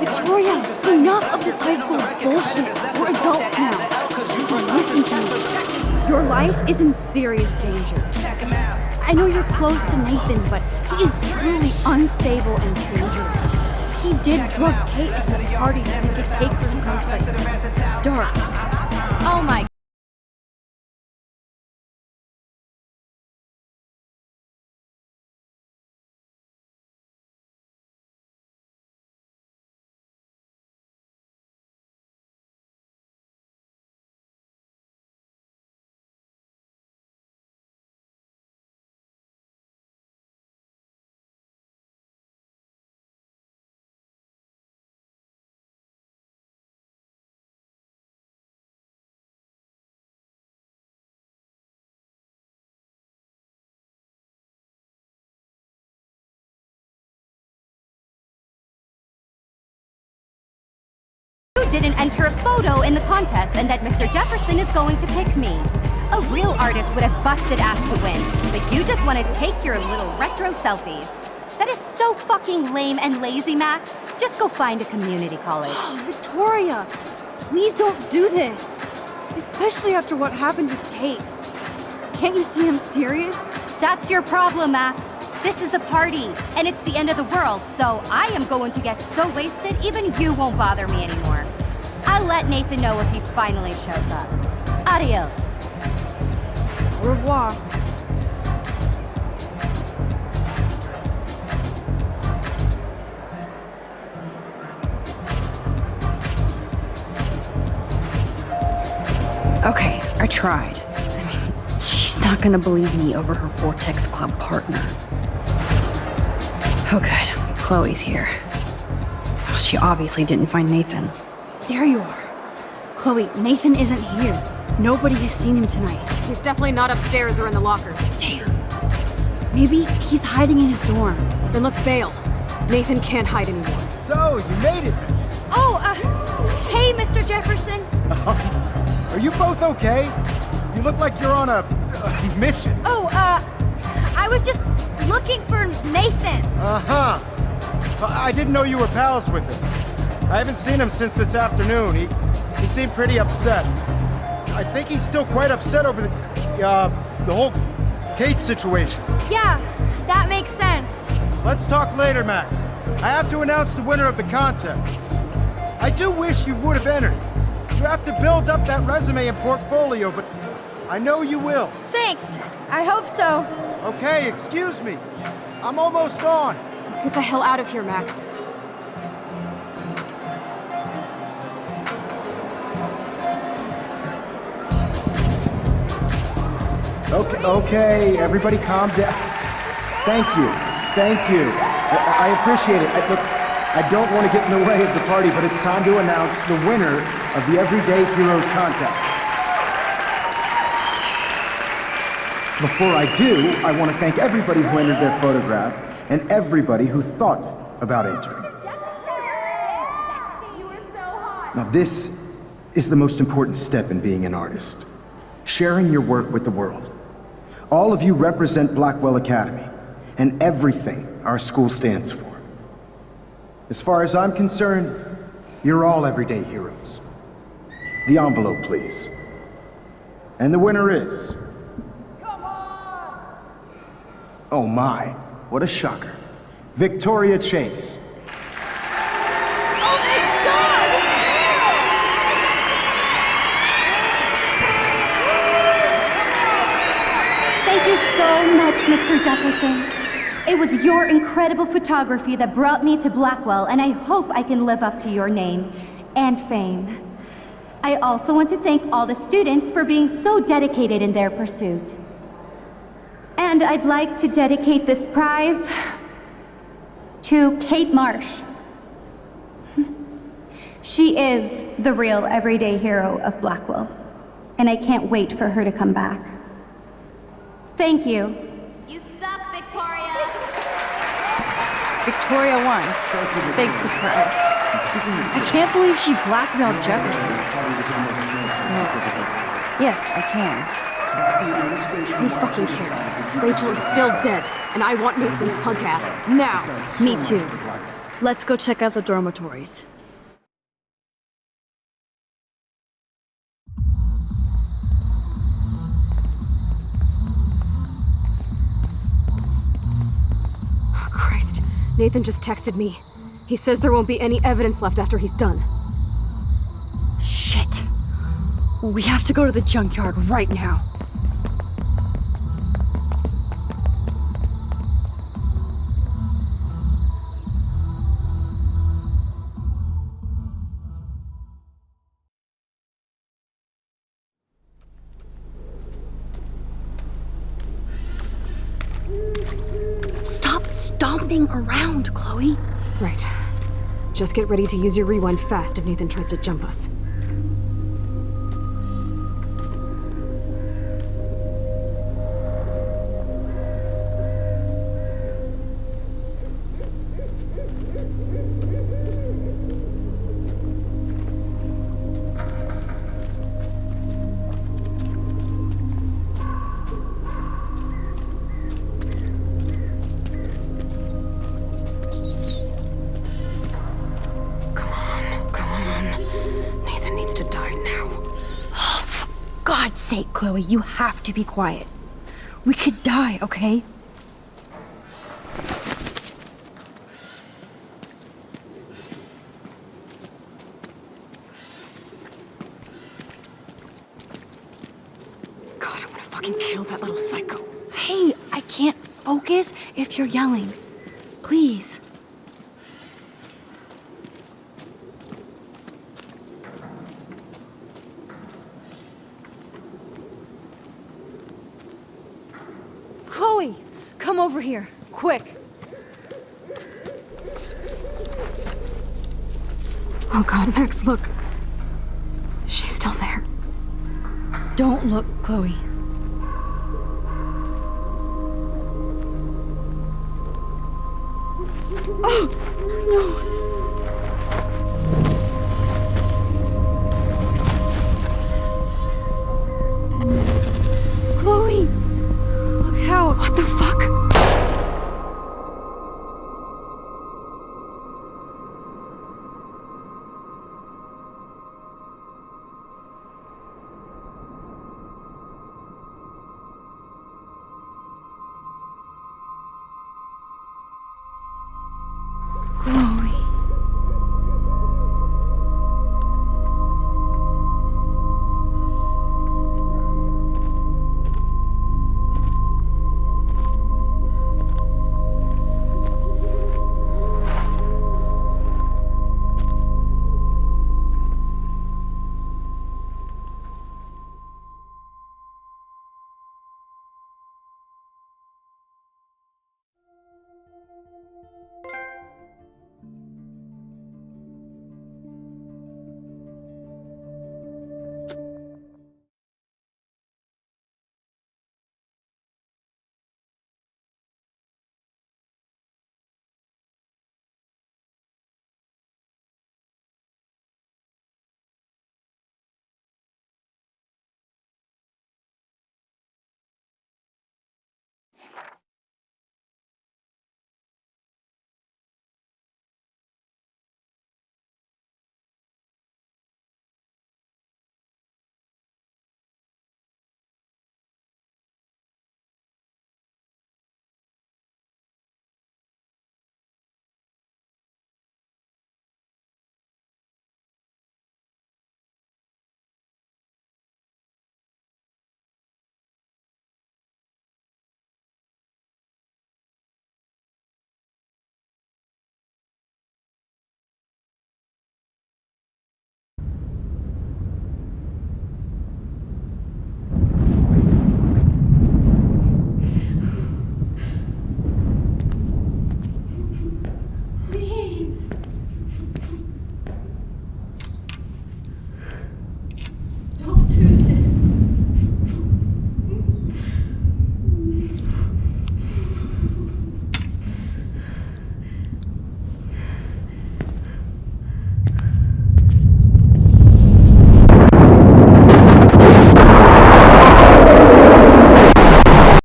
[SPEAKER 14] Victoria, enough of this high school bullshit. We're adults now. Listen to me. Your life is in serious danger. I know you're close to Nathan, but he is truly unstable and dangerous. He did drug Kate at the party so he could take her someplace dark.
[SPEAKER 16] Oh my
[SPEAKER 17] didn't enter a photo in the contest and that Mr. Jefferson is going to pick me. A real artist would have busted ass to win, but you just want to take your little retro selfies. That is so fucking lame and lazy, Max. Just go find a community college.
[SPEAKER 16] Victoria, please don't do this. Especially after what happened with Kate. Can't you see I'm serious?
[SPEAKER 17] That's your problem, Max. This is a party, and it's the end of the world, so I am going to get so wasted even you won't bother me anymore. I'll let Nathan know if he finally shows up. Adios.
[SPEAKER 16] Au revoir.
[SPEAKER 14] Okay, I tried. I mean, she's not gonna believe me over her Vortex Club partner. Oh good, Chloe's here. Well, she obviously didn't find Nathan.
[SPEAKER 1] There you are. Chloe, Nathan isn't here. Nobody has seen him tonight.
[SPEAKER 2] He's definitely not upstairs or in the lockers.
[SPEAKER 1] Damn. Maybe he's hiding in his dorm.
[SPEAKER 2] Then let's bail. Nathan can't hide anymore.
[SPEAKER 10] So, you made it, Max.
[SPEAKER 16] Oh, hey, Mr. Jefferson.
[SPEAKER 10] Are you both okay? You look like you're on a mission.
[SPEAKER 16] Oh, I was just looking for Nathan.
[SPEAKER 10] Uh-huh. I didn't know you were pals with him. I haven't seen him since this afternoon. He seemed pretty upset. I think he's still quite upset over the whole Kate situation.
[SPEAKER 16] Yeah, that makes sense.
[SPEAKER 10] Let's talk later, Max. I have to announce the winner of the contest. I do wish you would have entered. You have to build up that resume and portfolio, but I know you will.
[SPEAKER 16] Thanks. I hope so.
[SPEAKER 10] Okay, excuse me. I'm almost on.
[SPEAKER 2] Let's get the hell out of here, Max.
[SPEAKER 10] Okay, everybody calm down. Thank you. I appreciate it. Look, I don't want to get in the way of the party, but it's time to announce the winner of the Everyday Heroes contest. Before I do, I want to thank everybody who entered their photograph and everybody who thought about entering. Now this is the most important step in being an artist. Sharing your work with the world. All of you represent Blackwell Academy and everything our school stands for. As far as I'm concerned, you're all everyday heroes. The envelope, please. And the winner is... Oh my, what a shocker. Victoria Chase.
[SPEAKER 17] Thank you so much, Mr. Jefferson. It was your incredible photography that brought me to Blackwell, and I hope I can live up to your name and fame. I also want to thank all the students for being so dedicated in their pursuit. And I'd like to dedicate this prize to Kate Marsh. She is the real everyday hero of Blackwell, and I can't wait for her to come back. Thank you. You suck, Victoria!
[SPEAKER 1] Victoria won. Big surprise. I can't believe she blackmailed Jefferson. Yes, I can.
[SPEAKER 2] Who fucking cares? Rachel is still dead, and I want Nathan's punk ass now.
[SPEAKER 1] Me too. Let's go check out the dormitories.
[SPEAKER 2] Oh, Christ. Nathan just texted me. He says there won't be any evidence left after he's done.
[SPEAKER 1] Shit. We have to go to the junkyard right now. Stop stomping around, Chloe.
[SPEAKER 2] Right. Just get ready to use your rewind fast if Nathan tries to jump us.
[SPEAKER 14] sake, Chloe, you have to be quiet. We could die, okay? God, I'm gonna fucking kill that little psycho. Hey, I can't focus if you're yelling. Please. Chloe, come over here, quick.
[SPEAKER 2] Oh God, Max, look. She's still there.
[SPEAKER 14] Don't look, Chloe. Oh, no.